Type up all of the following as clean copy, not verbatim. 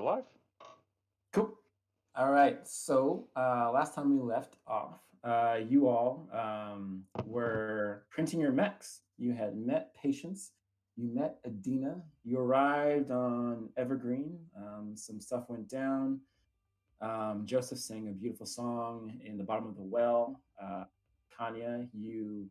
live. Cool. All right. So last time we left off, you all were printing your mechs. You had met Patience. You met Adina. You arrived on Evergreen. Some stuff went down. Joseph sang a beautiful song in the bottom of the well. Kanya, you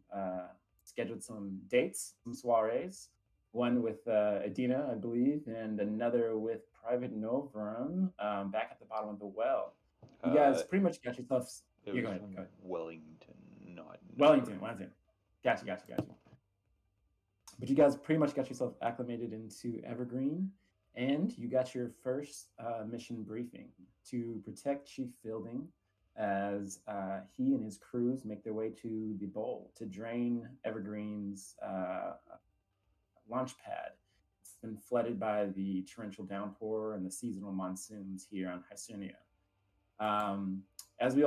scheduled some dates, some soirees. One with Adina, I believe, and another with Private Novrum back at the bottom of the well. You Uh, guys pretty much got yourselves. it Yeah, was go ahead. Go ahead. Wellington, not Wellington, Novgorod. Wellington. Gotcha. But you guys pretty much got yourself acclimated into Evergreen, and you got your first mission briefing to protect Chief Fielding as he and his crews make their way to the bowl to drain Evergreen's launch pad. It's been flooded by the torrential downpour and the seasonal monsoons here on Hycernia. Um, as we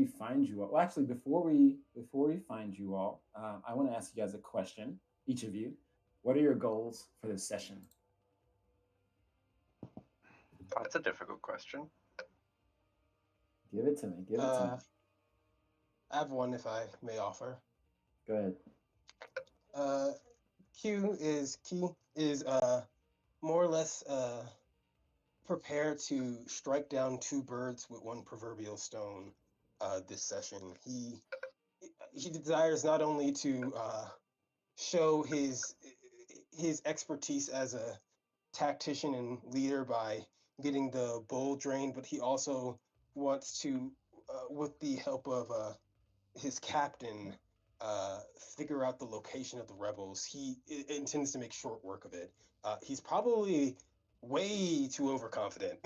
find you all, well, actually, before we find you all, I want to ask you guys a question, each of you. What are your goals for this session? That's a difficult question. Give it to me. I have one, if I may offer. Go ahead. Q is more or less prepare to strike down two birds with one proverbial stone this session. He desires not only to show his expertise as a tactician and leader by getting the bowl drained, but he also wants to, with the help of his captain, figure out the location of the rebels. He intends to make short work of it. He's probably way too overconfident.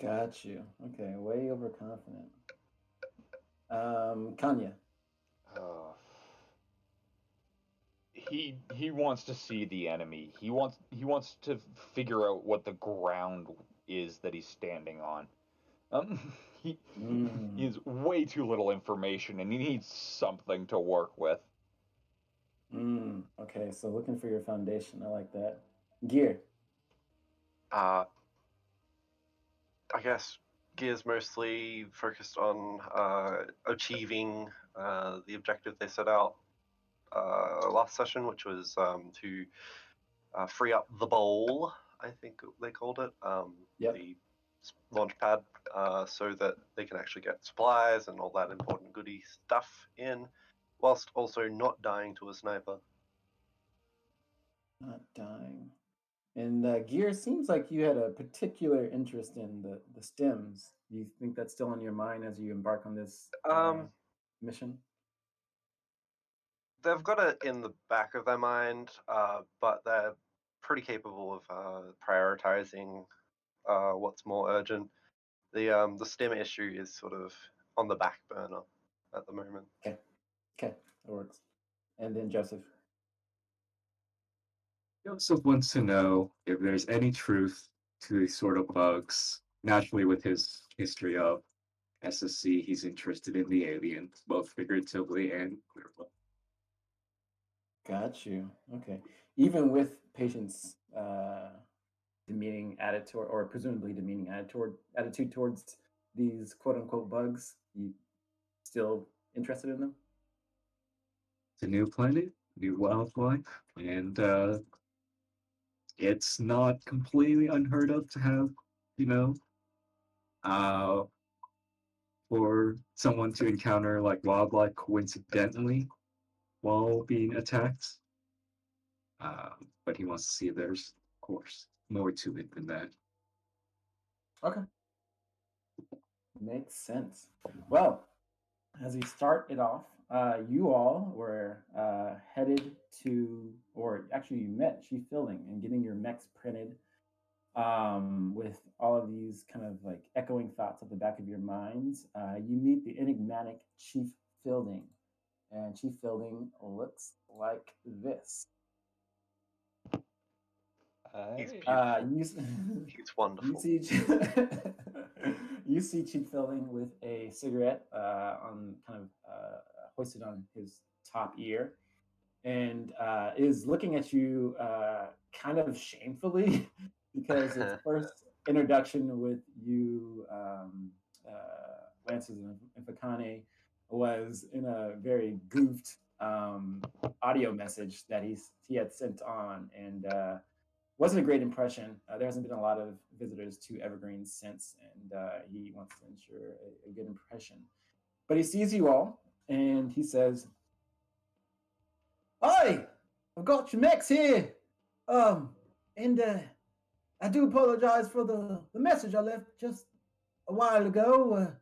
Got you. Okay, way overconfident. Kanya. Uh, he wants to see the enemy. He wants to figure out what the ground is that he's standing on. Um, he he has way too little information, and he needs something to work with. Okay, so looking for your foundation. I like that. Gear. I guess Gear's mostly focused on achieving the objective they set out last session, which was to free up the bowl, I think they called it, Yep. the launch pad, so that they can actually get supplies and all that important goodie stuff in, whilst also not dying to a sniper. Not dying. And Gear, seems like you had a particular interest in the stems. Do you think that's still on your mind as you embark on this mission? They've got it in the back of their mind, but they're pretty capable of prioritizing what's more urgent. The STEM issue is sort of on the back burner at the moment. Okay, that works. And then Joseph. Joseph wants to know if there's any truth to these sort of bugs. Naturally, with his history of SSC, he's interested in the aliens, both figuratively and literally. Got you. Okay. Even with Patience' demeaning attitude, or presumably demeaning attitude towards these quote unquote bugs, you still interested in them? It's a new planet, new wildlife, and it's not completely unheard of to have, for someone to encounter like wildlife coincidentally while being attacked. But he wants to see if there's, of course, more to it than that. Okay. Makes sense. Well, as we start it off, you all were headed to, or actually you met Chief Fielding and getting your mechs printed with all of these kind of like echoing thoughts at the back of your minds. You meet the enigmatic Chief Fielding, and Chief Fielding looks like this. He's beautiful. You, He's wonderful. You see Chief Fielding with a cigarette on kind of hoisted on his top ear, and is looking at you kind of shamefully because it's introduction with you, Lances and Fakane, was in a very goofed audio message that he had sent on, and wasn't a great impression. There hasn't been a lot of visitors to Evergreen since, and he wants to ensure a good impression. But he sees you all, and he says, "Hi, I've got your mechs here, and I do apologize for the message I left just a while ago.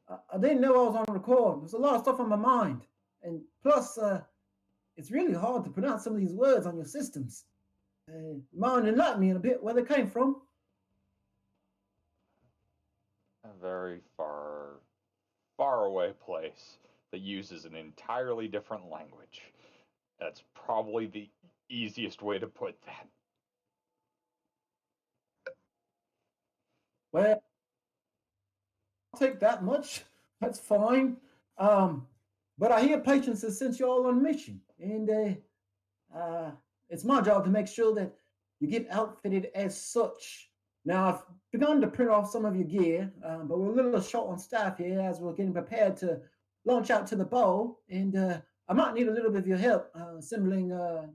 I didn't know I was on record. There's a lot of stuff on my mind, and plus, it's really hard to pronounce some of these words on your systems. Mind enlighten me a bit where they came from." A very far away place that uses an entirely different language. That's probably the easiest way to put that. Well, I'll take that much. That's fine. But I hear Patience has sent you all on a mission, and it's my job to make sure that you get outfitted as such. Now, I've begun to print off some of your gear, but we're a little short on staff here as we're getting prepared to launch out to the bowl, and I might need a little bit of your help assembling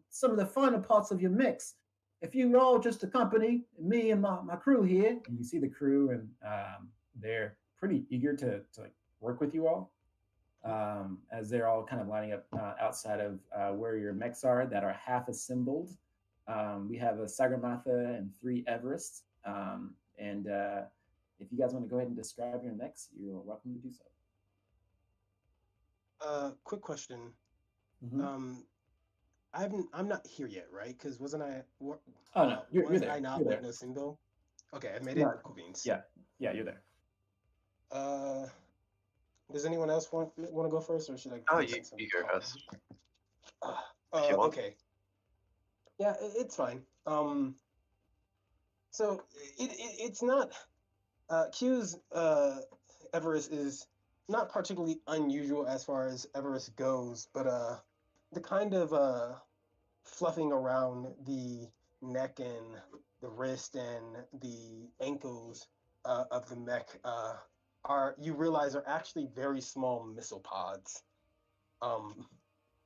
some of the finer parts of your mix. If you would all just accompany me and my crew here, and you see the crew, and they're pretty eager to like work with you all, as they're all kind of lining up outside of where your mechs are that are half assembled. We have a Sagarmatha and 3 Everests. And if you guys want to go ahead and describe your mechs, you're welcome to do so. Quick question. Mm-hmm. I'm not here yet, right? Because wasn't I? Oh no, you're there. I not You're there. witnessing though? Okay, I made No. it. Cool beans. Yeah, you're there. Does anyone else want to go first, or should I? Oh, you go first. If you want. Okay. Yeah, it's fine. So it's not. Q's Everest is not particularly unusual as far as Everest goes, but the kind of fluffing around the neck and the wrist and the ankles of the mech are, you realize, are actually very small missile pods.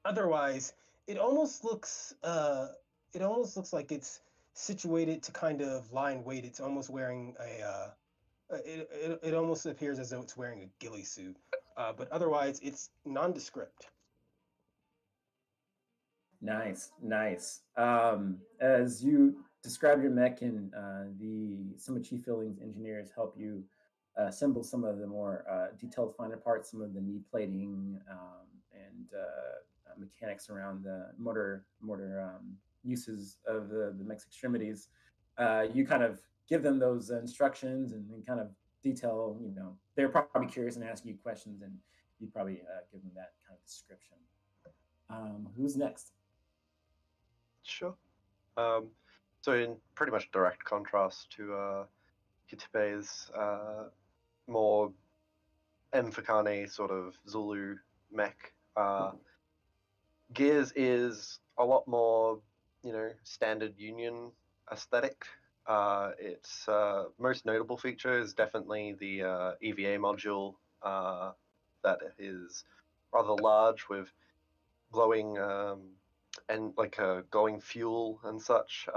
Otherwise, it almost looks like it's situated to kind of line weight. It's almost wearing a it almost appears as though it's wearing a ghillie suit, but otherwise it's nondescript. Nice. As you describe your mech, and some of Chief Fielding's engineers help you assemble some of the more detailed finer parts, some of the knee plating and mechanics around the motor uses of the mech's extremities. You kind of give them those instructions and kind of detail. They're probably curious and ask you questions, and you probably give them that kind of description. Who's next? Sure. So in pretty much direct contrast to Kitipe's more Mfakane sort of Zulu mech, Gears is a lot more, standard Union aesthetic. Its most notable feature is definitely the EVA module that is rather large with glowing and like glowing fuel and such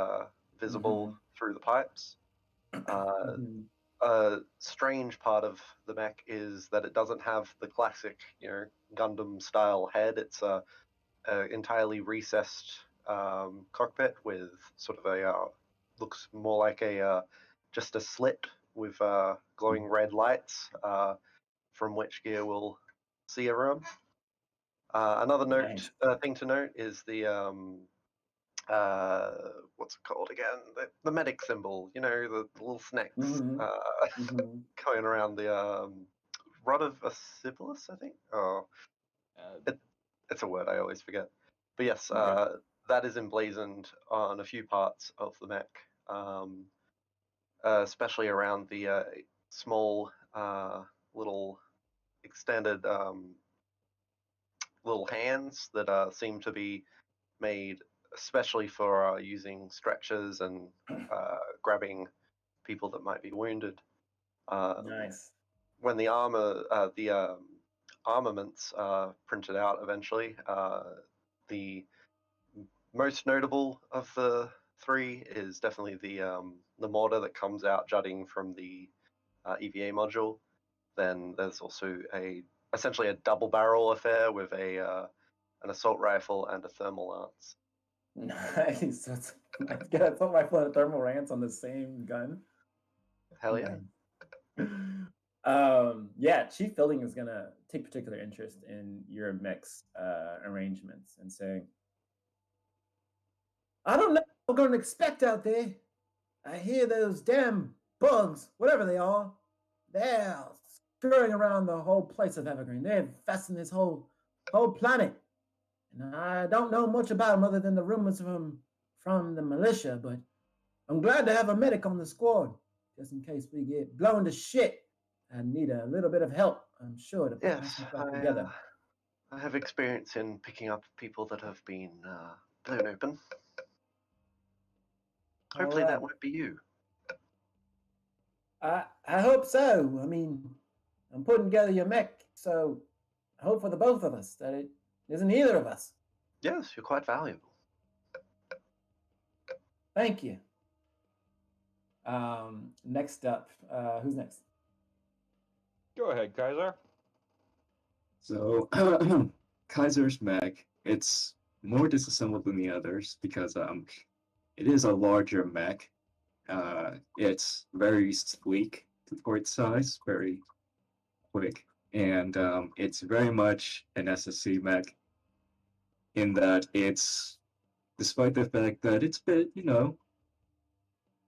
visible through the pipes. A strange part of the mech is that it doesn't have the classic, Gundam style head. It's a entirely recessed cockpit with sort of a looks more like a just a slit with glowing red lights from which Gear will see everyone. Another thing to note is the what's it called again? The medic symbol. The little snakes going around the rod of Asibilis, I think. Oh, it's a word I always forget. But yes, that is emblazoned on a few parts of the mech, especially around the small little extended little hands that seem to be made especially for using stretchers and grabbing people that might be wounded. Nice. When the armaments are printed out eventually, the most notable of the three is definitely the mortar that comes out jutting from the EVA module. Then there's also essentially a double barrel affair with an assault rifle and a thermal lance. Nice. So it's nice. Get an assault rifle and a thermal lance on the same gun. Hell yeah. Yeah, Chief Fielding is gonna take particular interest in your mix arrangements and saying, I don't know what we're gonna expect out there. I hear those damn bugs, whatever they are, they're scurrying around the whole place of Evergreen. They're infesting this whole planet. And I don't know much about them other than the rumors from the militia, but I'm glad to have a medic on the squad, just in case we get blown to shit and need a little bit of help, I'm sure, to put Yes, myself back together. I have experience in picking up people that have been blown open. Hopefully that won't be you. I hope so. I mean, I'm putting together your mech, so I hope for the both of us that it isn't either of us. Yes, you're quite valuable. Thank you. Next up, who's next? Go ahead, Kaiser. So Kaiser's mech, it's more disassembled than the others because it is a larger mech. It's very sleek for its size, very quick, and it's very much an SSC mech in that it's, despite the fact that it's a bit,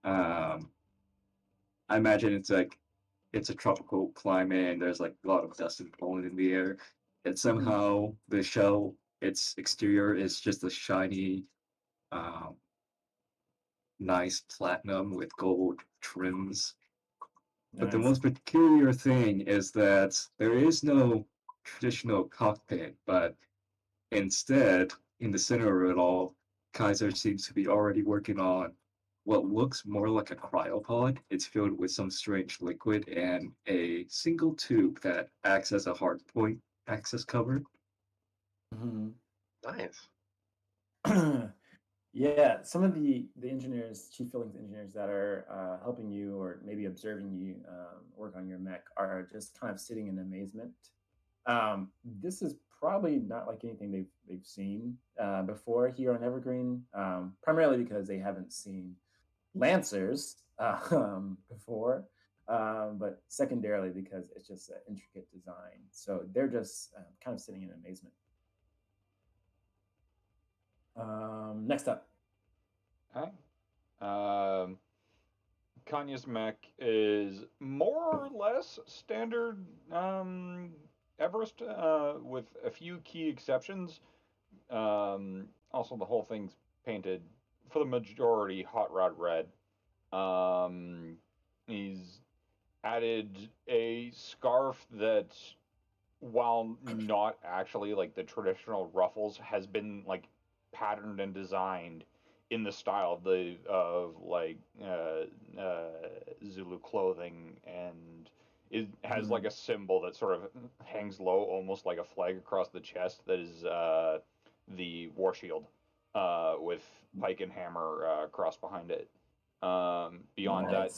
I imagine it's a tropical climate and there's like a lot of dust and pollen in the air. And somehow the shell, its exterior is just a shiny, nice platinum with gold trims. But the most peculiar thing is that there is no traditional cockpit, but instead, in the center of it all, Kaiser seems to be already working on what looks more like a cryopod. It's filled with some strange liquid and a single tube that acts as a hardpoint access cover. Nice. Yeah, some of the engineers, Chief Fielding's engineers that are helping you or maybe observing you work on your mech are just kind of sitting in amazement. This is probably not like anything they've seen before here on Evergreen, primarily because they haven't seen Lancers before, but secondarily because it's just an intricate design. So they're just kind of sitting in amazement. Next up. Okay. Kanye's mech is more or less standard Everest, with a few key exceptions. Also, the whole thing's painted, for the majority, hot rod red. He's added a scarf that, while not actually like the traditional ruffles, has been like patterned and designed in the style of Zulu clothing, and it has like a symbol that sort of hangs low, almost like a flag across the chest. That is the war shield, with pike and hammer crossed behind it. Beyond that,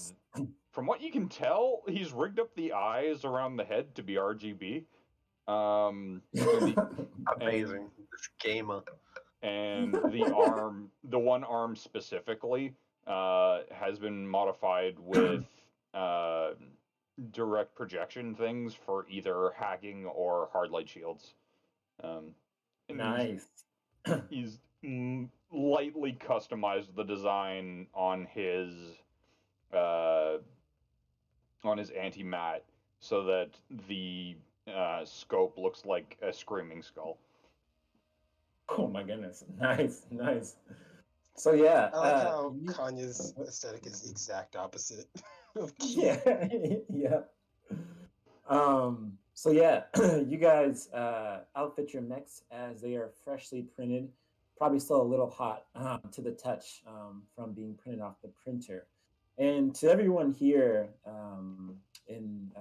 from what you can tell, he's rigged up the eyes around the head to be RGB. Amazing. This gamer. And the one arm specifically, has been modified with direct projection things for either hacking or hard light shields. Nice. He's lightly customized the design on his anti-mat so that the scope looks like a screaming skull. Oh my goodness. Nice. So yeah. I like how Kanye's aesthetic is the exact opposite of Yeah. Yeah. So yeah, you guys outfit your mechs as they are freshly printed, probably still a little hot to the touch from being printed off the printer. And to everyone here in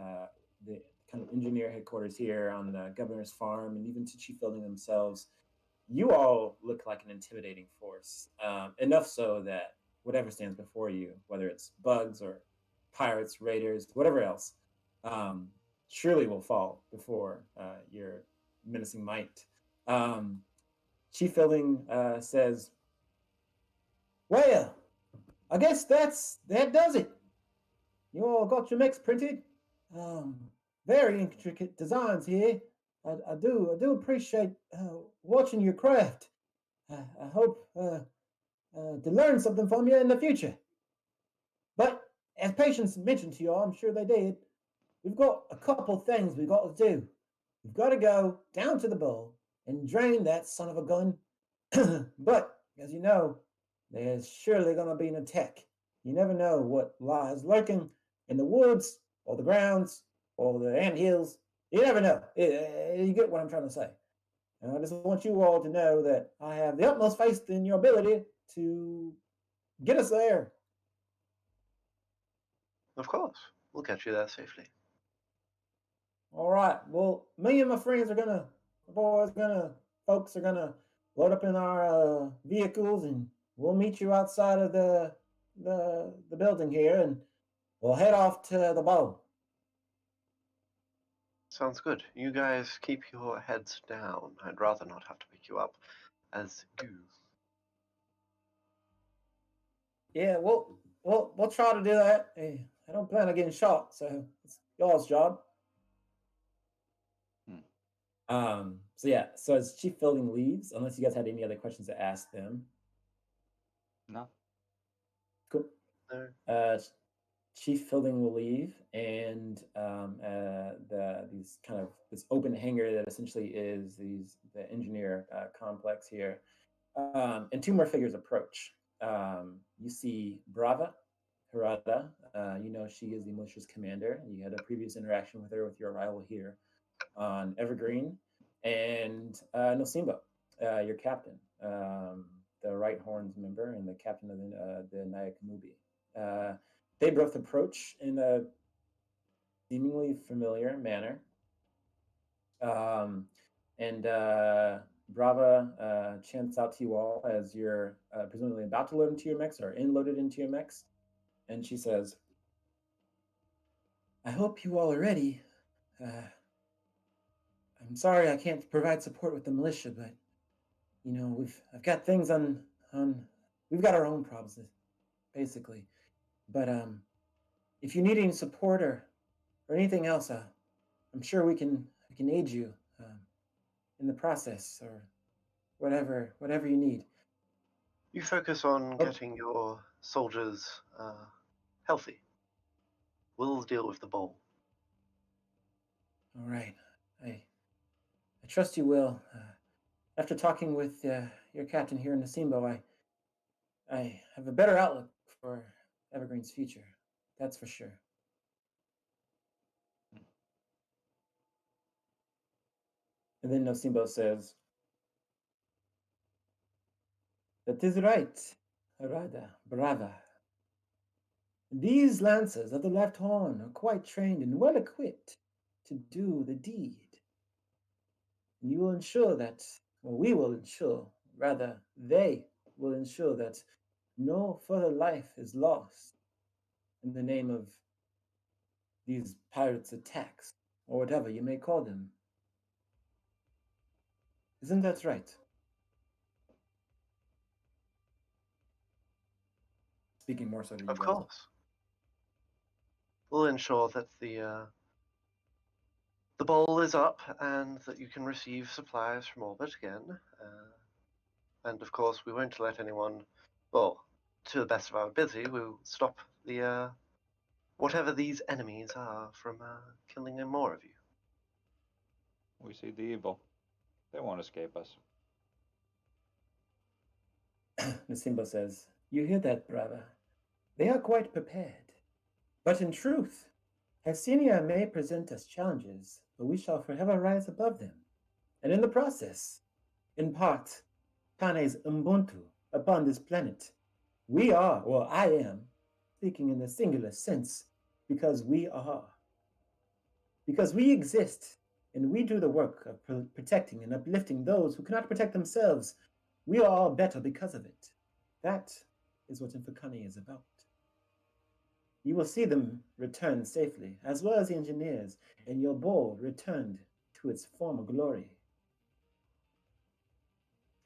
the kind of engineer headquarters here on the governor's farm, and even to Chief Building themselves, you all look like an intimidating force. Enough so that whatever stands before you, whether it's bugs or pirates, raiders, whatever else, um, surely will fall before your menacing might. Um, Chief Building says, "Well, I guess that does it. You all got your mechs printed. Um, very intricate designs here. I do appreciate watching your craft. I hope to learn something from you in the future. But as Patience mentioned to you all, I'm sure they did, we've got a couple things we've got to do. We've got to go down to the bowl and drain that son of a gun. But, as you know, there's surely going to be an attack. You never know what lies lurking in the woods or the grounds or the ant hills. You never know. You get what I'm trying to say. And I just want you all to know that I have the utmost faith in your ability to get us there. Of course, we'll get you there safely. All right. Well, me and my friends are gonna, folks are gonna load up in our vehicles, and we'll meet you outside of the building here, and we'll head off to the bowl. Sounds good. You guys keep your heads down. I'd rather not have to pick you up as you. Yeah, we'll try to do that. Hey, I don't plan on getting shot, so it's y'all's job. So yeah, so as Chief Building leaves, unless you guys had any other questions to ask them. No. Cool. No. Chief Building will leave, and this open hangar that essentially is the engineer complex here, and two more figures approach. You see Brava Harada. You know she is the militia's commander. You had a previous interaction with her with your arrival here on Evergreen, and Nosimbo, your captain, the Right Horns member and the captain of the Nayakamubi. They both approach in a seemingly familiar manner. And Brava chants out to you all as you're presumably about to load into your mechs or loaded into your mechs. And she says, I hope you all are ready. I'm sorry I can't provide support with the militia, but you know, I've got things we've got our own problems, basically. But if you need any support or anything else, I'm sure we can aid you in the process or whatever you need. You focus on getting your soldiers healthy. We'll deal with the bowl. All right. I trust you will. After talking with your captain here in Nasimbo, I have a better outlook for Evergreen's future. That's for sure. And then Nosimbo says, that is right, Harada, Brava. These lancers of the left horn are quite trained and well equipped to do the deed. And you will ensure that, or we will ensure, rather, they will ensure that no further life is lost in the name of these pirates' attacks, or whatever you may call them. Isn't that right? Speaking more so to you Of guys. course. We'll ensure that the bowl is up and that you can receive supplies from orbit again. And of course, we won't let anyone, well, to the best of our ability, we'll stop the whatever these enemies are from killing more of you. We see the evil. They won't escape us. Nasimba says, you hear that, brother? They are quite prepared. But in truth, Hacinia may present us challenges, but we shall forever rise above them. And in the process, impart Kane's Ubuntu upon this planet. We are, well, I am, speaking in the singular sense because we exist and we do the work of protecting and uplifting those who cannot protect themselves. We are all better because of it. That is what Infokani is about. You will see them return safely, as well as the engineers, and your bowl returned to its former glory.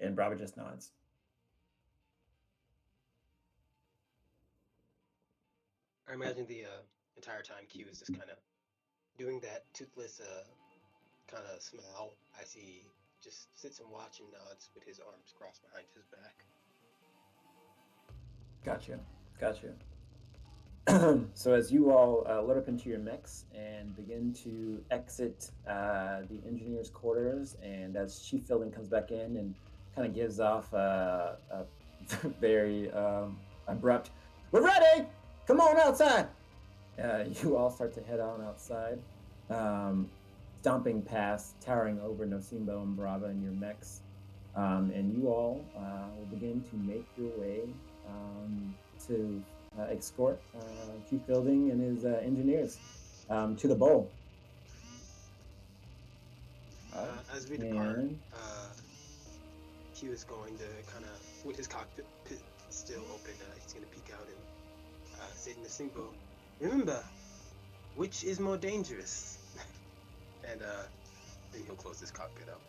And Bravo just nods. I imagine the entire time Q is just kind of doing that toothless kind of smile as he just sits and watches and nods with his arms crossed behind his back. Gotcha. So as you all load up into your mechs and begin to exit the engineer's quarters, and as Chief Fielding comes back in and kind of gives off a very abrupt, "We're ready! Come on outside!" You all start to head on outside, stomping past, towering over Nosimbo and Brava in your mechs, and you all will begin to make your way to escort Chief Fielding and his engineers to the bowl. As we depart, Q is going to kind of, with his cockpit still open, he's going to peek out and say to Nosimbo, "Remember, which is more dangerous?" And then he'll close his cockpit up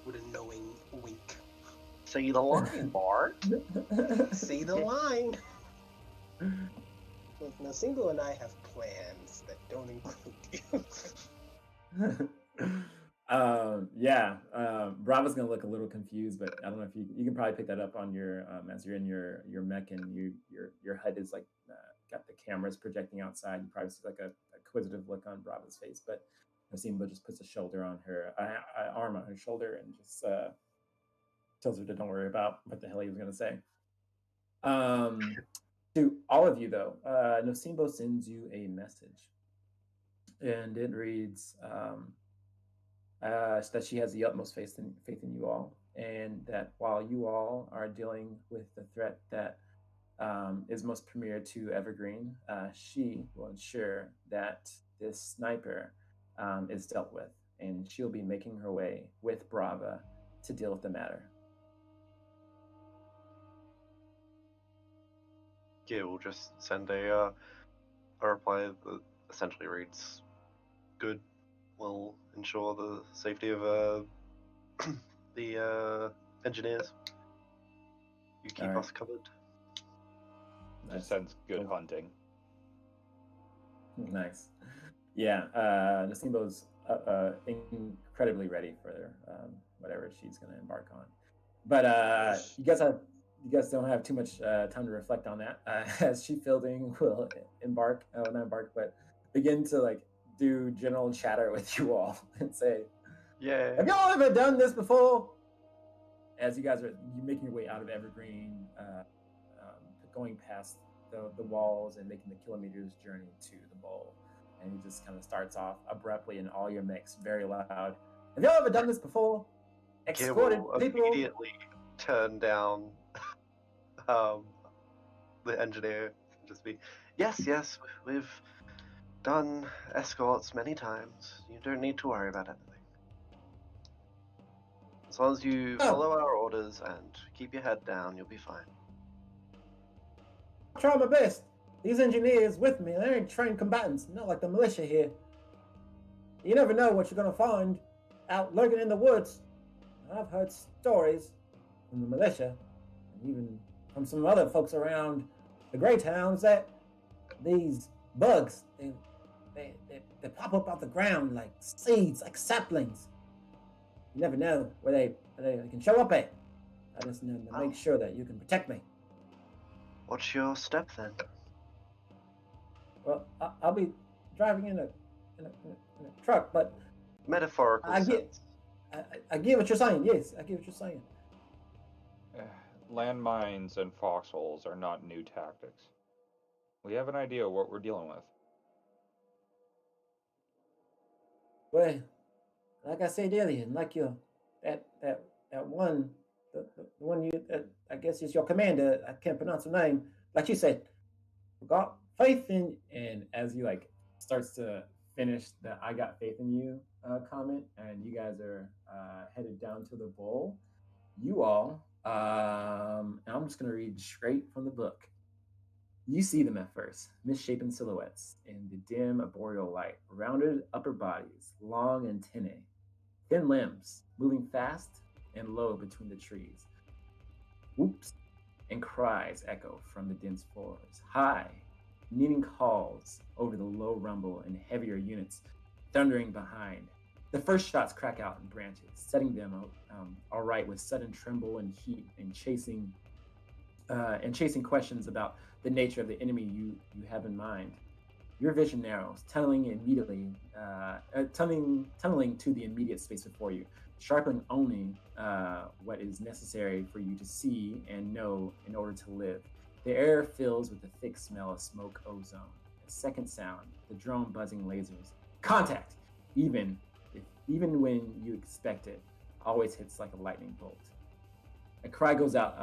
with a knowing wink. Say the line, Bart. Say the line. Look, now Single and I have plans that don't include you. Bravo's gonna look a little confused, but I don't know if you can probably pick that up on your as you're in your mech and your HUD is like got the cameras projecting outside. You probably see like a inquisitive look on Bravo's face, but Nosimbo just puts a shoulder on her arm on her shoulder and just tells her to don't worry about what the hell he was going to say. To all of you, though, Nosimbo sends you a message. And it reads that she has the utmost faith in you all. And that while you all are dealing with the threat that is most premier to Evergreen, she will ensure that this sniper is dealt with. And she'll be making her way with Brava to deal with the matter. Yeah, we'll just send a reply that essentially reads, "Good. We'll ensure the safety of the engineers. You keep us covered." Just sends good hunting. Nice. Yeah, Nosimbo's incredibly ready for whatever she's going to embark on. But you guys don't have too much time to reflect on that. As Chief Fielding will not embark, but begin to like do general chatter with you all and say, "Yeah, have y'all ever done this before?" As you guys are making your way out of Evergreen, going past the walls and making the kilometers journey to the bowl, and he just kind of starts off abruptly in all your mix, very loud. Have y'all ever done this before? Escorted people? Immediately turn down the engineer. Just be, yes, we've done escorts many times. You don't need to worry about anything. As long as you follow our orders and keep your head down, you'll be fine. I try my best. These engineers with me, they ain't trained combatants, not like the militia here. You never know what you're gonna find out lurking in the woods. I've heard stories from the militia, and even from some other folks around the Grey Towns, that these bugs, they pop up out the ground like seeds, like saplings. You never know where they can show up at. I just need to make sure that you can protect me. What's your step then? Well, I'll be driving in a truck, but metaphorical sense. I get what you're saying. Yes, I get what you're saying. Landmines and foxholes are not new tactics. We have an idea what we're dealing with. Well, like I said earlier, like that one, the one you, I guess is your commander. I can't pronounce her name. like you said, we got faith in, and as you like starts to finish the "I got faith in you" comment, and you guys are headed down to the bowl. You all, and I'm just gonna read straight from the book. You see them at first, misshapen silhouettes in the dim arboreal light, rounded upper bodies, long antennae, thin limbs, moving fast and low between the trees. Whoops and cries echo from the dense forest. High, meaning calls over the low rumble and heavier units thundering behind. The first shots crack out in branches, setting them all right with sudden tremble and heat and chasing questions about the nature of the enemy you have in mind. Your vision narrows, tunneling to the immediate space before you, sharpening only what is necessary for you to see and know in order to live. The air fills with the thick smell of smoke ozone. A second sound, the drone buzzing lasers. Contact! Even when you expect it, always hits like a lightning bolt. A cry goes out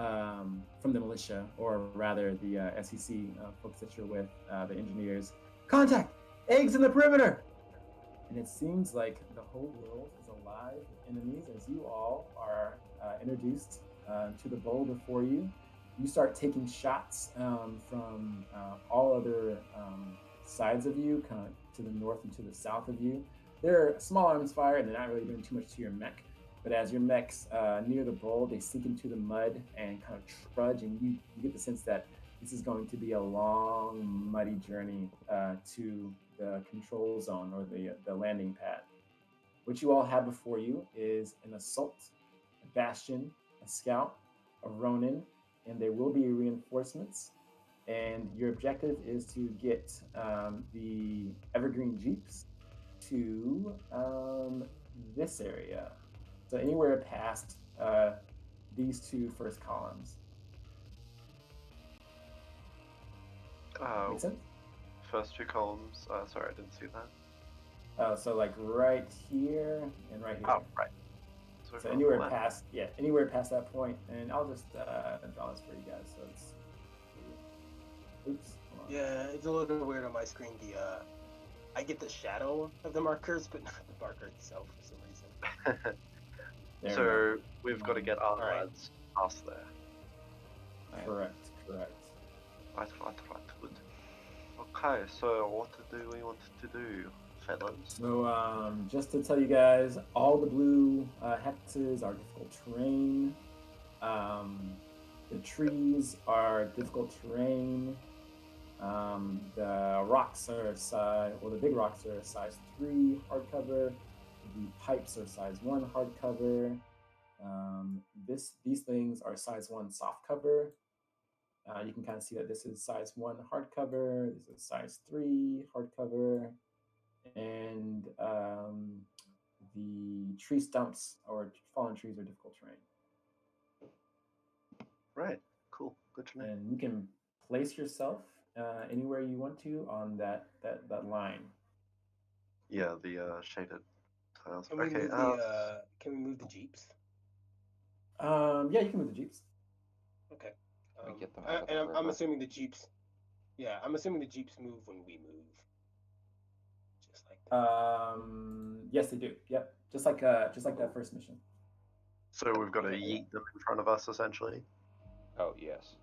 from the militia, or rather the SEC folks that you're with, the engineers. Contact! Eggs in the perimeter! And it seems like the whole world is alive with enemies as you all are introduced to the bowl before you. You start taking shots from all other sides of you, kind of to the north and to the south of you. They're small arms fire, and they're not really doing too much to your mech. But as your mechs near the bowl, they sink into the mud and kind of trudge, and you get the sense that this is going to be a long, muddy journey to the control zone or the landing pad. What you all have before you is an assault, a bastion, a scout, a Ronin, and there will be reinforcements. And your objective is to get the Evergreen Jeeps to this area. So anywhere past these two first columns. Make sense? First two columns. Sorry, I didn't see that. So like right here and right here. Oh, right. So anywhere past, anywhere past that point, and I'll just draw this for you guys. So it's, oops. Hold on. Yeah, it's a little bit weird on my screen. I get the shadow of the markers, but not the marker itself for some reason. So we've got to get our Alright. lads past there. Correct. Right, good. Okay, so what do we want to do, fellas? So just to tell you guys, all the blue hexes are difficult terrain. The trees are difficult terrain. The rocks are the big rocks are size 3 hardcover. The pipes are size 1 hardcover. These things are size 1 soft cover. You can kind of see that this is size 1 hardcover. This is size 3 hardcover, and the tree stumps or fallen trees are difficult terrain. Right, cool, good to know. And you can place yourself anywhere you want to on that line. Yeah, the shaded tiles. Can we Okay, move the jeeps? Yeah, you can move the jeeps. Okay. We get them out of and the I'm river. assuming the jeeps. Yeah, I'm assuming the jeeps move when we move. Just like that. Yes, they do. Yep, just like that first mission. so we've got to yeet them in front of us, essentially. Oh yes.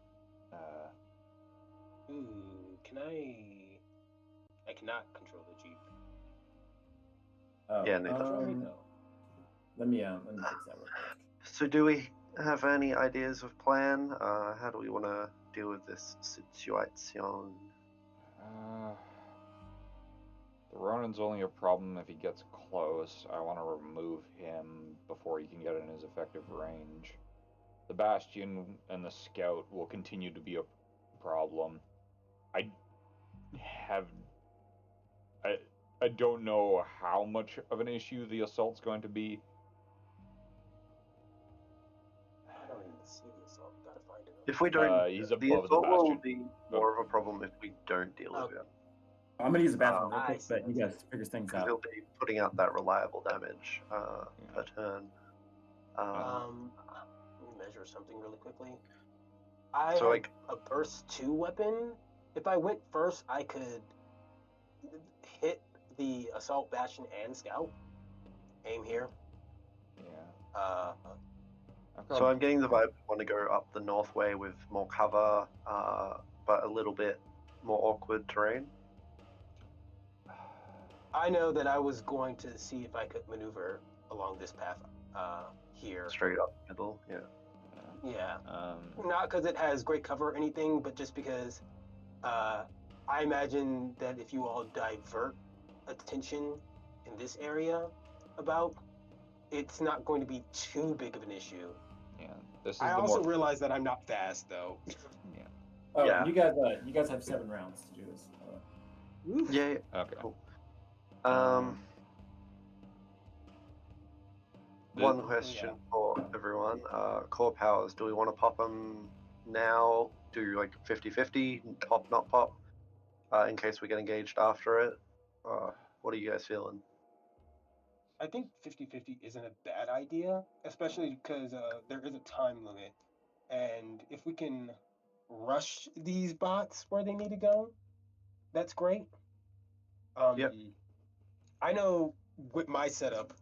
Ooh, can I cannot control the jeep. Oh, Yeah, neither. No. Let me fix that real quick. So do we have any ideas of plan? How do we want to deal with this situation? The Ronin's only a problem if he gets close. I want to remove him before he can get in his effective range. The Bastion and the Scout will continue to be a problem. I don't know how much of an issue the assault's going to be. I don't even see the assault. Gotta find it. If we don't, He's the above the assault will Bastion. be more of a problem if we don't deal with it. I'm gonna use the bathroom real I quick, see, but you guys figure things Because out. he'll be putting out that reliable damage per turn. Let me measure something really quickly. I So, had a burst 2 weapon. If I went first, I could hit the assault bastion and scout. Aim here. Yeah. I've got So I'm getting the vibe we want to go up the north way with more cover, but a little bit more awkward terrain. I know that I was going to see if I could maneuver along this path here. Straight up middle, yeah. Yeah. Not because it has great cover or anything, but just because I imagine that if you all divert attention in this area about, it's not going to be too big of an issue. Yeah. This is I the also more. realize that I'm not fast, though. Yeah. Oh, Yeah. you guys have 7 rounds to do this. Yeah. Okay. Cool. One question for everyone. Core powers, do we want to pop them now? Do like 50-50, pop, not pop, in case we get engaged after it? What are you guys feeling? I think 50-50 isn't a bad idea, especially because there is a time limit. And if we can rush these bots where they need to go, that's great. Yep. I know with my setup,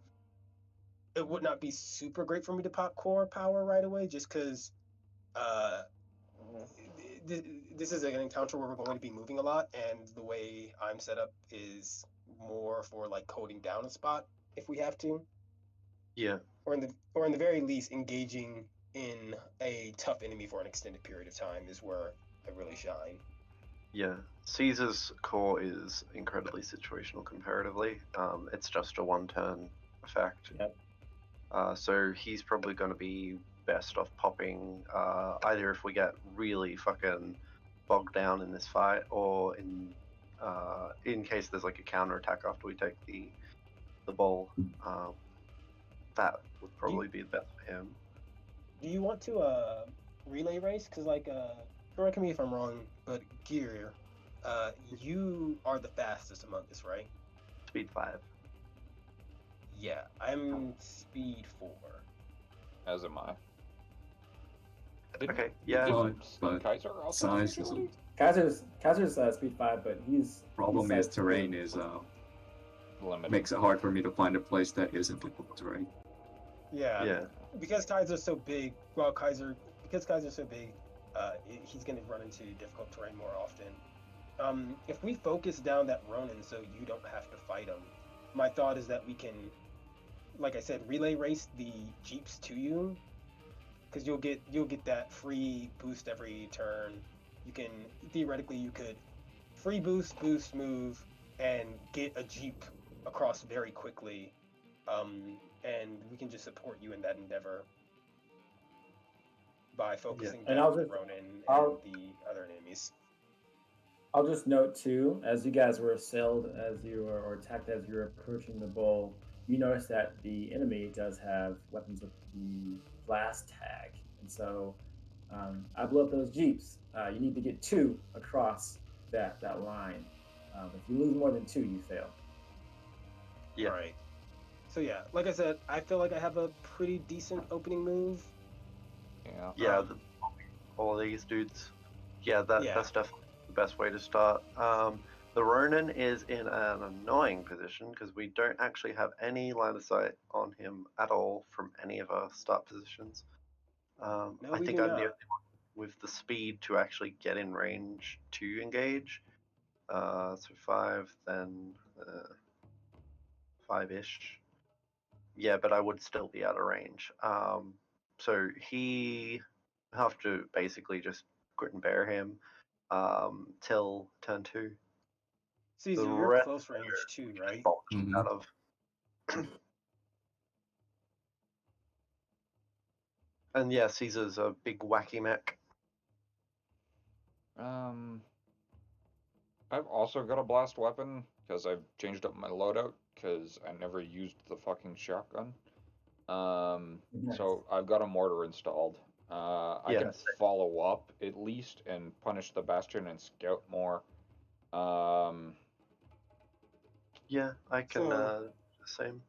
it would not be super great for me to pop core power right away, just because this is an encounter where we're going to be moving a lot, and the way I'm set up is more for like holding down a spot if we have to. Yeah. Or in the very least, engaging in a tough enemy for an extended period of time is where I really shine. Yeah. Caesar's core is incredibly situational comparatively. It's just a 1-turn effect. Yep. So he's probably going to be best off popping either if we get really fucking bogged down in this fight, or in case there's like a counter attack after we take the ball. That would probably be the best for him. Do you want to relay race? Because correct me if I'm wrong, but Gear, you are the fastest among us, right? Speed 5. Yeah, I'm speed 4. As am I. Okay, yeah. Didn't Kaiser also size have isn't. agility? Kaiser's speed 5, but he's Problem he's is terrain is Limited. makes it hard for me to find a place that isn't difficult terrain. Yeah. Because Kaiser's so big. Well, because Kaiser's so big, he's going to run into difficult terrain more often. If we focus down that Ronin, so you don't have to fight him, my thought is that we can, like I said, relay race the jeeps to you, because you'll get that free boost every turn. You could free boost, move, and get a jeep across very quickly. And we can just support you in that endeavor by focusing And down the Ronin and the other enemies. I'll just note too, as you guys were assailed or attacked as you were approaching the bull, you notice that the enemy does have weapons with the blast tag, and so I blew up those jeeps. You need to get 2 across that line. If you lose more than 2, you fail. Yeah. Right. So yeah, like I said, I feel like I have a pretty decent opening move. Yeah. Yeah, all of these dudes. Yeah, that's definitely the best way to start. The Ronin is in an annoying position because we don't actually have any line of sight on him at all from any of our start positions. No, I we think do I'm not. the only one with the speed to actually get in range to engage. So 5, then 5-ish. Yeah, but I would still be out of range. So he have to basically just grit and bear him till turn 2. Caesar, The you're rest close range too, right? out of. And yeah, Caesar's a big wacky mech. I've also got a blast weapon because I've changed up my loadout because I never used the fucking shotgun. So I've got a mortar installed. I can follow up at least and punish the bastion and scout more. Yeah, I can. Same.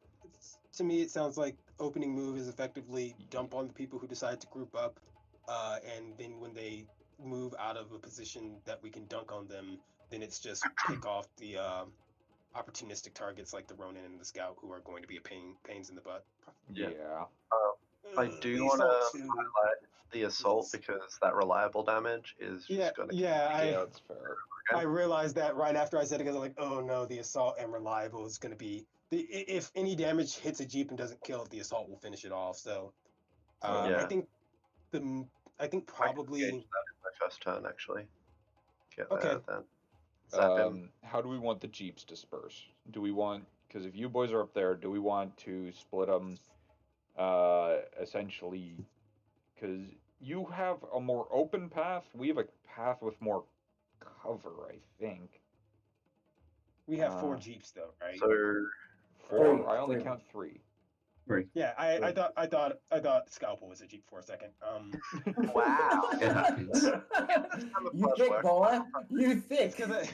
To me, it sounds like opening move is effectively dump on the people who decide to group up, and then when they move out of a position that we can dunk on them, then it's just pick off the opportunistic targets like the Ronin and the Scout, who are going to be a pains in the butt. Yeah. Yeah. I do want to highlight the assault because that reliable damage is just going to Yeah, that's fair. I realized that right after I said it because I'm like, oh no, the assault and reliable is going to be if any damage hits a Jeep and doesn't kill it, the assault will finish it off. So Yeah. I think probably that in my first turn actually. Get Okay. there then. Zap him. How do we want the Jeeps dispersed? Do we want, because if you boys are up there, do we want to split them essentially, because you have a more open path, we have a path with more cover, I think. we have 4 Jeeps though, right? So 4? I only Three. count 3. Right. Yeah, I thought Scalpel was a Jeep for a second. wow. It happens. You thick, boy. You It's thick. because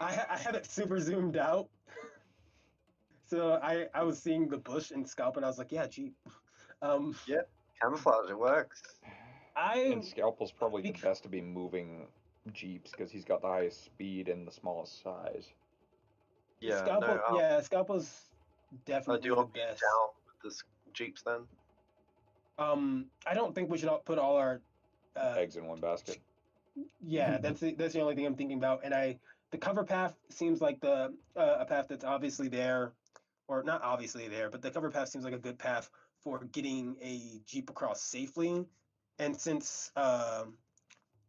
I have it super zoomed out. So I was seeing the bush and Scalp and I was like, yeah, Jeep. Yeah, camouflage, it works. And Scalpel's probably the best to be moving Jeeps because he's got the highest speed and the smallest size. Yeah, Scalpel, no, yeah, Scalpel's do definitely you the want me best. down with the Jeeps then? I don't think we should put all our Eggs in one basket. Yeah, that's the only thing I'm thinking about. And the cover path seems like a path that's obviously there, or not obviously there, but the cover path seems like a good path for getting a Jeep across safely. And since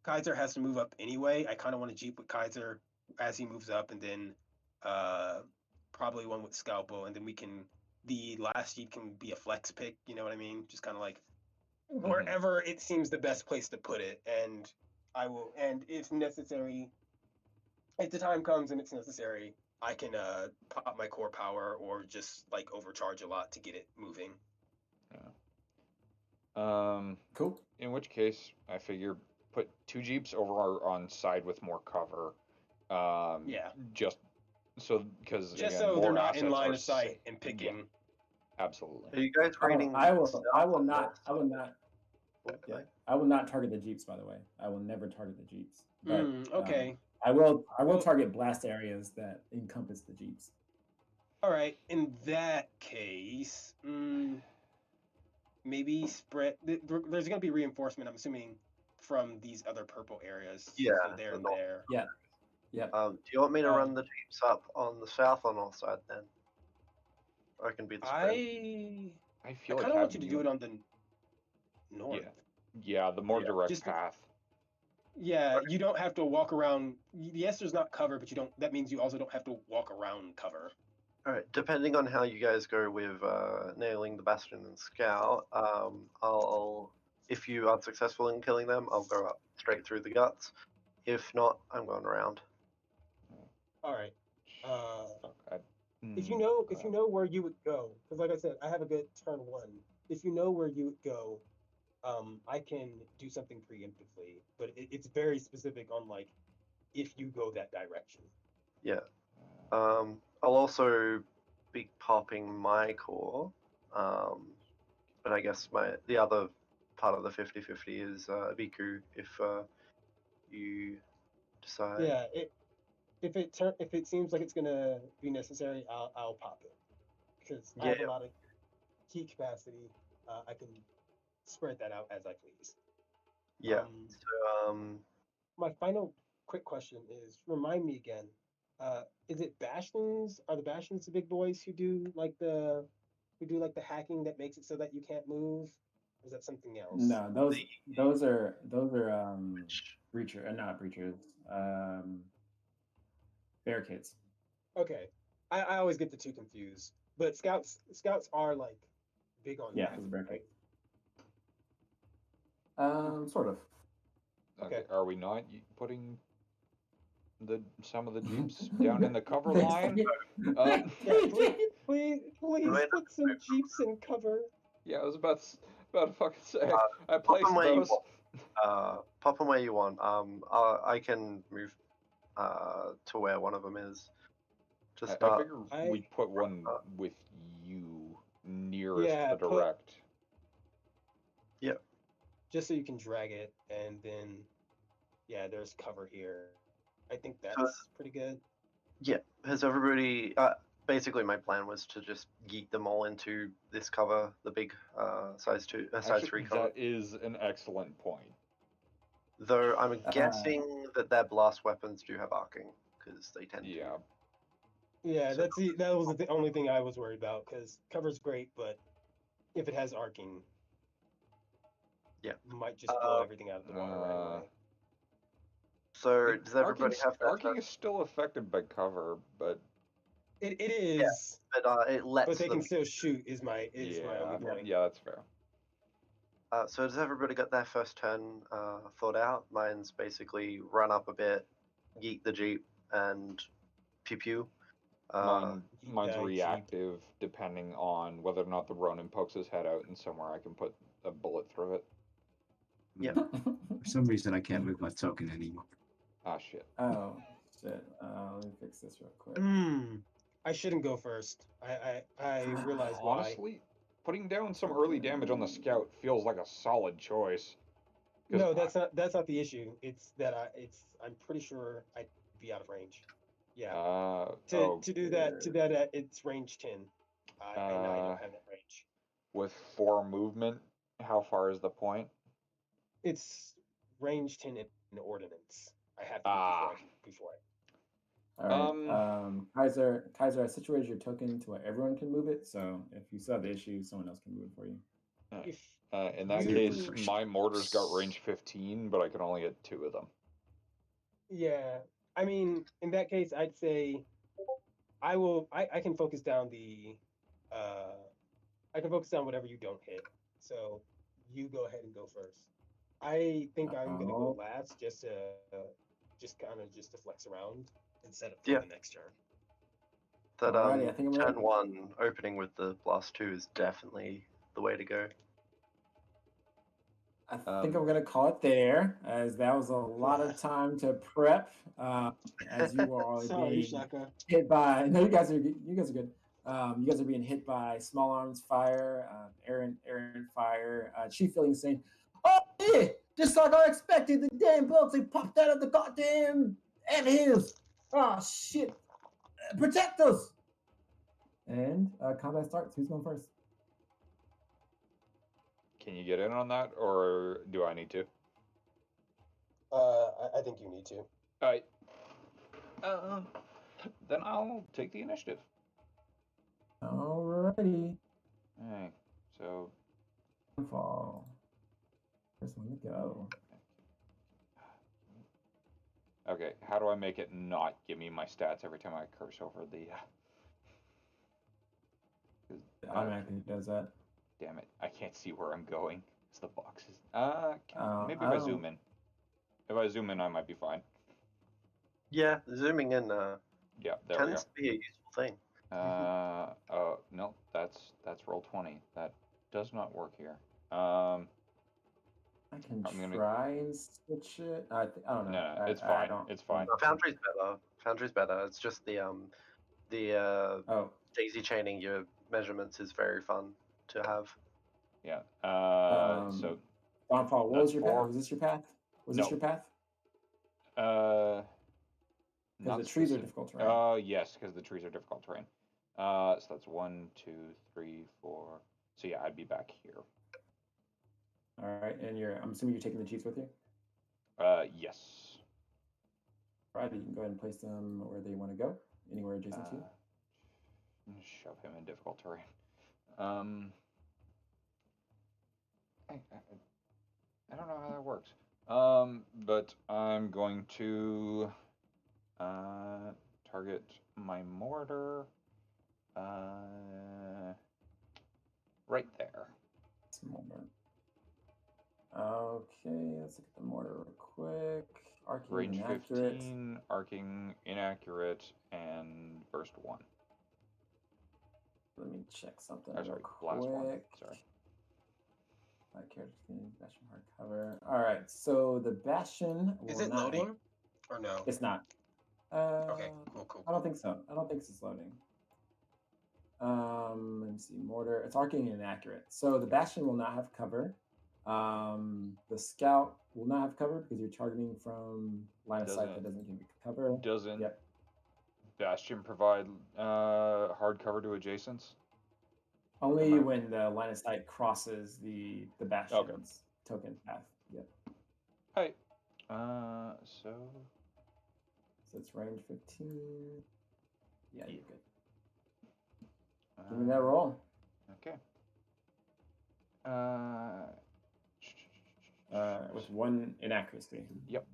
Kaiser has to move up anyway, I kind of want a Jeep with Kaiser as he moves up, and then probably one with Scalpel, and then the last Jeep can be a flex pick. You know what I mean? Just kind of like wherever it seems the best place to put it, and I will. And if necessary, if the time comes and it's necessary, I can pop my core power or just like overcharge a lot to get it moving. Cool. In which case, I figure put 2 Jeeps over on side with more cover. Yeah. Just so because Just again, so they're more not in assets line are of sight safe. and picking. Absolutely. Are you guys reading? I will south not. on I will this? not. Yeah, I will not target the Jeeps. By the way, I will never target the Jeeps. But, Okay. I will Well- target blast areas that encompass the Jeeps. All right. In that case, maybe spread. There's gonna be reinforcement. I'm assuming from these other purple areas. Yeah, So there and the north. there. Yeah. Yep. Do you want me to run the Jeeps up on the south or north side then? Or I can be the spread. I I feel kind like of want you having to do it on the north. Yeah, the more Yeah. direct Just- path. Yeah, you don't have to walk around. Yes, there's not cover, but you don't. That means you also don't have to walk around cover. All right. Depending on how you guys go with nailing the Bastion and Scout, I'll if you are successful in killing them, I'll go up straight through the guts. If not, I'm going around. All right. Fuck, If you know where you would go, because like I said, I have a good turn 1. If you know where you would go, I can do something preemptively, but it's very specific on like if you go that direction. Yeah. I'll also be popping my core, but I guess the other part of the 50-50 is Biku if you decide. Yeah. If it seems like it's gonna be necessary, I'll pop it because I have a lot of key capacity. I can spread that out as I please. Yeah. My final quick question is: remind me again. Is it Bastions? Are the Bastions the big boys who do like the hacking that makes it so that you can't move? Or is that something else? No, those are not breachers. Barricades. Okay, I always get the two confused. But scouts are like big on Yeah, hacking, it's a barricade. right? Sort of. Okay. Are we not putting some of the Jeeps down in the cover line? Yeah, please put some Jeeps in cover. Yeah, I was about to fucking say. I Pop placed them where you those. want. Pop them where you want. I can move to where one of them is. To I start. figure we put one with you nearest Yeah, the direct. Yep. just so you can drag it, and then yeah, there's cover here. I think So, that's pretty good. yeah, has everybody? Basically, my plan was to just yeet them all into this cover, the big size Actually, 3 cover. that is an excellent point. Though I'm guessing that their blast weapons do have arcing because they tend Yeah. to. Yeah, So- that was the only thing I was worried about because cover's great, but if it has arcing, Yeah. might just blow everything out of the water right away. So does everybody have that? Arcing is still affected by cover, but It is, But it lets but they them. can still shoot. Is my only point. yeah, that's fair. So has everybody got their first turn thought out? Mine's basically run up a bit, yeet the jeep, and pew pew. Mine's Jeep. reactive, depending on whether or not the Ronin pokes his head out and somewhere I can put a bullet through it. Yeah. For some reason, I can't move my token anymore. Ah, shit. Oh shit! Let me fix this real quick. I shouldn't go first. I realize why. Honestly, putting down some early damage on the scout feels like a solid choice. No, that's not the issue. It's that I'm pretty sure I'd be out of range. Yeah. To do that, it's range 10. I don't have that range. With 4 movement, how far is the point? It's range 10 in ordinance. I have to be before I. All right. Kaiser, I situated your token to where everyone can move it. So if you still have the issue, someone else can move it for you. In that case, my mortar's got range 15, but I can only hit 2 of them. Yeah, I mean, in that case, I'd say I can focus down I can focus down whatever you don't hit. So you go ahead and go first. I think I'm gonna go last just to flex around instead of the next turn. That Alrighty, I think I'm ready. turn 1 opening with the blast 2 is definitely the way to go. I think I'm gonna call it there, as that was a lot of time to prep. As you are all being hit by. No, you guys are good. You guys are being hit by small arms fire, Aaron fire. Chief Filling saying, "Oh yeah, just like I expected, the damn bullets they popped out of the goddamn anthills. Oh shit, protect us!" And combat starts. Who's going first? Can you get in on that, or do I need to? I think you need to. Alright. Then I'll take the initiative. Alrighty. Alright, so... Fall. First one to go. Okay, how do I make it not give me my stats every time I curse over the... It automatically does that. Damn it, I can't see where I'm going. It's the boxes. Maybe if I zoom in. If I zoom in, I might be fine. Yeah, zooming in yeah, there we go. tends to be a useful thing. No, that's roll 20. That does not work here. I can try and switch it. I don't know. No, it's fine. It's fine. No, Foundry's better. Foundry's better. It's just the daisy chaining your measurements is very fun to have. Yeah. So. Dawnfall, what was your path? Was this your path? This your path? Because the trees are difficult terrain. Yes, because the trees are difficult terrain. So that's 1, 2, 3, 4. So yeah, I'd be back here. All right, and I'm assuming you're taking the chiefs with you? Yes. All right, you can go ahead and place them where they want to go, anywhere adjacent to you. Shove him in difficult terrain. I don't know how that works. But I'm going to target my mortar right there. Okay, let's look at the mortar real quick. Arcing range inaccurate. 15, arcing inaccurate, and burst 1. Let me check something. Sorry, blast 1. Sorry. Character skin, Bastion hardcover. All right, so the Bastion. Is it loading or no? It's not. Okay, cool. I don't think so. I don't think it's loading. Let me see. Mortar. It's arcing inaccurate. So the Bastion will not have cover. The scout will not have cover because you're targeting from line of sight that Doesn't- doesn't give you cover. Doesn't Yep. Bastion provide hard cover to adjacents? Only Am I- when the line of sight crosses the bastion's token path. Yep. Hey. So So it's range 15. Yeah, Yeah. you're good. Give me that roll. Okay. With 1 inaccuracy. Yep.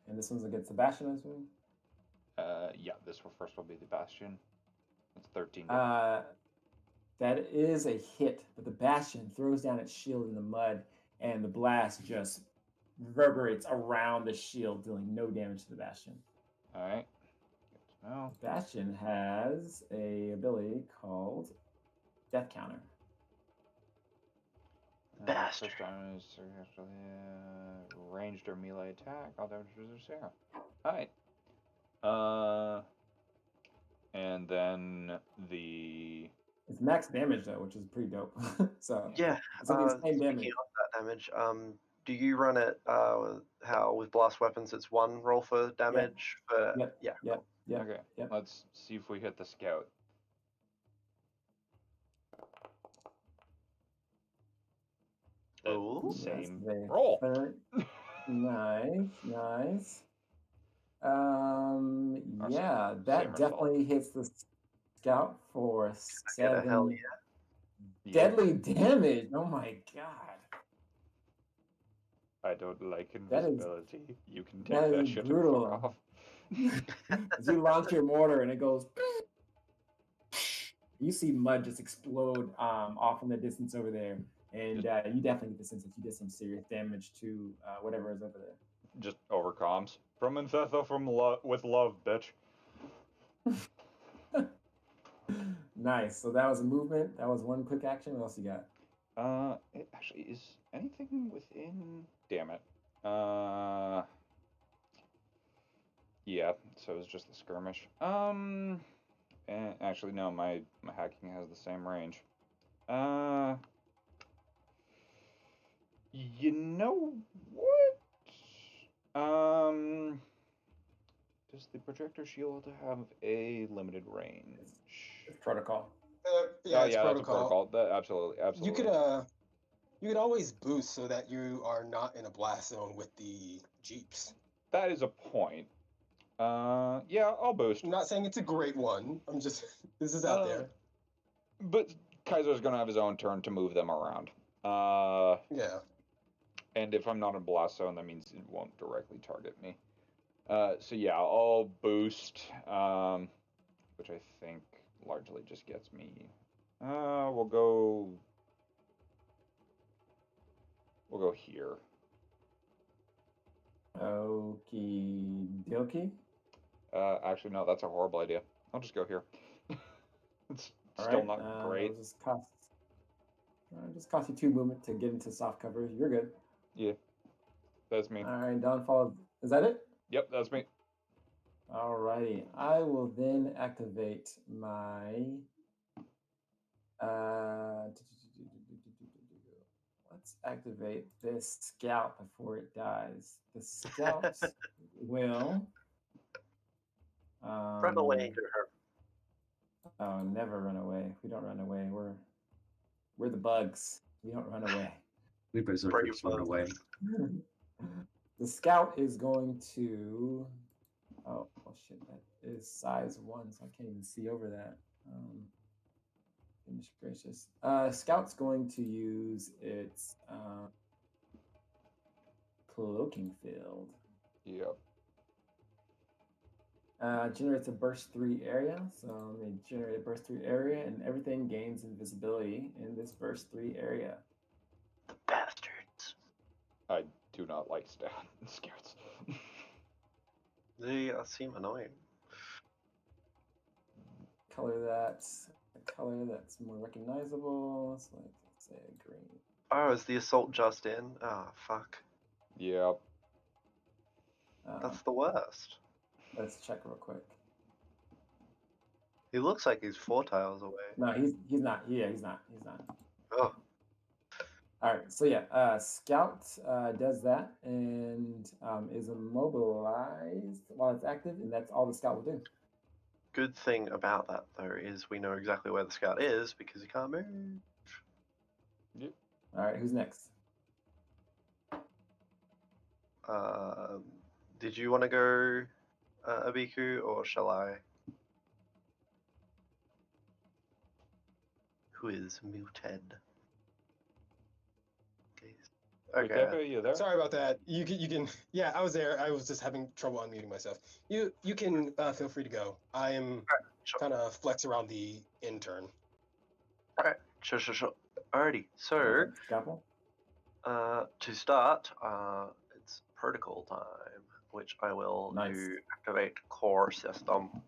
And this one's against the bastion, I assume? Yeah, this one first will be the Bastion. It's 13. That is a hit, but the bastion throws down its shield in the mud, and the blast just reverberates around the shield, dealing no damage to the bastion. Alright. Good to know. The bastion has a ability called Death Counter. Bastard. First time is actually ranged or melee attack. All damage is 0. Alright. And then the It's max damage though, which is pretty dope. So Yeah. it's like the same damage. Speaking of that damage, do you run it how with blast weapons it's 1 roll for damage? Yep. Yeah. Yep. Yep. okay. Yep. Let's see if we hit the scout. Ooh. Same That's roll. Nice. Or Yeah, same that result. definitely hits the scout for Get a hell 7 yeah. deadly damage. Oh my god. I don't like That is- invisibility. You can that take that is shit brutal. and fuck off. As you launch your mortar and it goes, you see mud just explode off in the distance over there, and you definitely get the sense that you did some serious damage to whatever is over there. Just overcoms. From Infetho with love, bitch. Nice. So that was a movement. That was 1 quick action. What else you got? It actually is anything within. Damn it. Yeah. So it's just the skirmish. And actually, no. My hacking has the same range. You know what? Does the projector shield have a limited range? It's protocol. Yeah, it's that's a protocol. protocol. Absolutely. You could always boost so that you are not in a blast zone with the jeeps. That is a point. Yeah, I'll boost. I'm not saying it's a great one. I'm just this is out there. But Kaiser's gonna have his own turn to move them around. Yeah. And if I'm not in blast zone, that means it won't directly target me. So yeah, I'll boost, which I think largely just gets me. We'll go here. Okie dokie. Actually, no, that's a horrible idea. I'll just go here. It's All still right, not great. Just cost you 2 movement to get into soft cover. You're good. Yeah, that's me. All right, Dawnfall. Is that it? Yep, that's me. Alrighty. I will then activate my. Let's activate this scout before it dies. The scout will. Run away to her. Oh, never run away. We don't run away. We're the bugs. We don't run away. We berserkers run away. The scout is going to. Oh shit! That is size 1, so I can't even see over that. Goodness gracious! Scout's going to use its cloaking field. Yep. Generates a burst 3 area. So I'm going to generate a burst 3 area, and everything gains invisibility in this burst 3 area. Bastards. I do not like scouts. They seem annoying. A color that's more recognizable. So like, let's say a green. Oh, is the assault just in? Ah, fuck. Yep. That's the worst. Let's check real quick. He looks like he's 4 tiles away. No, he's not. Yeah, he's not. He's not. Oh. All right, so yeah, Scout does that and is immobilized while it's active, and that's all the Scout will do. Good thing about that though is we know exactly where the scout is because he can't move. Yep. All right, who's next? Did you want to go, Abiku, or shall I? Who is muted? Okay. Ruteka, you there? Sorry about that. You can. Yeah, I was there. I was just having trouble unmuting myself. You can feel free to go. I am Sure. trying to flex around the intern. Alright, sure. Alrighty, so Okay, Scalpel. to start, it's protocol time, which I will Nice. do activate core system.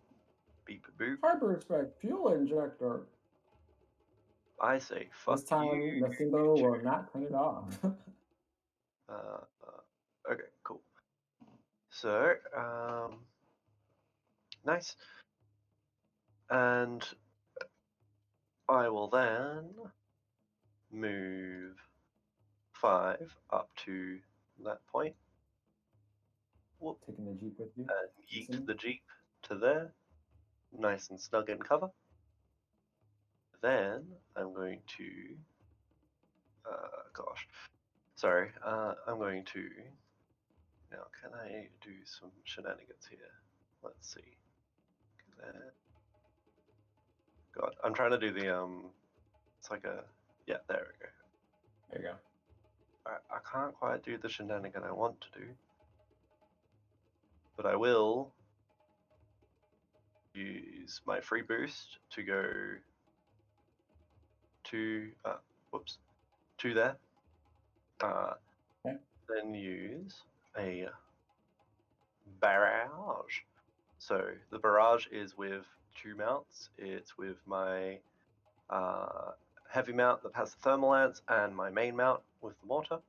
Beep boop. Hyperspec fuel injector. I say fuck This time, you. Masimbo will not turn it off. Okay, cool. So, nice. And I will then move 5 up to that point. Whoop. Taking the Jeep with you. And yeet Listen. the Jeep to there. Nice and snug in cover. Then I'm going to, I'm going to, now can I do some shenanigans here? Let's see. God, I'm trying to do the, it's like a, yeah, there we go. There you go. Alright, I can't quite do the shenanigan I want to do. But I will use my free boost to go to, to there. Okay. Then use a barrage. So the barrage is with 2 mounts. It's with my heavy mount that has the thermal lance and my main mount with the mortar.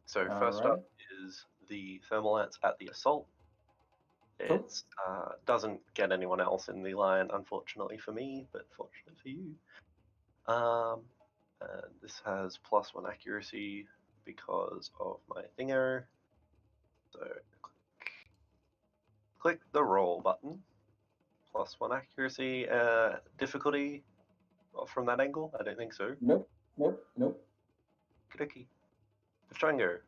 So first up is the thermal lance at the assault. Cool. It doesn't get anyone else in the line, unfortunately for me, but fortunately for you. And this has +1 accuracy because of my thinger. So click the roll button. +1 accuracy. Difficulty from that angle? I don't think so. Nope. Clicky. Strango.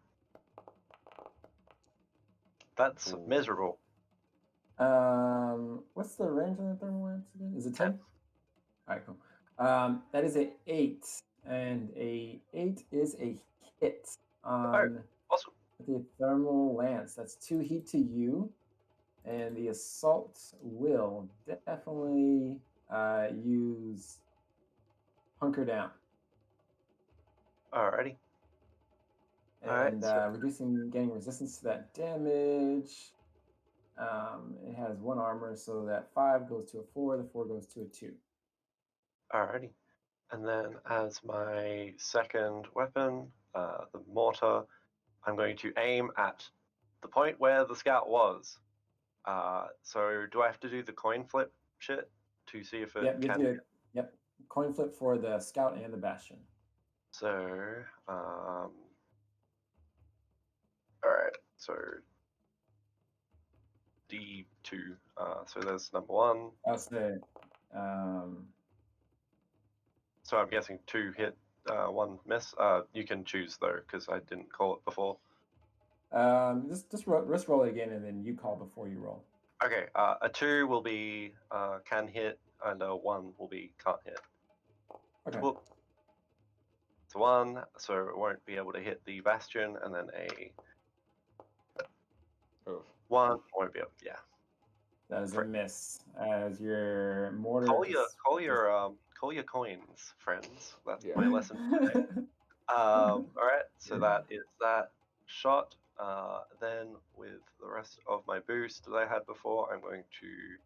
That's miserable. What's the range on the thermal lance again? Is it 10? All right, cool. That is a 8, and a 8 is a hit on Awesome. the thermal lance. That's 2 heat to you, and the assault will definitely use hunker down. Alrighty. And reducing getting resistance to that damage. It has 1 armor, so that 5 goes to a 4, the 4 goes to a 2. Alrighty. And then as my second weapon, the mortar, I'm going to aim at the point where the scout was. So do I have to do the coin flip shit to see if it can? Yep. Coin flip for the scout and the bastion. So, alright, so D2. So there's number 1. I'll say, So I'm guessing 2 hit, 1 miss. You can choose though, because I didn't call it before. just roll it again, and then you call before you roll. Okay, a 2 will be can hit, and a 1 will be can't hit. Okay. Whoop. It's 1, so it won't be able to hit the bastion, and then a 1 won't be able. Yeah. That is a miss. As your mortar. Call your coins, friends. That's my lesson today. All right, so that is that shot. Then with the rest of my boost that I had before, I'm going to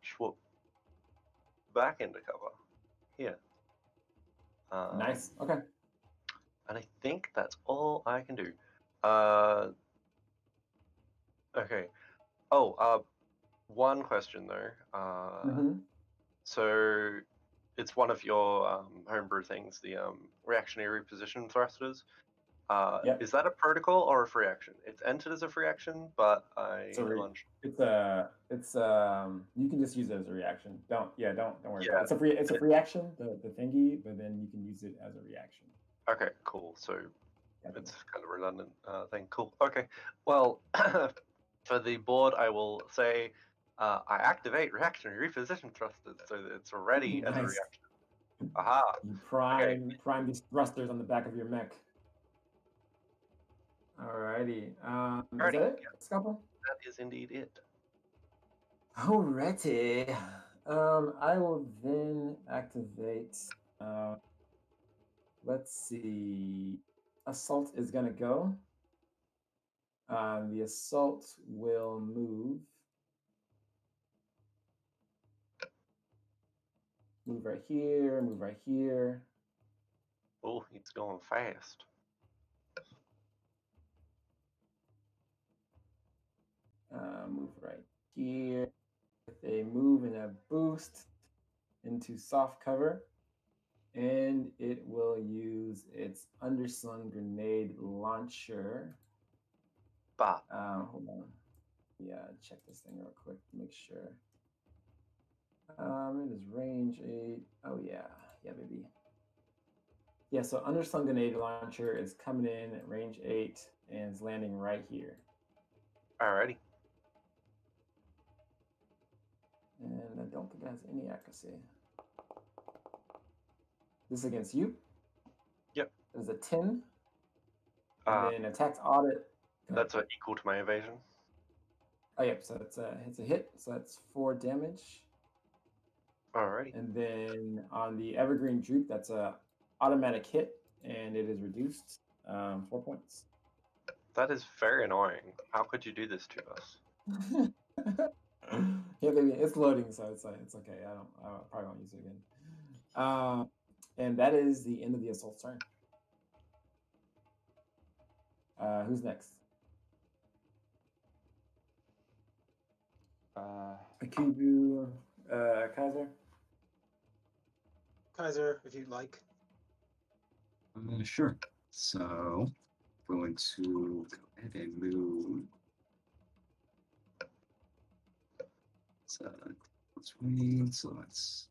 swoop back into cover here. Nice. Okay. And I think that's all I can do. Okay. Oh, one question though. So it's one of your homebrew things, the reactionary position thrusters. Yep. Is that a protocol or a free action? It's entered as a free action, but I So am unsure. it's you can just use it as a reaction. Don't worry about Yeah. it. It's a free action, the thingy, but then you can use it as a reaction. Okay, cool. So Copy. it's kind of redundant thing. Cool. Okay. Well, for the board, I will say I activate reactionary reposition thrusters so that it's ready as a Nice. reaction. Aha. You prime these thrusters on the back of your mech. Alrighty. Is that it? Scalpel? That is indeed it. Alrighty. I will then activate. Let's see. Assault is gonna go. The assault will move. Move right here. Move right here. Oh, it's going fast. Move right here. With a move and a boost into soft cover. And it will use its underslung grenade launcher. Bah. Hold on. Yeah, check this thing real quick to make sure. It is range 8. Oh yeah, baby. Yeah, so underslung grenade launcher is coming in at range 8 and is landing right here. Alrighty. And I don't think it has any accuracy. This is against you. Yep. There's a 10. And then attacked audit. That's equal to my evasion. Oh, yep. So it's a hit. So that's 4 damage. Alrighty. And then on the Evergreen Droop, that's a automatic hit, and it is reduced 4 points. That is very annoying. How could you do this to us? Yeah, baby, it's loading, so it's okay. I probably won't use it again. And that is the end of the assault turn. Who's next? Akibu, Kaiser. Kaiser, if you'd like. Sure. So, going to go ahead and move. So, between, so that's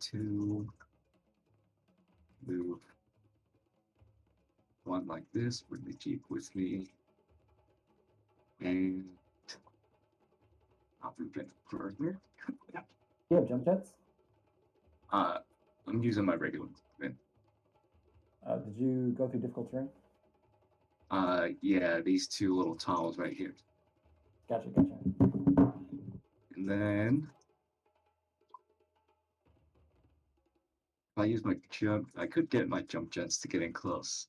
2. Move 1 like this, bring the Jeep with me. And I'll move it further. You have jump jets? I'm using my regular movement. Did you go through difficult terrain? Yeah, these 2 little tiles right here. Gotcha. And then if I use my jump, I could get my jump jets to get in close.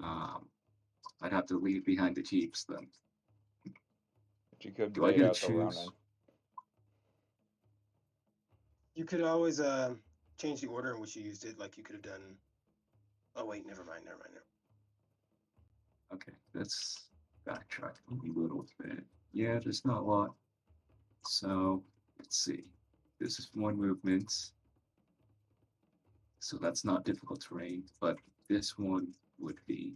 I'd have to leave behind the Jeeps then. But you could Do I wait get to out the choose? Ronin. You could always change the order in which you used it, like you could have done. Oh wait, never mind. Okay, let's backtrack a little bit. Yeah, there's not a lot. So let's see. This is 1 movement. So that's not difficult terrain, but this one would be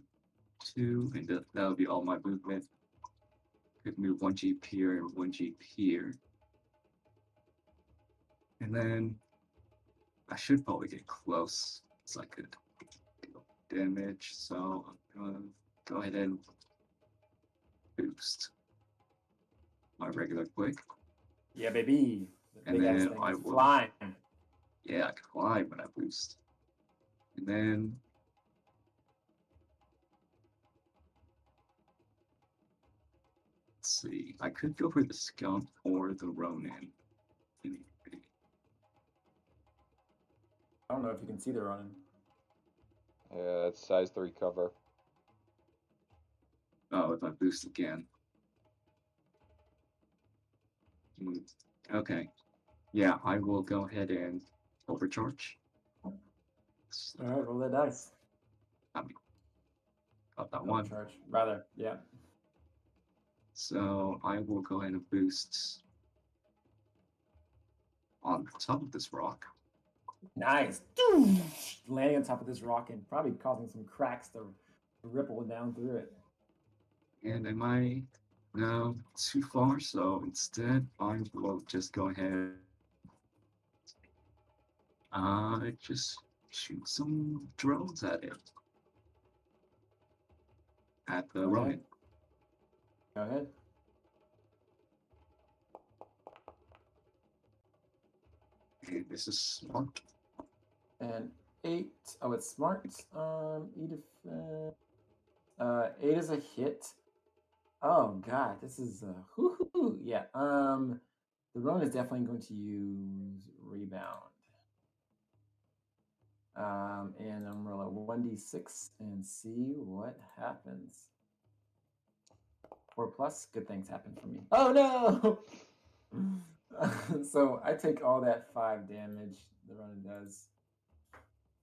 2, and that would be all my movement. Could move 1 Jeep here and 1 Jeep here. And then I should probably get close, so I could deal damage. So I'm gonna go ahead and boost my regular quick. Yeah, baby. The And big ass then thing I is will- flying. Yeah, I can fly when I boost. And then let's see. I could go for the skunk or the Ronin. I don't know if you can see the running. Yeah, it's size 3 cover. Oh, if I boost again. Okay. Yeah, I will go ahead and overcharge. All right, roll that dice. I mean, got that one. Charge. Rather, yeah. So I will go ahead and boost on the top of this rock. Nice. Landing on top of this rock and probably causing some cracks to ripple down through it. And am I now too far? So instead, I will just go ahead. Just shoot some drones at it. At the Go Ronin. ahead. Go ahead. And this is smart. And 8. Oh, it's smart. E defense. 8 is a hit. Oh god, this is yeah. The Ronin is definitely going to use rebound. And I'm gonna roll a 1d6 and see what happens. 4 plus, good things happen for me. Oh no! So I take all that 5 damage the Ronin does.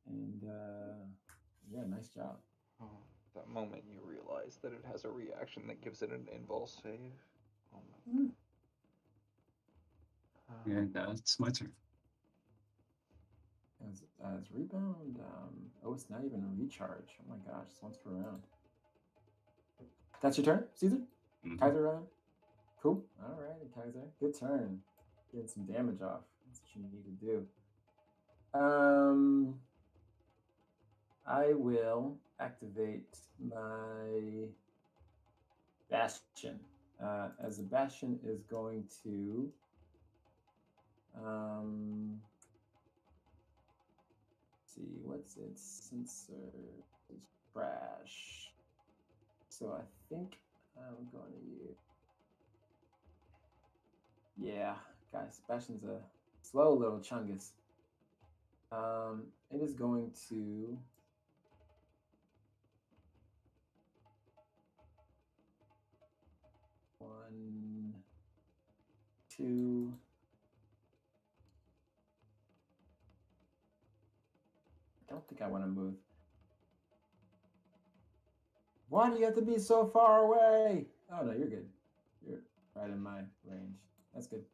And yeah, nice job. Oh, that moment you realize that it has a reaction that gives it an invul save. Oh my god. And it's my turn. As rebound, oh, it's not even a recharge. Oh my gosh, it's once per round. That's your turn, Caesar? Kaiser, rather? Cool. All right, Kaiser. Good turn. Getting some damage off. That's what you need to do. I will activate my Bastion. As the Bastion is going to see, what's its sensor? It's trash. So I think I'm going to use. Yeah, guys, Bastion's a slow little chungus. It is going to. One, two. I don't think I want to move. Why do you have to be so far away? Oh, no, you're good. You're right in my range. That's good.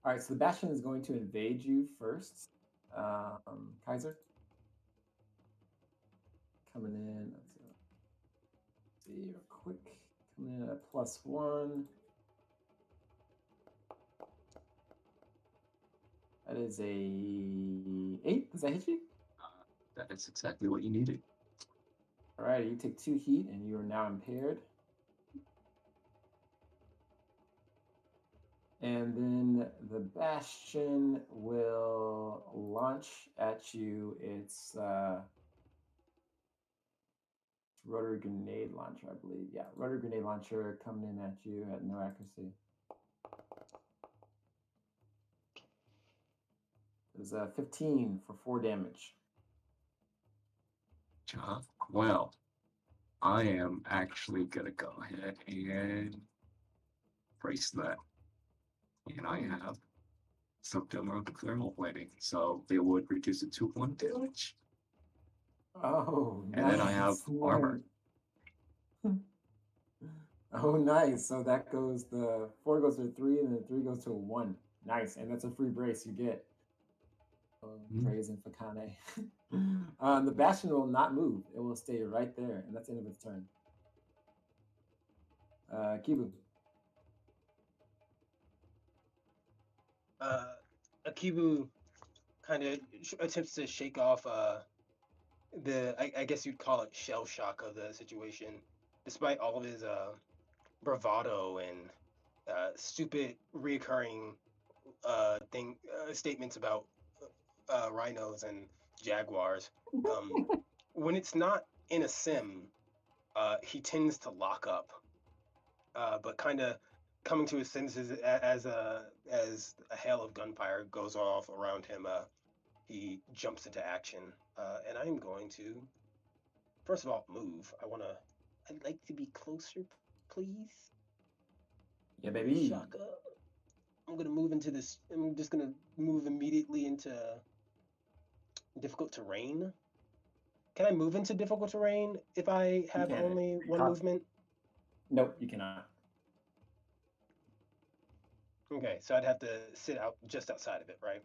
All right, so the Bastion is going to invade you first. Kaiser. Coming in. Let's see real quick. Coming in at +1. That is a 8. Does that hit you? That is exactly what you needed. All right, you take 2 heat and you are now impaired. And then the Bastion will launch at you its rotary grenade launcher, I believe. Yeah, rotary grenade launcher coming in at you at no accuracy. There's a 15 for 4 damage. Well, I am actually gonna go ahead and brace that. And I have something around the thermal plating, so it would reduce it to 1 damage. Oh, And nice. then I have armor. Oh, nice. So that goes, the 4 goes to a 3, and the 3 goes to a 1. Nice. And that's a free brace you get. Praise and Fakane. The Bastion will not move. It will stay right there, and that's the end of its turn. Kibu. Akibu kind of attempts to shake off I guess you'd call it shell shock of the situation, despite all of his bravado and stupid reoccurring statements about rhinos and jaguars. When it's not in a sim, he tends to lock up, but kind of coming to his senses as a hail of gunfire goes off around him. He jumps into action, and I'm going to first of all move. I'd like to be closer, please. Yeah, baby. Shaka. I'm gonna move into this. I'm just gonna move immediately into difficult terrain. Can I move into difficult terrain if I have only one movement? Nope, you cannot. Okay, so I'd have to sit out just outside of it, right?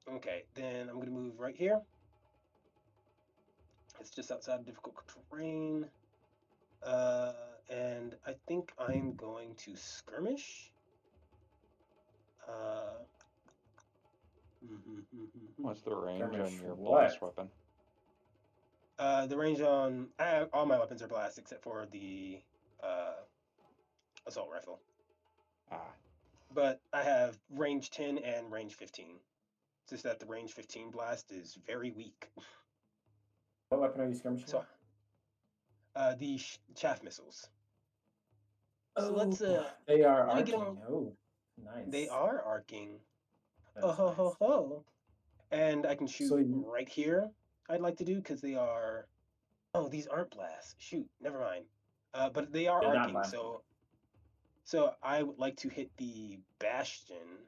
Okay, then I'm gonna move right here. It's just outside of difficult terrain. And I think I'm going to skirmish. What's the range Skirmish on your what? blast weapon? The range on all my weapons are blast except for the assault rifle. Ah, But I have range 10 and range 15. It's just that the range 15 blast is very weak. What weapon are you skirmishing? So, the chaff missiles. So Oh, let's they are let me get arcing. them. Oh, nice. They are arcing. That's Oh ho nice. ho ho! And I can shoot So you- right here. I'd like to do because they are. Oh, these aren't blasts. Shoot, never mind. But they are They're not arcing. blasting. So I would like to hit the bastion.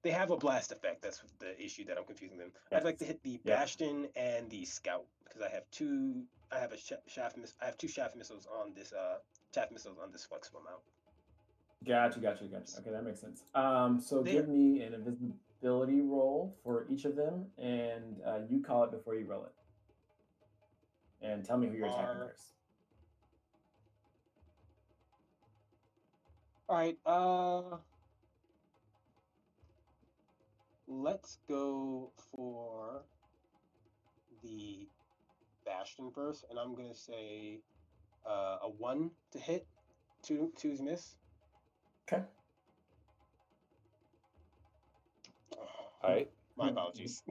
They have a blast effect. That's the issue that I'm confusing them. I'd like to hit the bastion and the scout because I have two. I have a shaft. I have two shaft missiles on this. Chaff missiles on this flexible mount. Gotcha. Okay, that makes sense. So They- give me an invisibility roll for each of them, and you call it before you roll it. And tell me who you're attacking first. All right. Let's go for the bastion first, and I'm gonna say a 1 to hit, two's miss. Okay. Aight. My apologies.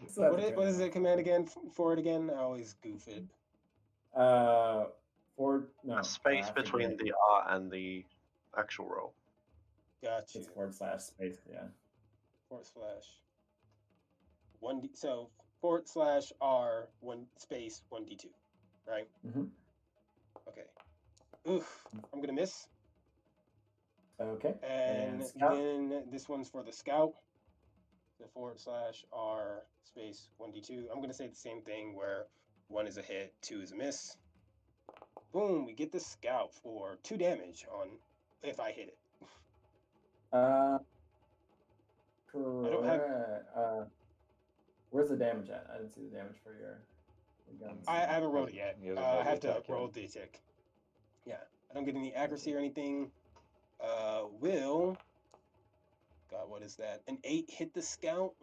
So What is the command again for it again? I always goof it. No. Space I between forget. the R and the actual roll. Gotcha. It's /space, yeah. /1D. So /R 1 space 1D2, right? Mm-hmm. Okay. Oof. I'm gonna miss. Okay. And then this one's for the scout. The /R space 1D2. I'm gonna say the same thing where 1 is a hit, 2 is a miss. Boom, we get the scout for 2 damage on if I hit it. Correct. I don't have. Where's the damage at? I didn't see the damage for your guns. I haven't rolled it yet. He hasn't I rolled the have to attack yet. roll the attack. Yeah, I don't get any accuracy or anything. Will. God, what is that? An 8 hit the scout?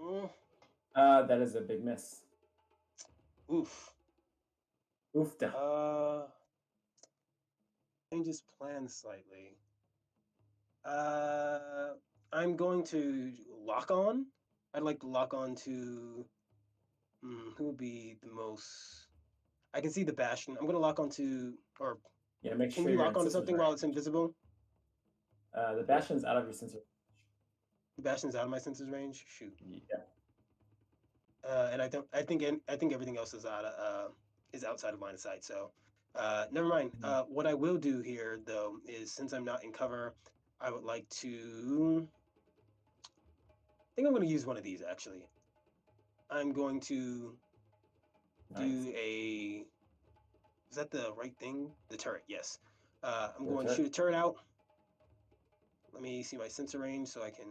That is a big miss. Oof. Oofta. Changes plan slightly. I'm going to lock on. I'd like to lock on to. Who would be the most? I can see the bastion. I'm going to lock onto. Or Yeah, make can sure you you're lock in onto sensor's something range. while it's invisible? The bastion's out of your sensor. The bastion's out of my sensor's range. Shoot. Yeah. And I think everything else is outside of line of sight. So, never mind. What I will do here, though, is since I'm not in cover, I would like to. I think I'm going to use one of these actually. I'm going to do a. Is that the right thing? The turret, yes. I'm going to shoot a turret out. Let me see my sensor range so I can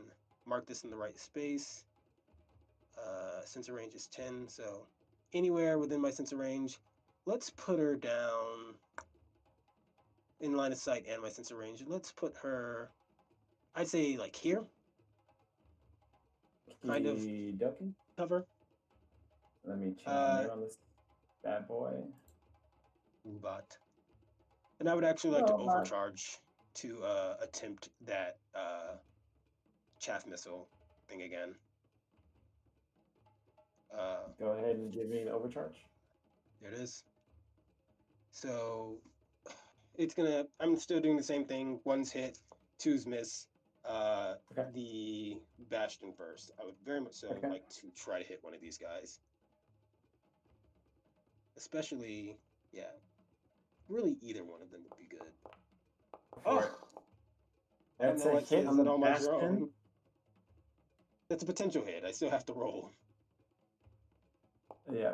mark this in the right space. Sensor range is 10, so anywhere within my sensor range. Let's put her down in line of sight and my sensor range. Let's put her, I'd say like here. Kind of cover. Let me change the name on this bad boy. Ubot. And I would actually like to overcharge to attempt that chaff missile thing again. Go ahead and give me the overcharge. There it is. So it's gonna. I'm still doing the same thing. 1's hit, 2's miss. The bastion first. I would very much so like to try to hit one of these guys. Especially, yeah. Really, either one of them would be good. Oh, that's a hit on the bastion. That's a potential hit. I still have to roll. Yeah.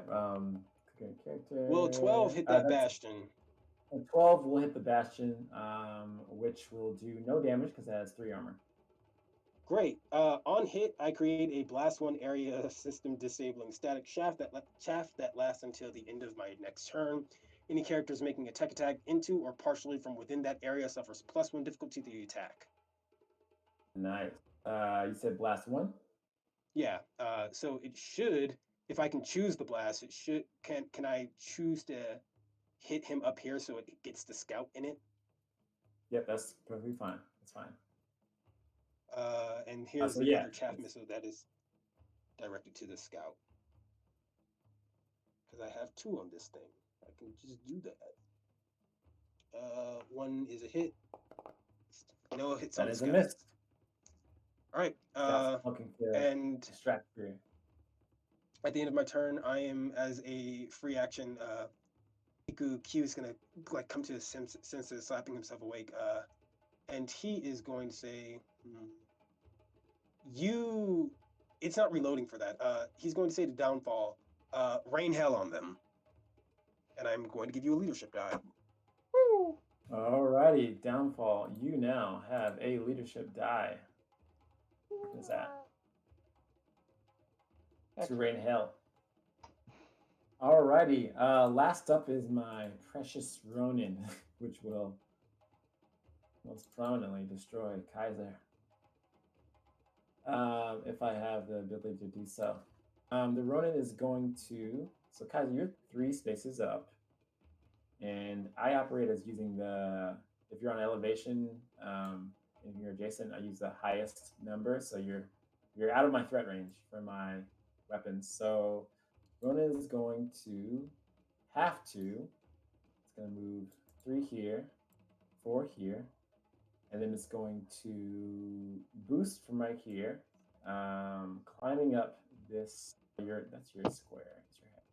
Character. Will 12 hit that bastion? 12 will hit the bastion, which will do no damage because it has 3 armor. Great. On hit, I create a blast one area system disabling static shaft that lasts until the end of my next turn. Any characters making a tech attack into or partially from within that area suffers +1 difficulty to the attack. Nice. You said blast one? Yeah. So it should, if I can choose the blast, it should. Can I choose to hit him up here so it gets the scout in it? Yep, that's perfectly fine. That's fine. And here's so the yeah, other chaff missile that is directed to the scout. Because I have 2 on this thing. I can just do that. 1 is a hit. No hits that on the is a scout. miss. All right. Scout's looking to And distract you. at the end of my turn, I am, as a free action, Iku Q is gonna like come to his senses, slapping himself awake. And he is going to say, "You." It's not reloading for that. He's going to say to Downfall, "Rain hell on them," and I'm going to give you a leadership die. Woo! Alrighty, Downfall. You now have a leadership die. What is that? To rain hell. Alrighty. Last up is my precious Ronin, which will most prominently destroy Kaiser. If I have the ability to do so. The Ronin is going to. So Kaiser, you're 3 spaces up, and I operate as using the. If you're on elevation, and you're adjacent, I use the highest number, so you're out of my threat range for my weapons. So Ronin is going to have to. It's going to move 3 here, 4 here, and then it's going to boost from right here, climbing up this. That's your square. That's your head.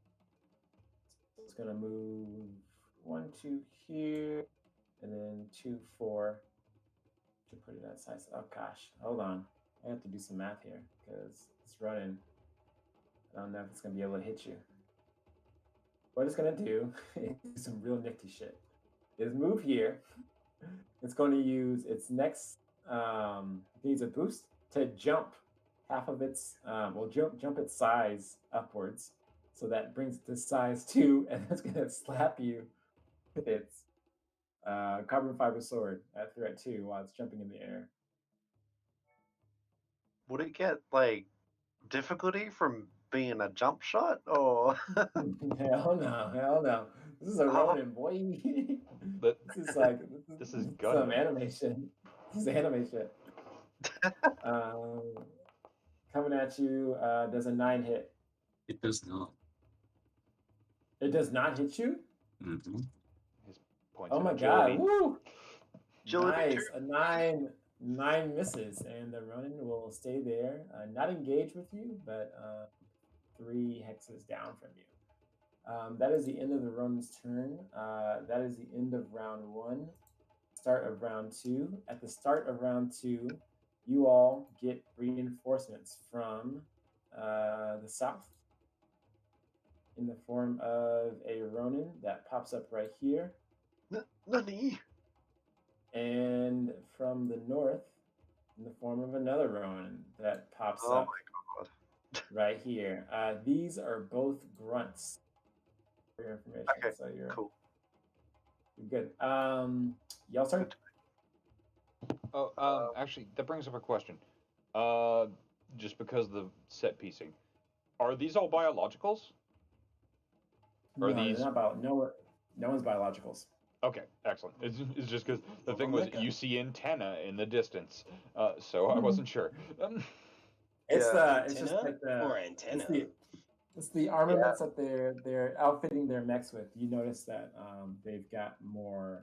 So it's going to move 1, 2 here, and then 2, 4 to put it that size. Oh gosh, hold on. I have to do some math here because it's running. I don't know if it's going to be able to hit you. What it's going to do is some real nifty shit. Is move here. It's going to use its next, needs a boost to jump half of its, jump its size upwards. So that brings it to size 2, and it's going to slap you with its carbon fiber sword at threat 2 while it's jumping in the air. Would it get like difficulty from being a jump shot, or? Hell no. This is a Ronin, boy. But This is like this is some Gundam. animation. This is animation. Coming at you, does a 9 hit? It does not. It does not hit you? Mm-hmm. His points Oh of my agility. god! Woo! Agility Nice. A 9 misses, and the Ronin will stay there, not engage with you, but 3 hexes down from you. That is the end of the Ronin's turn. That is the end of round 1. Start of round 2. At the start of round 2, you all get reinforcements from the south in the form of a Ronin that pops up right here, Nani? and from the north in the form of another Ronin that pops Oh up my god. right here. These are both grunts for your information. Okay, So you're cool. good. Y'all turn. Oh, actually, that brings up a question. Just because of the set piecing, are these all biologicals? Are No, these they're not no one's biologicals. okay? Excellent. It's just because the Well, thing was Mecca. you see antenna in the distance, so I wasn't sure. It's Yeah. it's just Antenna like or antenna? it's the armaments that they're outfitting their mechs with. You notice that they've got more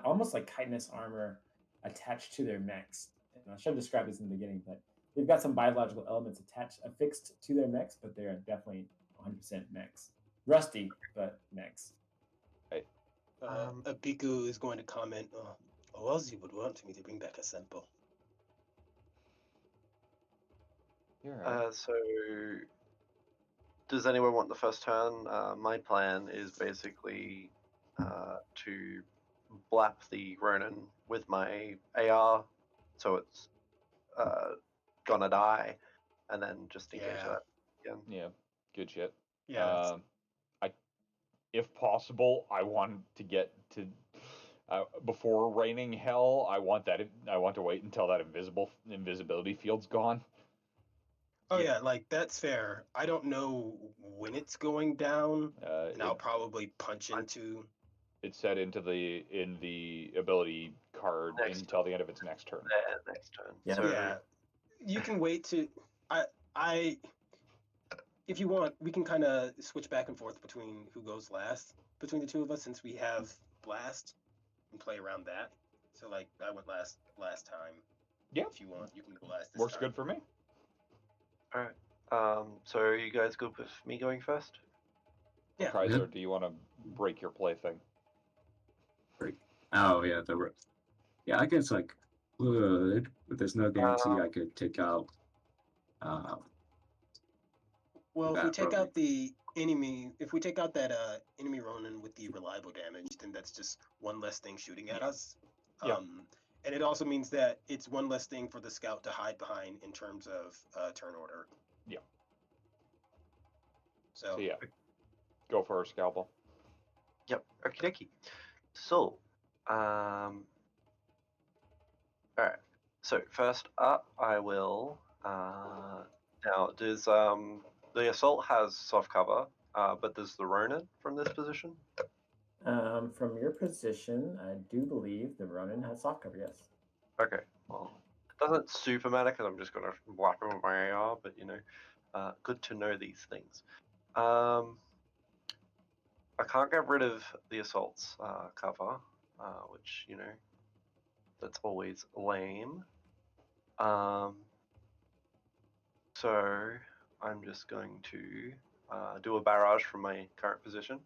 almost like chitinous armor attached to their mechs. And I should have described this in the beginning, but they've got some biological elements affixed to their mechs, but they're definitely 100% mechs. Rusty, but mechs. Abiku is going to comment, Ozzy would want me to bring back a sample. So, does anyone want the first turn? My plan is basically to blap the Ronin with my AR, so it's gonna die, and then just engage Yeah. that again. Yeah, good shit. Yeah. If possible, I want to get to before raining hell. I want to wait until that invisibility field's gone. Oh yeah, like that's fair. I don't know when it's going down, and I'll probably punch into. It's set into the ability card Next until the end of its next turn. Next turn. Yeah. So Yeah, you can wait to. I. If you want, we can kind of switch back and forth between who goes last between the two of us, since we have blast and play around that. So like, I went last time. Yeah. If you want, you can go last. This Works time. good for me. all right. So are you guys good with me going first? Yeah. Kaiser, do you want to break your plaything? Oh yeah, yeah. I guess like would, but there's no guarantee I could take out. Well, if we That take Ronin. out the enemy, if we take out that enemy Ronin with the reliable damage, then that's just one less thing shooting at us. Yeah. And it also means that it's one less thing for the scout to hide behind in terms of turn order. Yeah. So yeah, go for a scalpel. Yep. Okie dokie. So, all right. So first up, I will. Now, does the assault has soft cover, but does the Ronin from this position? From your position, I do believe the Ronin has soft cover, yes. Okay. Well, it doesn't super matter because I'm just gonna whack him with my AR, but good to know these things. I can't get rid of the assault's cover, which that's always lame. So I'm just going to do a barrage from my current position.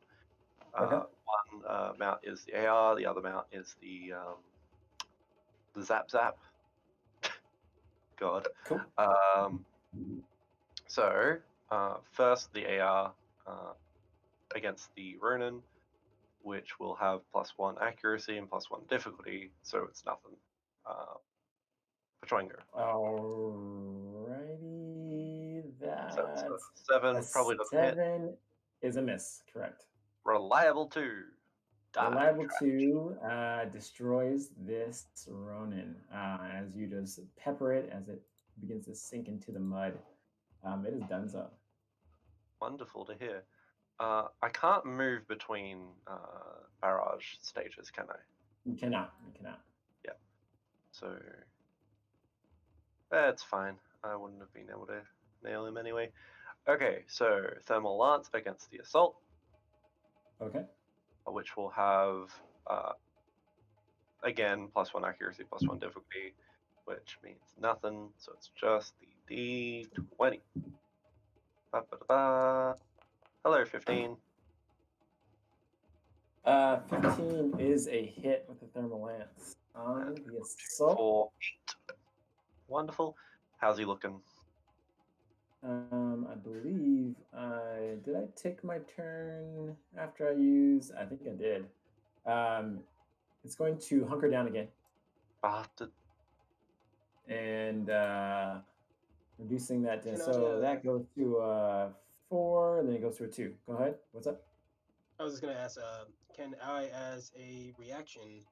Okay. One mount is the AR, the other mount is the zap zap. God. Cool. So first the AR against the Ronin, which will have +1 accuracy and +1 difficulty, so it's nothing. Pachwanger. Alrighty, that's So 7 probably doesn't hit. 7 is a miss, correct. Reliable 2. Reliable 2 destroys this Ronin as you just pepper it as it begins to sink into the mud. It is donezo. Wonderful to hear. I can't move between barrage stages, can I? You cannot. You cannot. Yeah. So that's fine. I wouldn't have been able to nail him anyway. Okay, so thermal lance against the assault. Okay. Which will have again +1 accuracy, +1 difficulty, which means nothing. So it's just the D20. Ba-ba-da-ba. Hello, 15. 15 is a hit with the thermal lance on the assault. 4, 8. Wonderful. How's he looking? I believe did I take my turn after I use? I think I did. It's going to hunker down again Bastard. and reducing that down. Can So I, that goes to 4, and then it goes to a 2. Go ahead. What's up? I was just gonna ask, can I, as a reaction,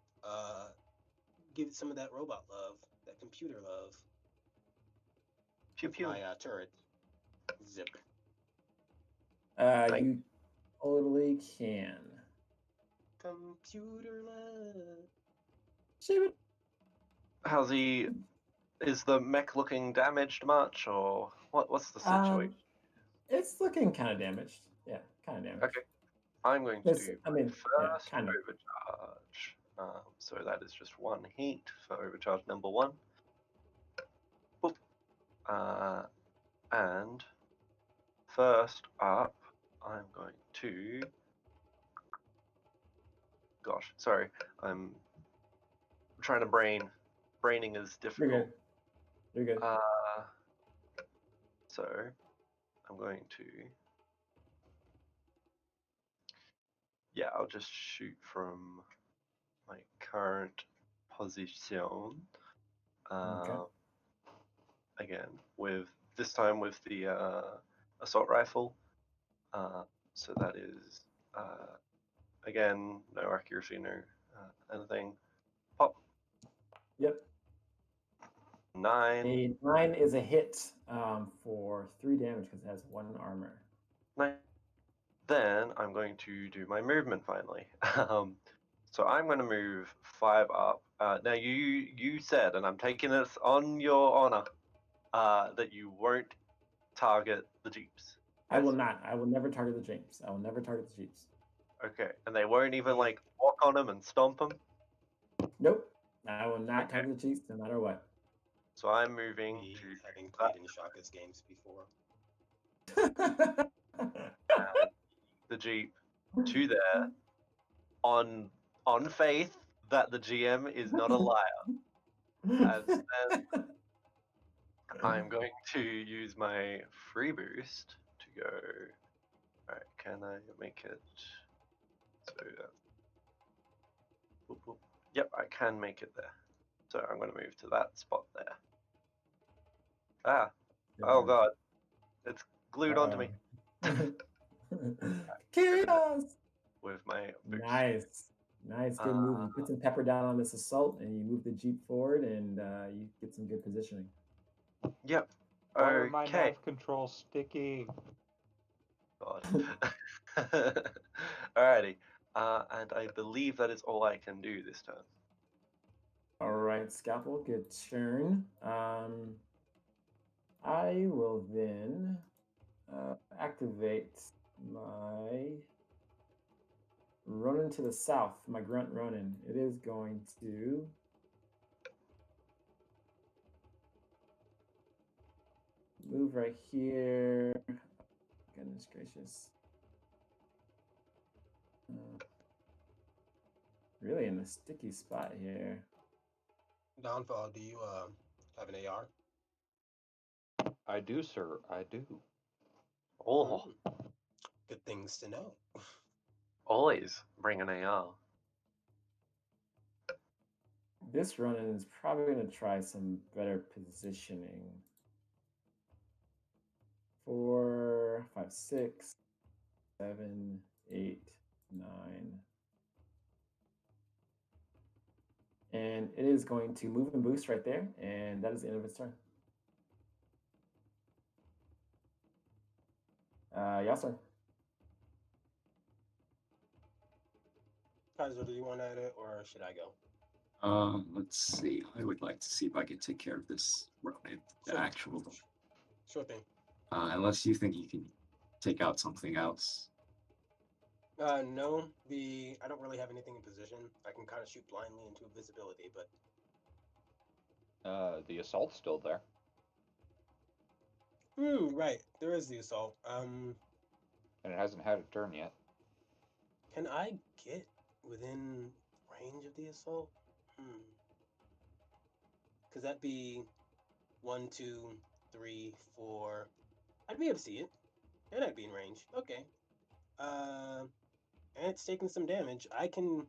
give it some of that robot love, that computer love? Pew pew. My turret. Zip. You totally can. Computer love. Shave it. How's he? Is the mech looking damaged much, or what's the situation? It's looking kind of damaged. Yeah, kind of damaged. Okay. I'm going to do first kind of. overcharge. So that is just 1 heat for overcharge number 1. Boop. And first up, I'm going to. Gosh, sorry. I'm trying to brain. Braining is difficult. You're good. So I'm going to. Yeah, I'll just shoot from my current position. Okay. again with this time with the assault rifle. So that is again no accuracy, no anything. Pop. Yep. 9. A 9 is a hit for 3 damage because it has 1 armor. 9. Then I'm going to do my movement finally. So I'm going to move 5 up. Now you said, and I'm taking this on your honor, that you won't target the jeeps. I will not. I will never target the jeeps. I will never target the jeeps. Okay, and they won't even like walk on them and stomp them. Nope. I will not target the jeeps no matter what. So I'm moving Me to having played in Shaka's games before. the jeep to there on faith that the GM is not a liar. And then I'm going to use my free boost to go. Alright, can I make it so that? Whoop, whoop. Yep, I can make it there. So I'm going to move to that spot there. Ah, oh god, it's glued onto me Chaos! with my boost. Nice, good move. You put some pepper down on this assault, and you move the jeep forward, and you get some good positioning. Yep. Why are my Okay. nav controls sticky? God. Alrighty. And I believe that is all I can do this turn. All right, Scalpel, good turn. I will then activate my Ronin to the south, my Grunt Ronin. It is going to move right here. Goodness gracious. Really in a sticky spot here. Downfall, do you have an AR? I do, sir. I do. Oh, Good things to know. always bring an AR. This Ronin is probably going to try some better positioning. 4, 5, 6, 7, 8, 9. And it is going to move and boost right there, and that is the end of its turn. Yasser. Kaiser, do you want at it, or should I go? Let's see. I would like to see if I can take care of this Ronin, the Sure. actual. Sure thing. Unless you think you can take out something else. No, I don't really have anything in position. I can kind of shoot blindly into invisibility, but The assault's still there. right. There is the assault. And it hasn't had a turn yet. Can I get within range of the assault? Because that'd be 1, 2, 3, 4. I'd be able to see it, and I'd be in range. Okay. And it's taking some damage. I can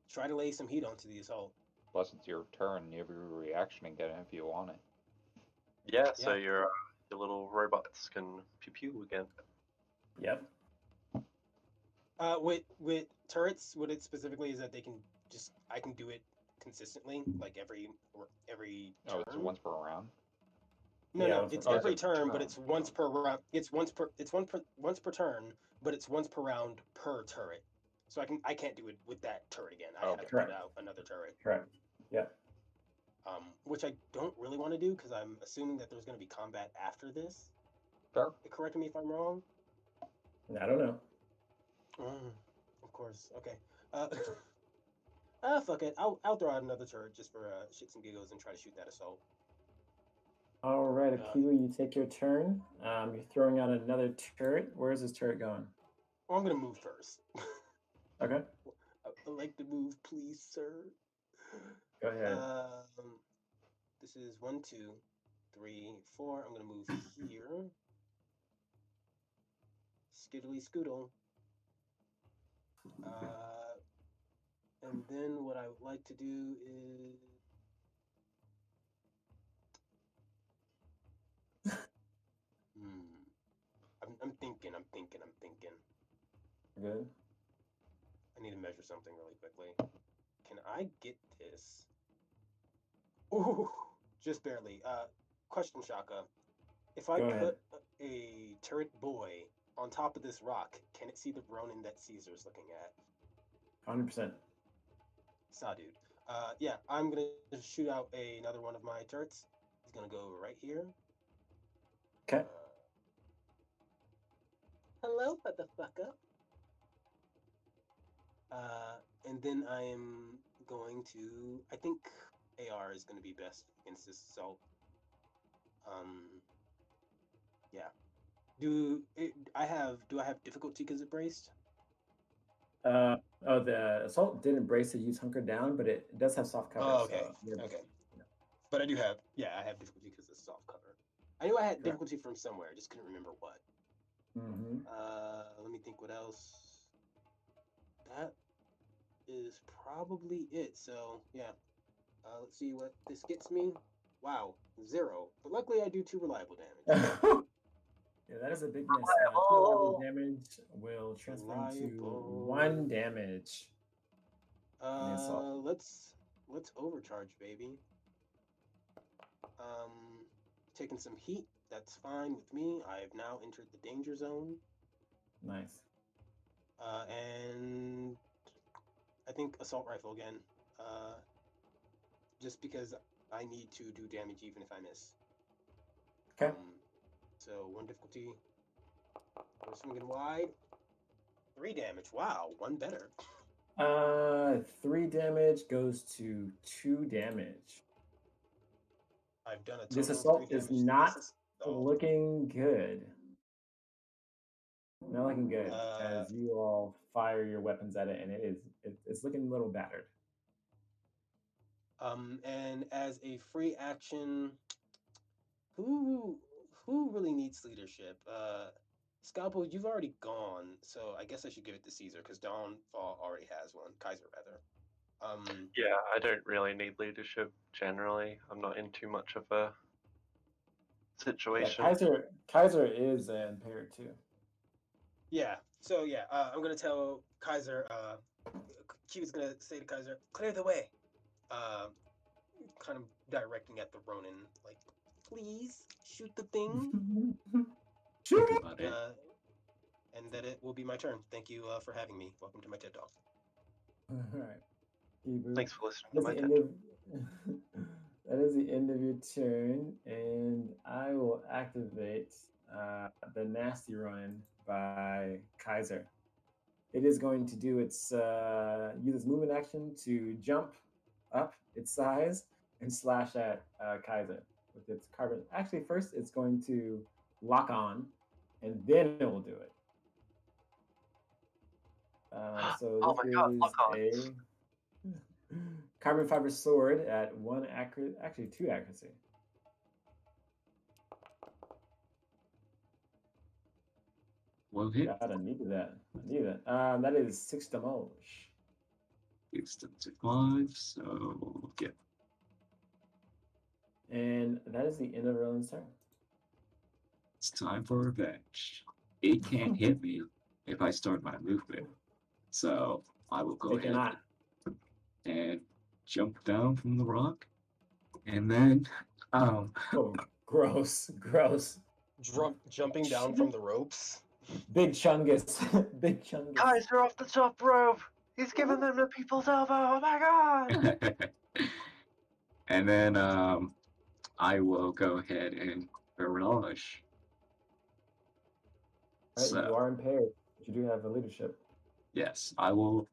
try to lay some heat onto the assault. Plus, it's your turn. You have your reaction again if you want it. Yeah, so your little robots can pew pew again. Yep. With turrets, what it specifically is that they can I can do it consistently, like every turn. Oh, it's once per round. No, it's every it's a turn, but turn. it's once per round. It's once per turn, but it's once per round per turret. So I can't do it with that turret again. I have to put out another turret. Correct. Yeah. Which I don't really want to do because I'm assuming that there's going to be combat after this. Fair. Correct me if I'm wrong. I don't know. Of course. Okay. Fuck it. I'll throw out another turret just for shits and giggles and try to shoot that assault. All right, Akiwa, you take your turn. You're throwing out another turret. Where is this turret going? Well, I'm gonna move first. Okay. I'd like to move, please, sir. Go ahead. This is 1, 2, 3, 4. I'm gonna move here. Skiddly scoodle. And then what I would like to do is thinking. Good. I need to measure something really quickly. Can I get this? Ooh, just barely. Question, Shaka. If I Go ahead. put a turret boy on top of this rock, can it see the Ronin that Caesar's looking at? 100%. Saw, dude. Yeah, I'm gonna shoot out another one of my turrets. He's gonna go right here. Okay. Hello, motherfucker. And then I am going to. I think AR is going to be best against this assault. Yeah. Do I have difficulty because it braced? The assault didn't brace to use hunker down, but it does have soft cover. Oh, okay. So Okay. But I do have, I have difficulty because it's soft cover. I knew I had Correct. difficulty from somewhere. I just couldn't remember what. Mm-hmm. Let me think what else. That is probably it. So, yeah. Let's see what this gets me. Wow, 0. But luckily I do 2 reliable damage. Yeah, that is a big miss. 2 reliable damage will transfer into 1 damage. Let's overcharge, baby. Taking some heat. That's fine with me. I've now entered the danger zone. Nice. And I think assault rifle again. Just because I need to do damage even if I miss. Okay. So 1 difficulty. We're swinging wide. 3 damage. Wow, 1 better. 3 damage goes to 2 damage. I've done a total This of assault 3 is damage. not looking good. Not looking good as you all fire your weapons at it, and it's looking a little battered. And as a free action, who really needs leadership? Scalpel, you've already gone, so I guess I should give it to Caesar because Dawnfall already has one. Kaiser, rather. Yeah, I don't really need leadership generally. I'm not in too much of a situation. Yeah, Kaiser is impaired too. Yeah. So yeah, I'm gonna tell Kaiser. Q's gonna say to Kaiser, "Clear the way." Kind of directing at the Ronin, like, "Please shoot the thing." Shoot it. And that it will be my turn. Thank you for having me. Welcome to my TED Talk. All right. Thanks for listening to my TED Talk. That is the end of your turn, and I will activate the nasty run by Kaiser. It is going to do its use its movement action to jump up its size and slash at Kaiser with its carbon. Actually, first it's going to lock on, and then it will do it. So Oh this my God, is lock on. a carbon fiber sword at 1 accurate, actually 2 accuracy. Well hit. God, I needed that. That is 6 damage. It's to 5, so yeah. And that is the end of Roland's turn. It's time for revenge. It can't hit me if I start my movement. So I will go ahead and jump down from the rock. And then Oh, gross. Jumping down from the ropes. Big Chungus. Big Chungus. Kaiser off the top rope! He's giving them the people's elbow! Oh my God! And then I will go ahead and barrage. Right, so, you are impaired, but you do have a leadership. Yes, I will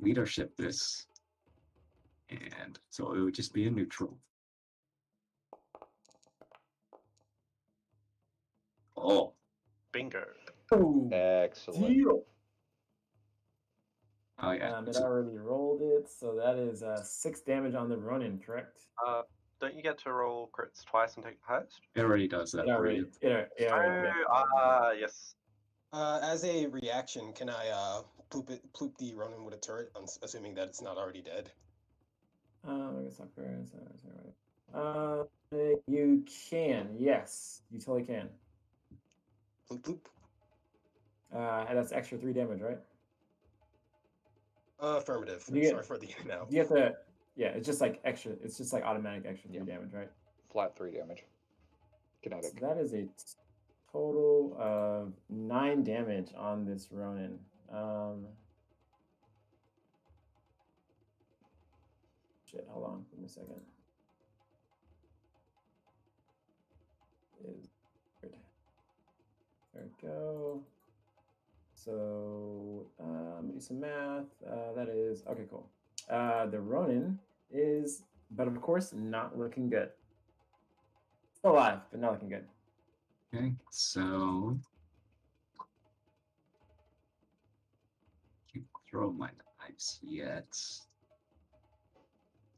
leadership this. And so it would just be a neutral. Oh. Bingo. Ooh, Excellent. deal. Oh, yeah. It already rolled it, so that is 6 damage on the run-in, correct? Don't you get to roll crits twice and take the highest? It already does that for you. Yes. As a reaction, can I ploop the Ronin with a turret, assuming that it's not already dead? You can, yes. You totally can. Ploop, ploop. And that's extra 3 damage, right? Affirmative. You get- Sorry for the in and out. You have to. Yeah, it's just like extra. It's just like automatic extra 3 Yeah. damage, right? Flat 3 damage. So Kinetic. that is a total of 9 damage on this Ronin. Shit, hold on. Give me a second. There we go. So let me do some math. That is okay, cool. The Ronin is, but of course, not looking good. Still alive, but not looking good. Okay, so can't throw my knives yet.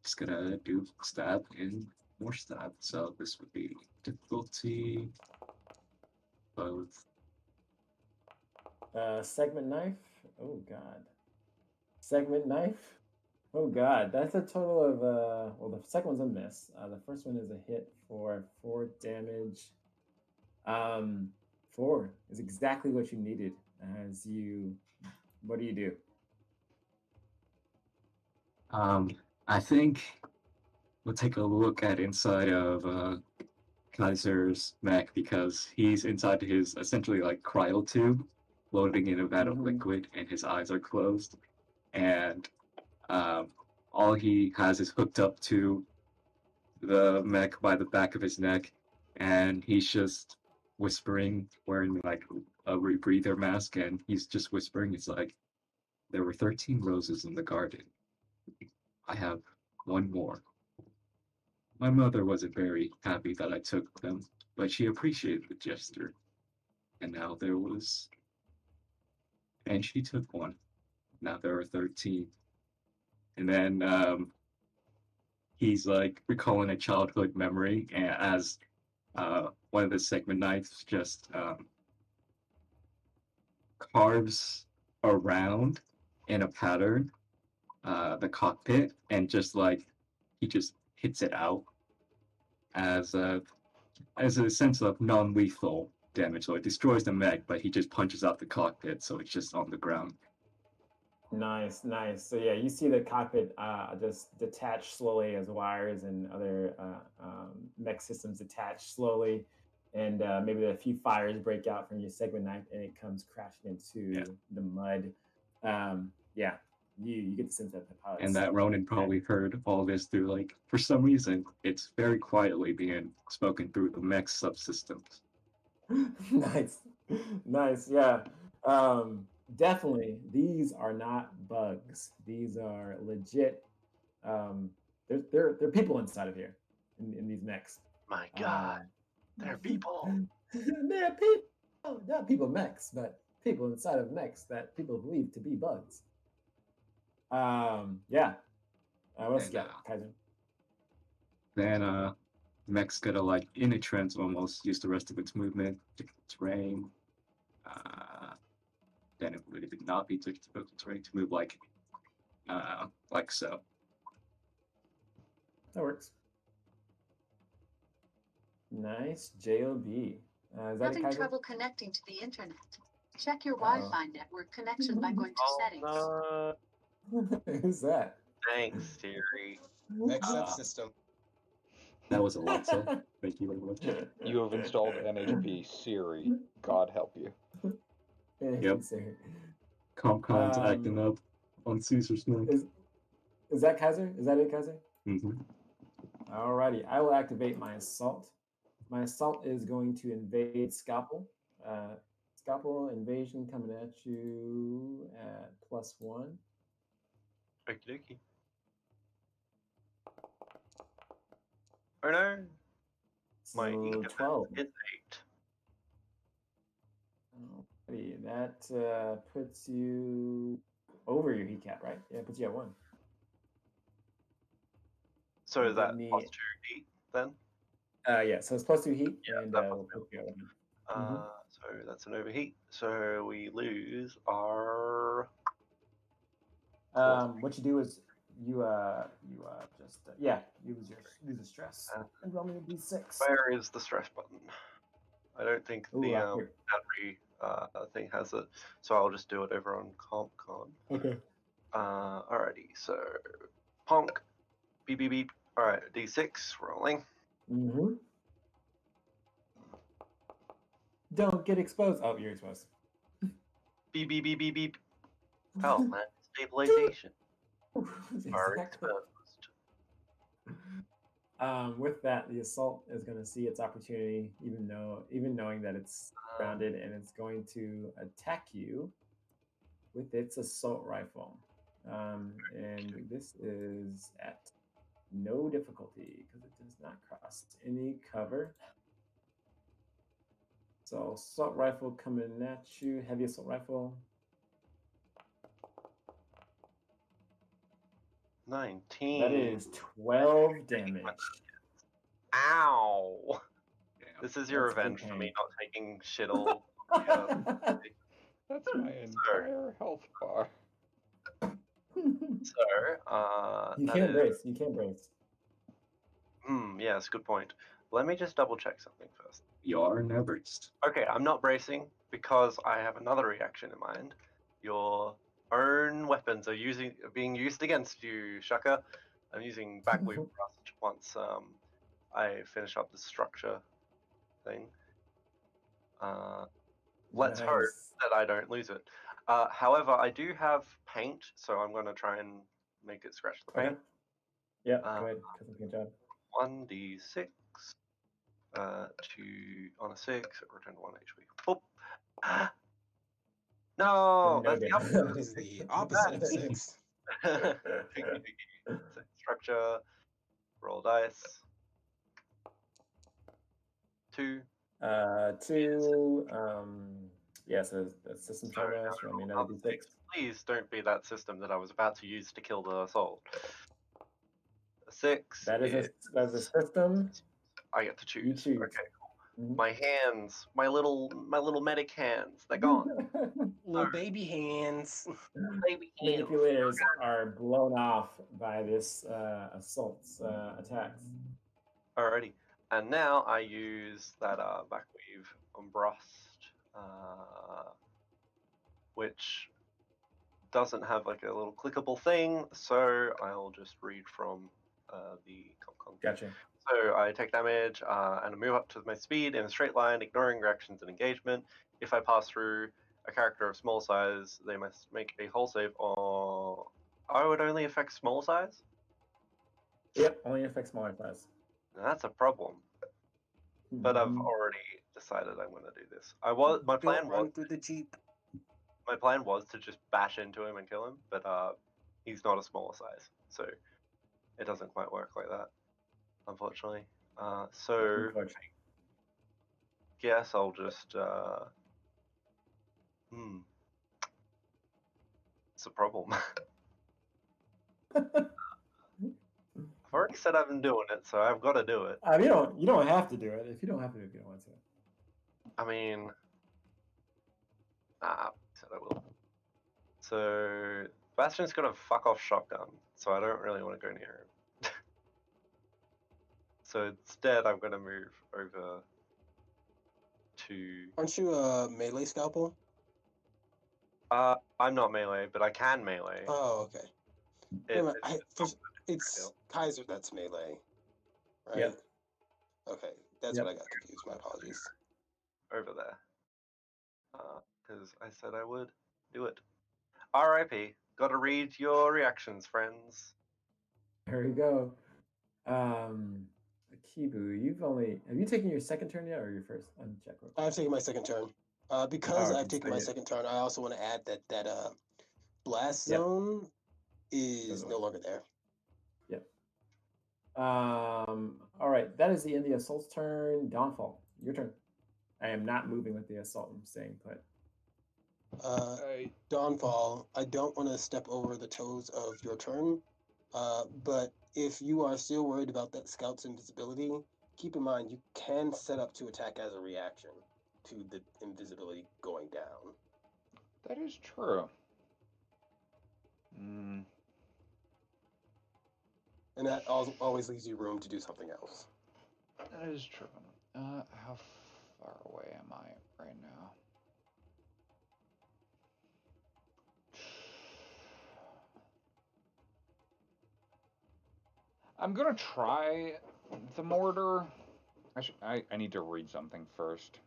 Just gonna do stab and more stab. So this would be difficulty both. Segment knife. Oh god. Segment knife. Oh god, that's a total of well, the second one's a miss. The first one is a hit for 4 damage. 4 is exactly what you needed. What do you do? I think we'll take a look at inside of Kaiser's mech because he's inside his essentially like cryo tube, floating in a vat of Mhm. liquid, and his eyes are closed, and all he has is hooked up to the mech by the back of his neck, and he's just whispering, wearing like a rebreather mask, and he's just whispering. It's like, there were 13 roses in the garden. I have one more. My mother wasn't very happy that I took them, but she appreciated the gesture. And now there was. And she took one. Now there are 13. And then he's like recalling a childhood memory as one of the segment knives just carves around in a pattern the cockpit, and just like he just hits it out as a sense of non-lethal damage. So it destroys the mech, but he just punches out the cockpit, so it's just on the ground. Nice, nice. So yeah, you see the cockpit just detach slowly as wires and other mech systems detach slowly, and maybe a few fires break out from your segment knife, and it comes crashing into the mud. Yeah, you get the sense that the pilot. And that Ronin probably heard all this through, like, for some reason, it's very quietly being spoken through the mech subsystems. Nice, nice. Yeah. Definitely, these are not bugs. These are legit. There are people inside of here in these mechs. My God, they're people. They're people, not people mechs, but people inside of mechs that people believe to be bugs. Yeah. What else you got, Kaiser? Then mech's gonna, like, in a trance almost, use the rest of its movement, terrain. Then it would not be difficult terrain to move like so. That works. Nice. JOB. Is that Having trouble connecting to the internet. Check your Wi-Fi network connection by going to settings. Who's that? Thanks, Siri. Mech subsystem. That was Alexa. Thank you very much. You have installed NHP Siri. God help you. Yep. Comcon's acting up on Caesar's neck. Is that Kaiser? Is that it, Kaiser? Mm-hmm. Alrighty, I will activate my assault. My assault is going to invade Scalpel. Scalpel invasion coming at you at +1. Okie dokie. Oh no. My So 12. is 8. Alrighty, that puts you over your heat cap, right? Yeah, it puts you at 1. So is that me... +2 heat then? Yeah, so it's +2 heat, Yeah, and we'll put you at 1. So that's an overheat. So we lose our. What you do is you just you lose the stress and roll me a d6. Where is the stress button? I don't think Ooh, the here. battery thing has it, so I'll just do it over on CompCon. Okay. Alrighty, so Ponk, beep beep beep. Alright, D6 rolling. Mm-hmm. Don't get exposed. Oh, you're exposed. Beep beep beep beep beep. Oh, man, stabilization. Are Exactly. exposed. With that, the assault is going to see its opportunity, even knowing that it's grounded, and it's going to attack you with its assault rifle. And this is at no difficulty because it does not cross any cover. So assault rifle coming at you, heavy assault rifle. 19. That is 12 damage. Ow! Damn. This is your That's big revenge for me pain. not taking shit all. That's my entire health bar. So, You that can't is- brace. You can't brace. yes, good point. Let me just double check something first. You are now braced. Okay, I'm not bracing because I have another reaction in mind. Your own weapons are being used against you, Shaka. I'm using backweave thrust once I finish up the structure thing. Let's hope Nice. that I don't lose it. However, I do have paint, so I'm going to try and make it scratch the paint. Okay. Yeah, go ahead. Good job. 1d6 on a 6, return to 1 HP. Boop. No, No that's the damage. opposite. That is the opposite of 6. Structure, roll dice. 2. 2. Yeah, so the system Sorry, trauma, so I mean another d6. Please don't be that system that I was about to use to kill the assault. A 6. That is a system. I get to You choose. choose. Okay. Mhm. My hands, my little medic hands, they're gone. Little baby hands. Baby hands. Manipulators are blown off by this assault's attacks. Alrighty. And now I use that backweave embossed, which doesn't have like a little clickable thing, so I'll just read from the CompCon. Gotcha. So I take damage and I move up to my speed in a straight line, ignoring reactions and engagement. If I pass through a character of small size, they must make a hull save, or it would only affect small size? Yep, only affects smaller size. That's a problem. But I've Mhm. already decided I'm going to do this. Don't run through the Jeep. My plan was to just bash into him and kill him, but he's not a smaller size, so it doesn't quite work like that, unfortunately. So Unfortunately. guess I'll just it's a problem. I've already said I've been doing it, so I've got to do it. You don't have to do it. If you don't have to, if you don't want to. I mean, I said I will. So Bastion's got a fuck off shotgun, so I don't really want to go near him. So instead, I'm going to move over to. Aren't you a melee scalpel? I'm not melee, but I can melee. Oh, okay. It- It's Kaiser that's melee, right? Yep. Okay, that's Yep. what I got confused. My apologies. over there. Because I said I would do it. RIP. Gotta read your reactions, friends. There you go. Kibu, have you taken your second turn yet or your first? Let me check real quick. I've taken my second turn. Because Oh, okay, I've taken so my you- second turn, I also want to add that blast Yep. zone is Goes away. no longer there. Yep. All right, that is the end of the assault's turn. Dawnfall, your turn. I am not moving with the assault. I'm staying put. Dawnfall, I don't want to step over the toes of your turn, but if you are still worried about that scout's invisibility, keep in mind you can set up to attack as a reaction to the invisibility going down. That is true. Mm. And that always leaves you room to do something else. That is true. How far away am I right now? I'm gonna try the mortar. I need to read something first.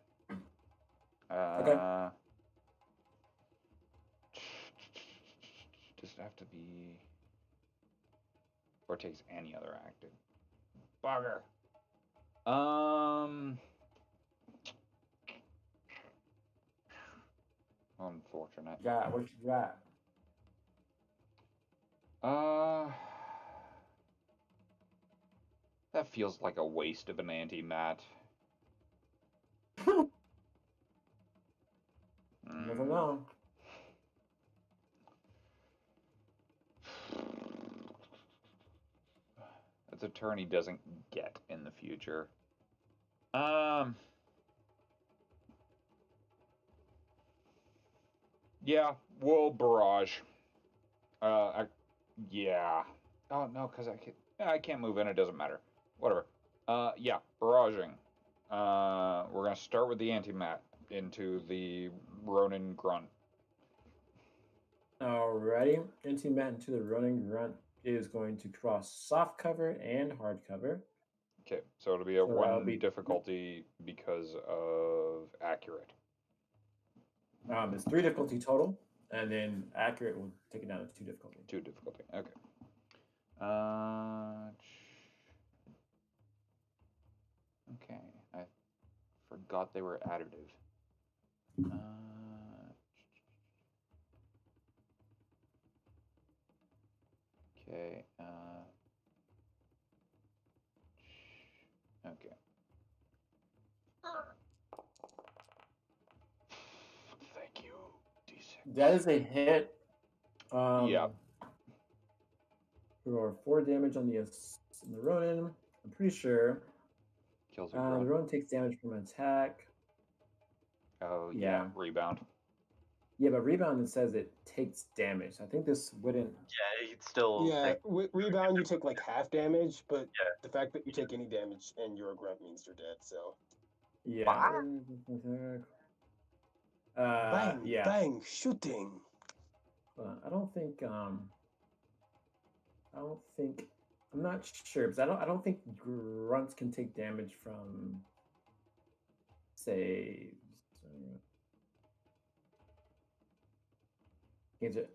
Okay. Does it have to be, or takes any other active? Bugger. Unfortunate. What you got? That feels like a waste of an anti-mat. Never know. That's a turn he doesn't get in the future. Yeah, we'll barrage. Yeah. Oh no, because I can't move in. It doesn't matter. Whatever. Yeah, barraging. We're gonna start with the anti-mat into the Ronin grunt. Alrighty. Anti-mat into the running grunt is going to cross soft cover and hard cover. Okay, so it'll be a So that'll one be- difficulty because of accurate. It's 3 difficulty total, and then accurate will take it down to 2 difficulty. 2 difficulty. Okay. Okay, I forgot they were additive. Okay. Okay. Thank you. D6. That is a hit. Yeah. For 4 damage on the Ronin. I'm pretty sure. Kills a The grunt. Ronin takes damage from an attack. Oh yeah. Yeah. Rebound. Yeah, but rebound, it says it takes damage. I think this wouldn't. Yeah, you'd still Yeah, take with rebound you take like half damage, but Yeah. the fact that you take any damage and you're a grunt means you're dead. So Yeah. bang, Yeah. bang, shooting. I don't think. I'm not sure because I don't think grunts can take damage from, say, God,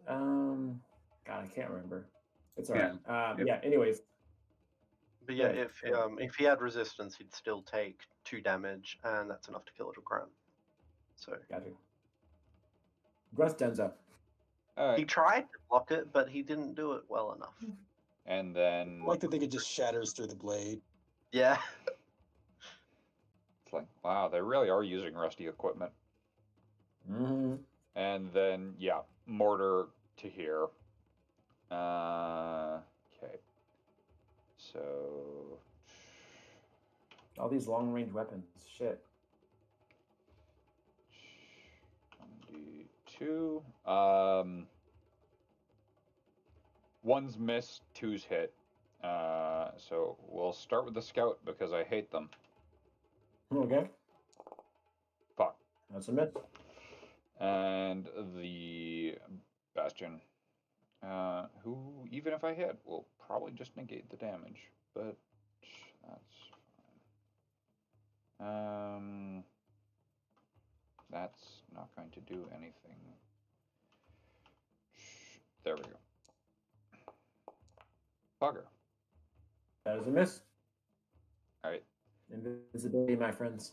I can't remember. It's alright. Yeah. Anyways. But yeah, Yeah, if he had resistance, he'd still take 2 damage, and that's enough to kill a grunt. So Gotcha. Grunts Denza. he tried to block it, but he didn't do it well enough. And then I like to think it just shatters through the blade. Yeah. it's like, wow, they really are using rusty equipment. Mm-hmm. And then yeah, mortar to here. Okay. So All these long range weapons. Shit. 2. One's miss, 2's hit. So we'll start with the scout because I hate them. Okay. Fuck. That's a miss. And the bastion, who, even if I hit, will probably just negate the damage. But that's fine. That's not going to do anything. There we go. Bugger. That is a miss. Alright. Invisibility, my friends.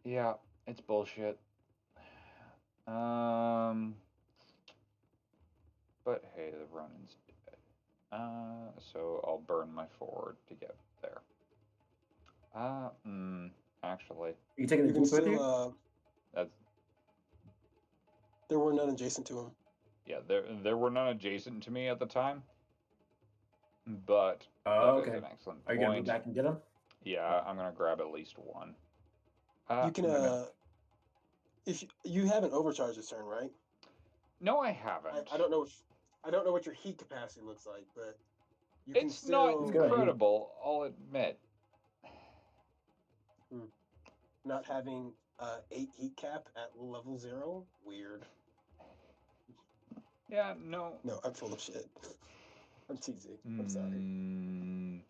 Yeah, it's bullshit. But hey, the Ronin's dead. So I'll burn my forward to get there. Actually. Are you taking the You can goose with you? still. That's There were none adjacent to him. yeah. There were none adjacent to me at the time. But Oh, that is okay. an excellent Are you gonna point. move back and get him? Yeah, I'm gonna grab at least one. You can no. if you haven't overcharged this turn, right? No, I haven't. I don't know. I don't know what your heat capacity looks like, but you can It's still not Go ahead. incredible, I'll admit. not having 8 heat cap at level 0. Weird. Yeah, no. No, I'm full of shit. I'm teasing. I'm sorry. Mm,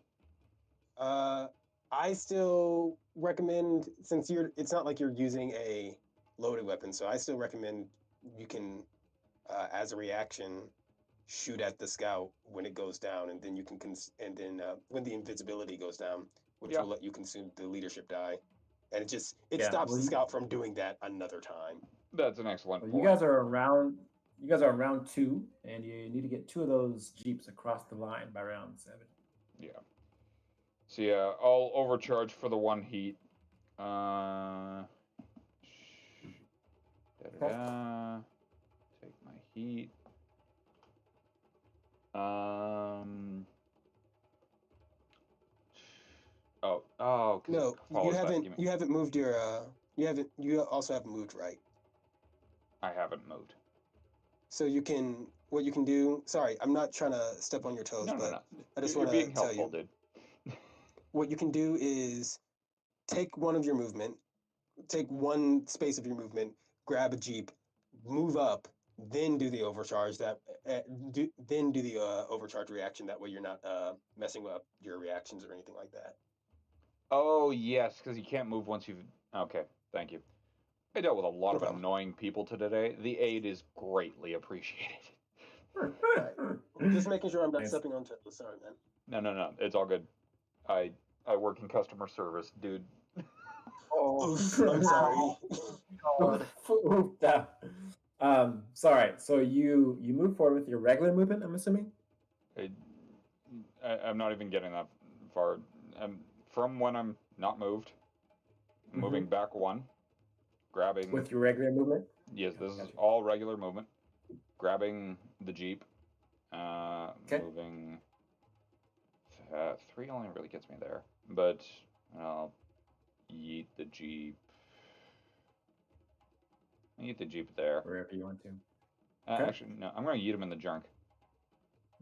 I still recommend, since it's not like you're using a loaded weapon, so I still recommend you can, as a reaction, shoot at the scout when it goes down, and then you can and then when the invisibility goes down, which Yeah. will let you consume the leadership die, and it Yeah, stops well, the you- scout from doing that another time. that's an excellent Well, point. you guys are around. You guys are on round 2, and you need to get 2 of those jeeps across the line by round 7. Yeah. So yeah, I'll overcharge for the 1 heat. Da-da-da. Take my heat. Oh, 'cause it No, follows back. Give me. you haven't moved your you also haven't moved right. I haven't moved. So what you can do. Sorry, I'm not trying to step on your toes, No, but I just You're want to being tell helpful, you dude. what you can do is take one of your movement, take one space of your movement, grab a jeep, move up, then do the overcharge. Then do the overcharge reaction. That way, you're not messing up your reactions or anything like that. Oh yes, because you can't move once you've. Okay, thank you. I dealt with a lot No of problem. annoying people today. The aid is greatly appreciated. Just making sure I'm not Nice. stepping on toes. Sorry, man. No, it's all good. I work in customer service, dude. Oof, I'm sorry. Sorry. So you move forward with your regular movement, I'm assuming? I'm not even getting that far. From when I'm not moved, moving back 1, grabbing. With your regular movement? Yes, this is Gotcha. all regular movement. Grabbing the jeep. Okay. Moving. 3 only really gets me there, but I'll yeet the jeep. Yeet the jeep there. Wherever you want to. Okay. Actually, no. I'm going to yeet him in the junk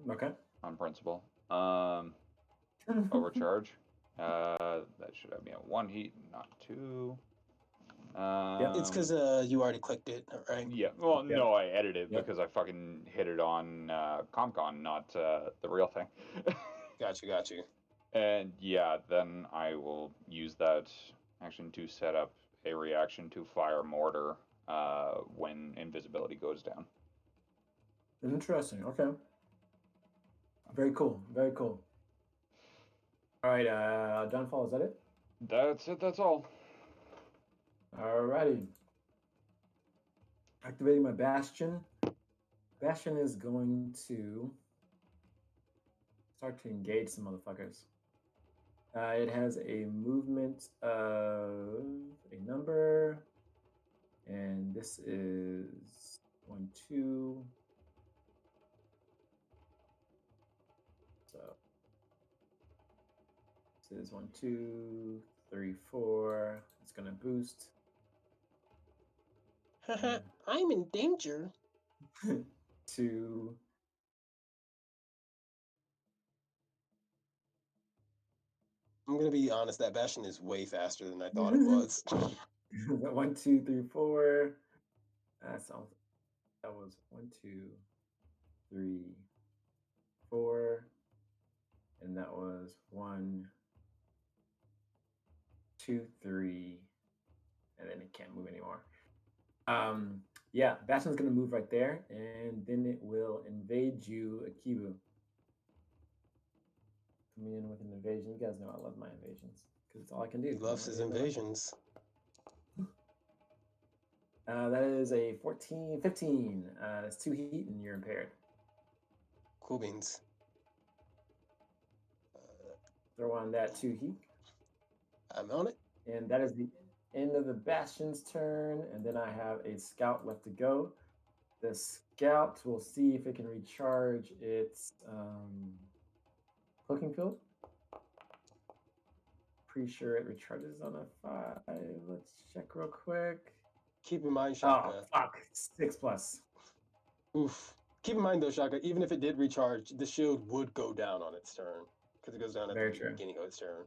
Okay. on principle. Overcharge. That should have me at 1 heat, not 2. It's because you already clicked it, right? Yeah. Well, Yep. no, I edited it Yep. because I fucking hit it on ComCon, not the real thing. Got you. And yeah, then I will use that action to set up a reaction to fire mortar when invisibility goes down. Interesting. Okay. Very cool. Very cool. All right, Downfall, is that it? That's it. That's all. Alrighty. Activating my Bastion. Bastion is going to start to engage some motherfuckers. It has a movement of a number, and this is 1, 2. So this is 1, 2, 3, 4. It's gonna boost. I'm in danger. 2. I'm gonna be honest. That Bastion is way faster than I thought it was. 1, 2, 3, 4. That was 1, 2, 3, 4, and that was 1, 2, 3, and then it can't move anymore. Yeah, Bastion's gonna move right there, and then it will invade you, Akibu. Coming in with an invasion. You guys know I love my invasions because it's all I can do. He loves his invasions. That is a 15. That's 2 heat, and you're impaired. Cool beans. Throw on that 2 heat. I'm on it. And that is the end of the Bastion's turn. And then I have a scout left to go. The scout will see if it can recharge its cloaking field. Pretty sure it recharges on a 5. Let's check real quick. Keep in mind, Shaka. Oh, fuck. 6+. Oof. Keep in mind, though, Shaka, even if it did recharge, the shield would go down on its turn because it goes down at Very the true. beginning of its turn.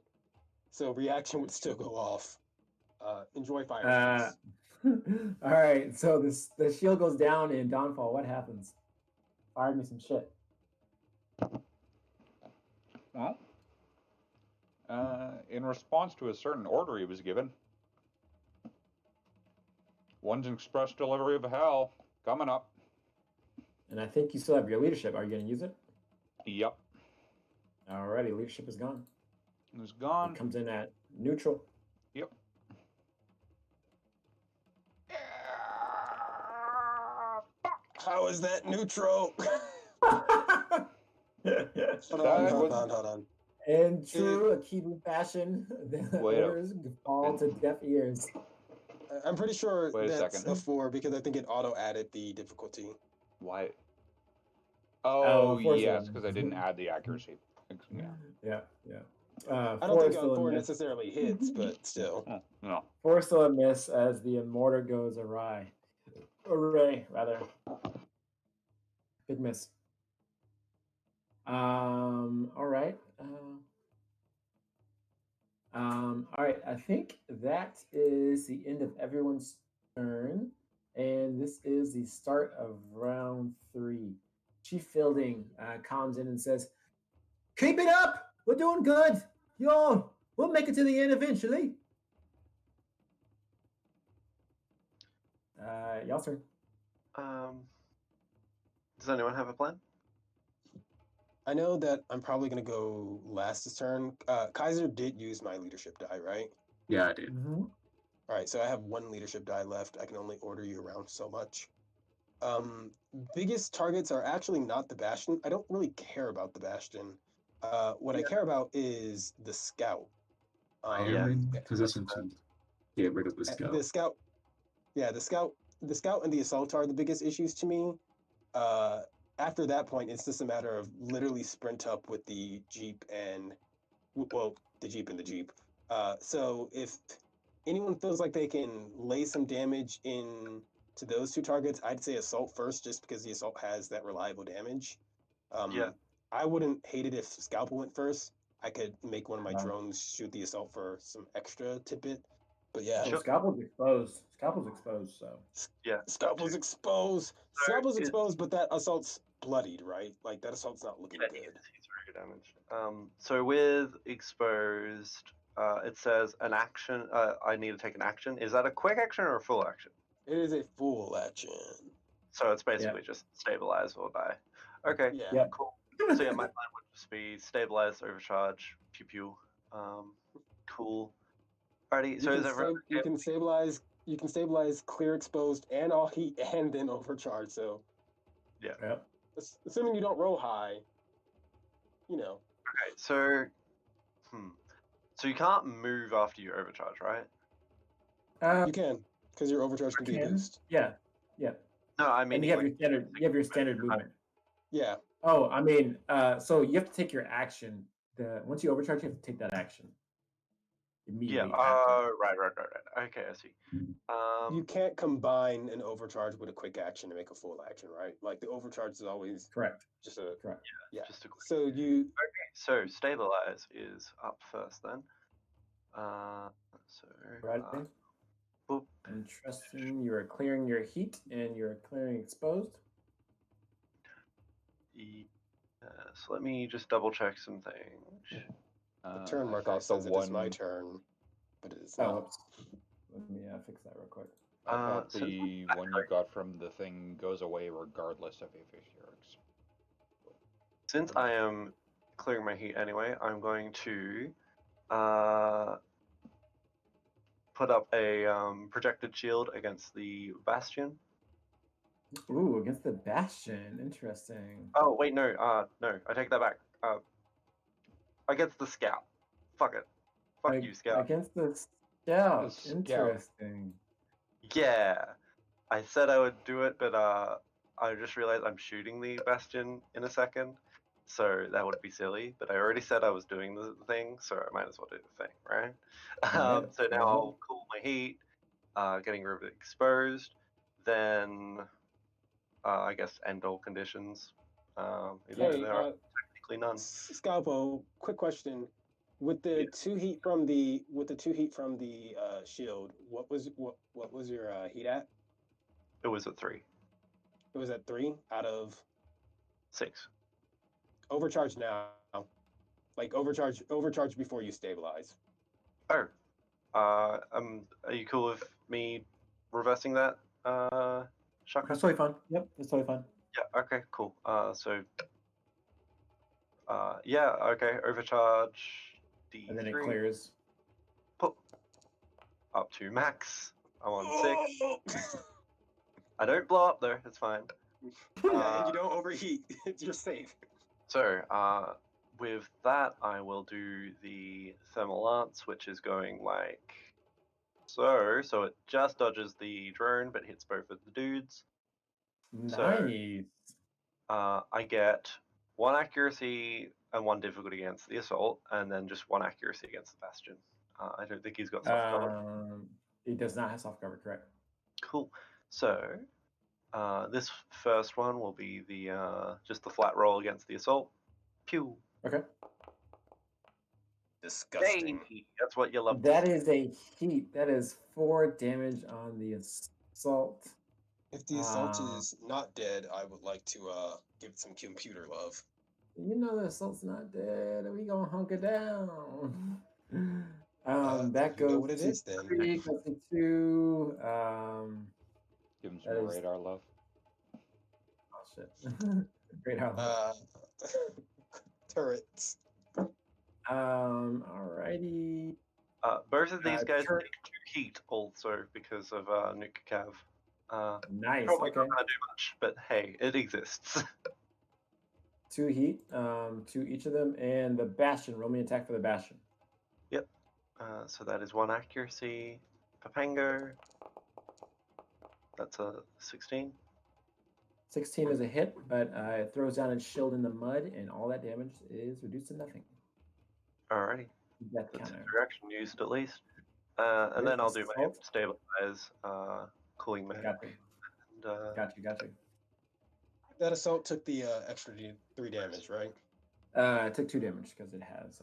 So reaction would still go off. enjoy fire. All right, so the shield goes down in Dawnfall. What happens? Fire me some shit. Well, in response to a certain order he was given, one's express delivery of hell coming up. And I think you still have your leadership. Are you going to use it? Yep, Alrighty, leadership is gone. it's gone. It comes in at neutral. Yep. How is that neutral? Hold on. In true Akibu fashion, the Wait a- orders fall to deaf ears. I'm pretty sure Wait a that's second. a 4 because I think it auto added the difficulty. Why? Oh, Oh, of course it yes, was. because I didn't add the accuracy. Yeah. Yeah. I don't think still a a 4 miss. necessarily hits, but still. Oh, no. 4 still a miss as the mortar goes awry. Array, rather. Big miss. All right. All right. I think that is the end of everyone's turn, and this is the start of round 3. Chief Fielding comes in and says, "Keep it up. We're doing good. We'll make it to the end eventually." Y'all turn. Does anyone have a plan? I know that I'm probably going to go last this turn. Kaiser did use my leadership die, right? Yeah, I did. Mm-hmm. All right, so I have 1 leadership die left. I can only order you around so much. Biggest targets are actually not the Bastion. I don't really care about the Bastion. What I care about is the Scout. I am in position to get rid of the scout. The Scout, yeah, the Scout and the Assault are the biggest issues to me. After that point, it's just a matter of literally sprint up with the Jeep and, well, the Jeep and the Jeep. So if anyone feels like they can lay some damage in to those 2 targets, I'd say Assault first, just because the Assault has that reliable damage. Yeah. I wouldn't hate it if Scalpel went first. I could make one of my Right. drones shoot the Assault for some extra tidbit. But yeah, Oh, Scalpel's exposed. So Yeah. Scalpel's exposed. So Scalpel's it's- exposed, but that Assault's bloodied, right? Like, that Assault's not looking Yeah, good. he's very damaged. So with exposed, it says an action. I need to take an action. Is that a quick action or a full action? It is a full action. So it's basically just stabilize or die. Okay. Yeah. Yep. Cool. So yeah, my plan would just be stabilize, overcharge, pew pew. Cool. Alrighty. So is everyone? You can stabilize, clear exposed, and all heat, and then overcharge. So Yeah. Yep. assuming you don't roll high, you know. Okay. So, So you can't move after you overcharge, right? You can, because your overcharge can be a boost. Yeah. No, I mean And you have your standard movement. Yeah. Oh, I mean, so you have to take your action. Once you overcharge, you have to take that action immediately. Yeah. Right. Okay, I see. You can't combine an overcharge with a quick action to make a full action, right? Like, the overcharge is always Correct. just a Correct. yeah. Just a quick. So you So stabilize is up first then. Right. Boop. Interesting. You are clearing your heat and you're clearing exposed. So let me just double check some things. the turn I marker thought says the it is my one- turn, but it is Oh, not. whoops. Let me fix that real quick. I thought So- the one you got from the thing goes away regardless of if you're Since I am clearing my heat anyway, I'm going to put up a projected shield against the Bastion. Ooh, against the Bastion. Interesting. Oh wait, no, I take that back. Against the Scout. Fuck it. Fuck you, Scout. Against the Scout. The Scout. Interesting. Yeah, I said I would do it, but I just realized I'm shooting the Bastion in a second, so that would be silly. But I already said I was doing the thing, so I might as well do the thing, right? Alright, So now fair I'll cool my heat, getting rid of it exposed, then I guess end all conditions. Hey, There are technically none. Scalpo, quick question. With the 2 heat from the shield, what was your heat at? It was at 3. It was at 3 out of 6. overcharge now. Like overcharge before you stabilize. Oh. Are you cool with me reversing that, Shaka? That's totally fine. Yep, that's totally fine. Yeah, okay, cool. Yeah, okay, overcharge D3. And then it clears. Put up to max. I'm on 6. I don't blow up though, it's fine. Yeah, you don't overheat. You're safe. So, with that, I will do the thermal lance, which is going like so. So it just dodges the drone, but hits both of the dudes. Nice. I get 1 accuracy and 1 difficulty against the assault, and then just 1 accuracy against the bastion. I don't think he's got soft cover. He does not have soft cover, correct? Cool. So this first one will be the just the flat roll against the assault. Pew. Okay. Disgusting. Hey, that's what you love. That is a heat. That is 4 damage on the assault. If the assault is not dead, I would like to give it some computer love. You know the assault's not dead. We gonna hunker down. That you goes know what it to is then. 3, goes to 2. Give him That some is- radar love. Oh shit. Great how. Turrets. Alrighty. Both of these guys turret. take 2 heat also because of Nuke Cav. Nice. Probably Okay. not gonna do much, but hey, it exists. 2 heat. 2 each of them, and the bastion. Roll me attack for the bastion. Yep. So that is 1 accuracy. Papango. That's a 16. 16 is a hit, but it throws down its shield in the mud, and all that damage is reduced to nothing. Alrighty. Death That's counter. direction used at least. And Where's then I'll the do my salt? stabilize cooling mag. Got you. And, Got you. That assault took the extra 3 damage, right? It took 2 damage because it has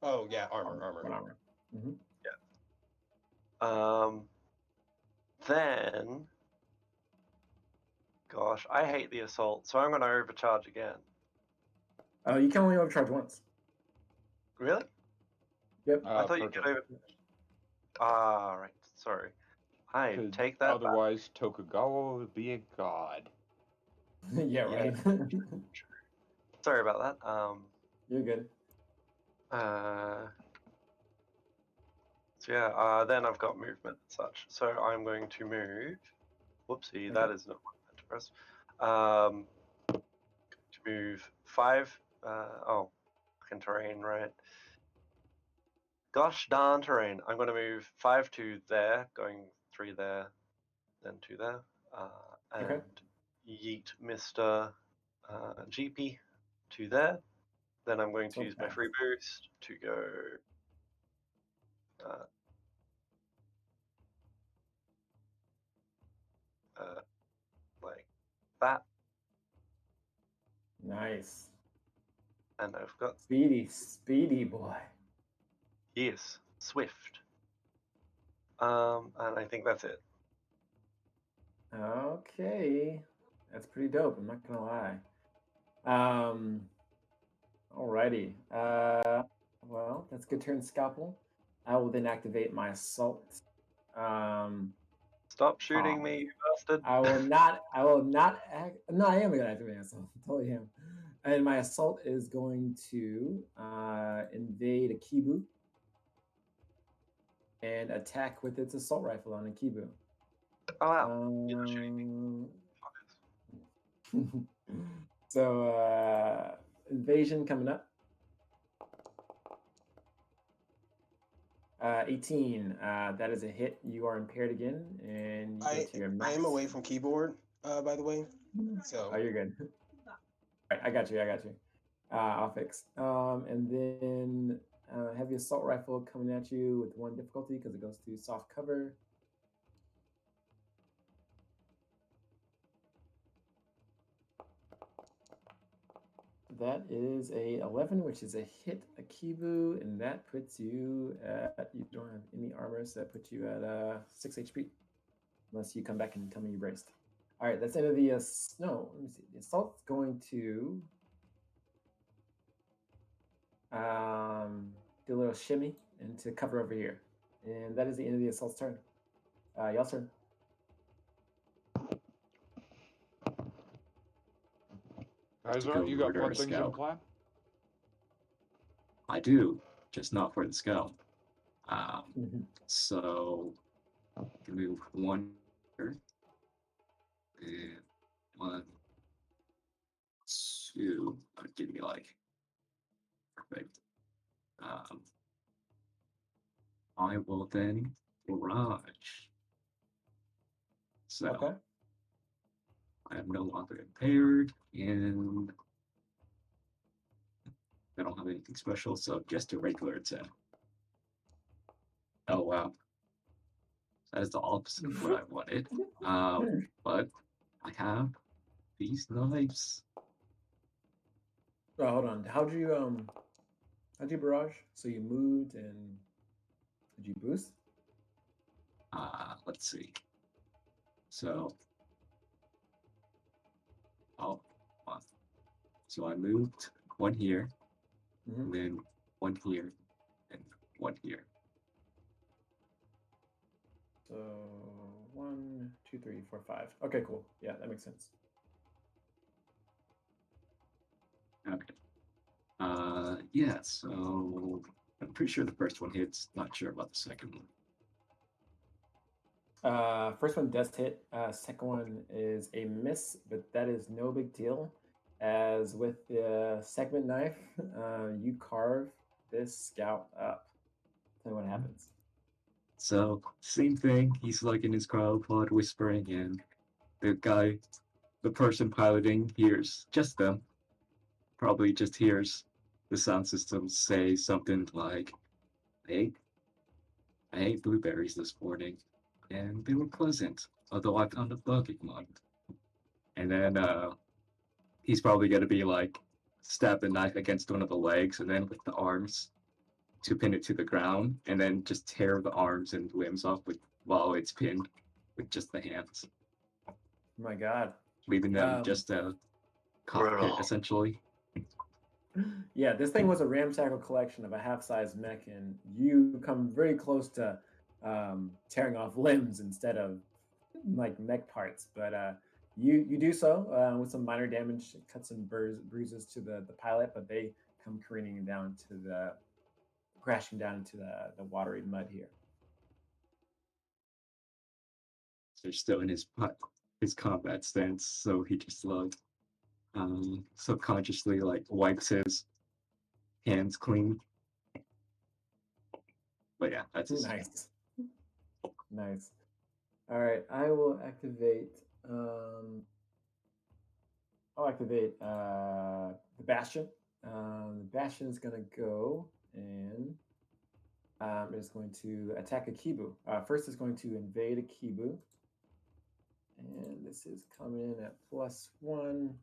Oh yeah, armor. one armor. Mm-hmm. Then, gosh, I hate the assault, so I'm going to overcharge again. Oh, you can only overcharge once. Really? Yep. I thought you could over. Ah, right. Sorry. I 'Cause take that. Otherwise, Tokugawa would be a god. Yeah, right. Sorry about that. You're good. So yeah, then I've got movement and such. So I'm going to move. Whoopsie, Okay. that is not what I meant to press. To move 5. Fucking terrain, right? Gosh darn terrain. I'm going to move 5 to there, going 3 there, then 2 there. And Okay. yeet Mr. GP to there. Then I'm going to So use my fast. free boost to go like that. Nice. And I've got, Speedy boy. yes, Swift. And I think that's it. Okay. That's pretty dope, I'm not gonna lie. Alrighty. Well, that's good turn, Scalpel. I will then activate my assault. Stop shooting me, you bastard. I will not no, I am gonna activate my assault. Totally am. And my assault is going to invade a Kibu and attack with its assault rifle on a Kibu. Oh wow. You're not shooting me. So invasion coming up. 18. That is a hit. You are impaired again, and you get to your max. I am away from keyboard, by the way. So. Oh, you're good. All right, I got you. I'll fix. And then heavy assault rifle coming at you with 1 difficulty because it goes to soft cover. That is a 11, which is a hit Akibu, and that puts you at, you don't have any armor, so that puts you at 6 HP. Unless you come back and tell me you braced. All right, that's the end of the no. Let me see. The assault's going to do a little shimmy and to cover over here, and that is the end of the assault's turn. Y'all's turn. Kaiser, you got murder fun a things in scout. plan? I do, just not for the scout. Mhm. So can move one here, and 1, 2. Give me like perfect. I will then barrage. So Okay. I am no longer impaired, and I don't have anything special, so just a regular attack. Oh wow, that is the opposite of what I wanted. But I have these knives. Oh, hold on. How'd you barrage? So you moved and did you boost? Let's see. So, oh, so I moved one here, and then one here, and one here. So 1, 2, 3, 4, 5. Okay, cool. Yeah, that makes sense. Okay. Yeah, so I'm pretty sure the first one hits, not sure about the second one. First one does hit. Second one is a miss, but that is no big deal. As with the segment knife, you carve this scout up. Tell me what happens. So, same thing, he's like in his cryopod whispering, and the person piloting hears just them, probably just hears the sound system say something like, I ate blueberries this morning, and they were pleasant, although I found a bug in one. And then he's probably gonna be like, stab the knife against one of the legs, and then with the arms to pin it to the ground, and then just tear the arms and limbs off while it's pinned with just the hands, Oh my God. leaving them just a cockpit Brutal. essentially. Yeah, this thing was a ramshackle collection of a half-size mech, and you come very close to tearing off limbs instead of like mech parts. But you do so with some minor damage, cuts and bruises to the pilot, but they come careening down to crashing down into the watery mud here. So they're still in his combat stance, so he just like subconsciously like wipes his hands clean. But yeah, that's his Nice. Nice. All right, I will activate. I'll activate the Bastion. The Bastion is going to go and it's going to attack a Kibu. First, it's going to invade a Kibu. And this is coming in at +1.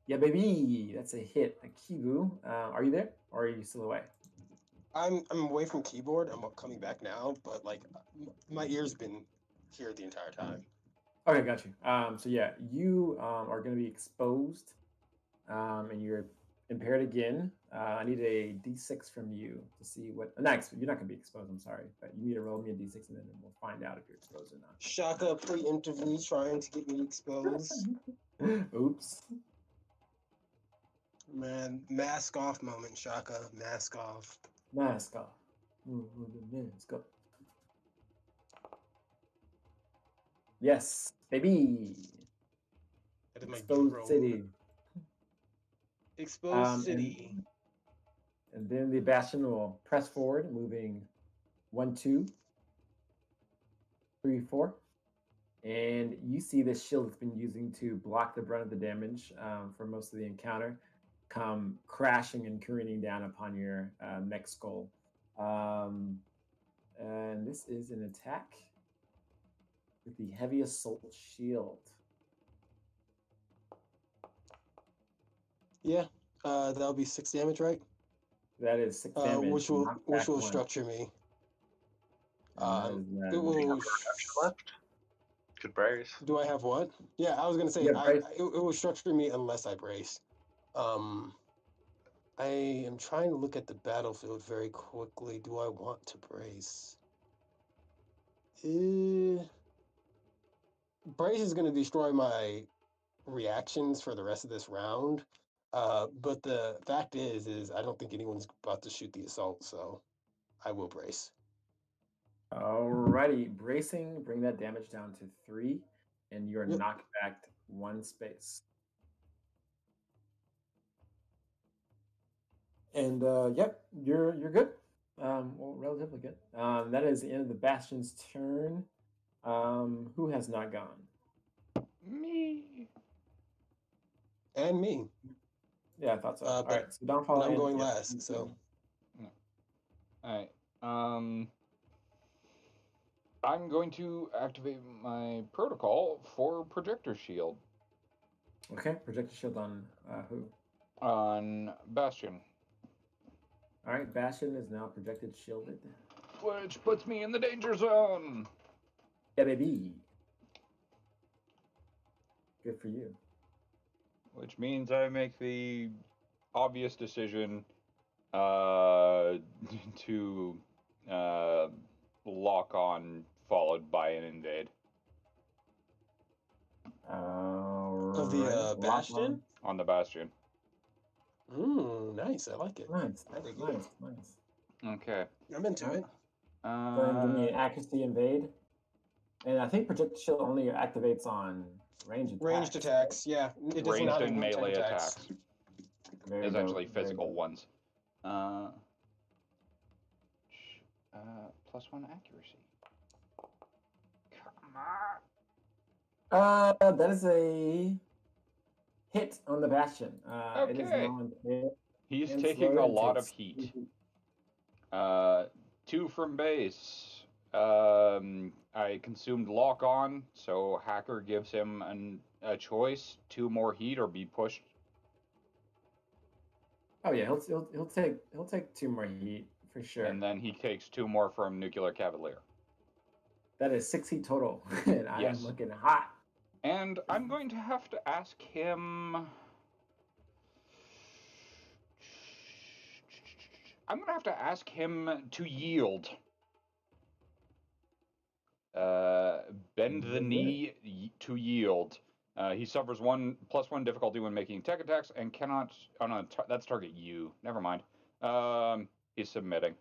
Yeah, baby, that's a hit. A Kibu. Are you there, or are you still away? I'm away from keyboard. I'm coming back now, but like my ear's been here the entire time. Okay, got you. So yeah, you are going to be exposed, and you're impaired again. I need a D6 from you to see what. Next, you're not going to be exposed. I'm sorry, but you need to roll me a D6, and then we'll find out if you're exposed or not. Shaka preemptively trying to get me exposed. Oops. Man, mask off moment, Shaka. Mask off. Mask off. Mask off. Yes, baby. That is my Exposed drone. city. Exposed city. And then the Bastion will press forward, moving 1, 2, 3, 4. And you see this shield that's been using to block the brunt of the damage for most of the encounter come crashing and careening down upon your mech skull. And this is an attack with the heavy assault shield. Yeah. That'll be 6 damage, right? That is 6 damage. Which knock back will one. structure me. And that is It will. Left. Could brace. Do I have what? Yeah, I was gonna say Yeah, brace. it will structure me unless I brace. I am trying to look at the battlefield very quickly. Do I want to brace? Brace is going to destroy my reactions for the rest of this round. But the fact is I don't think anyone's about to shoot the assault, so I will brace. Alrighty, bracing, bring that damage down to 3, and you're Yep. knocked back 1 space. And yep, you're good. Well, relatively good. That is the end of the Bastion's turn. Who has not gone? Me. And me. Yeah, I thought so. All But- right, so Downfall. And I'm going yeah, last, so. All right. I'm going to activate my protocol for projector shield Okay, projector shield on who? on Bastion, All right, Bastion is now projected shielded. which puts me in the danger zone. Yeah, baby. Good for you. Which means I make the obvious decision to lock on, followed by an invade Of the Bastion? on the Bastion. Nice. I like it. Nice, I dig it. nice. Okay. I'm into it. Go ahead and give me an accuracy invade. And I think projector shield only activates on ranged attacks. Ranged attacks, yeah. It does Ranged not and include melee tech attacks. Very Essentially dope, very physical dope. ones. +1 accuracy. Come on. That is a hit on the Bastion. It is Okay. now in He's and taking slow, a it lot of takes- heat. 2 from base. I consumed lock on, so Hacker gives him a choice: 2 more heat or be pushed. Oh yeah, he'll take 2 more heat for sure. And then he takes 2 more from Nuclear Cavalier. That is 6 heat total, and I Yes. am looking hot. And I'm going to have to ask him. I'm going to have to ask him to yield. Bend the knee to yield. He suffers +1 difficulty when making tech attacks and cannot. Oh no, that's target you. Never mind. He's submitting.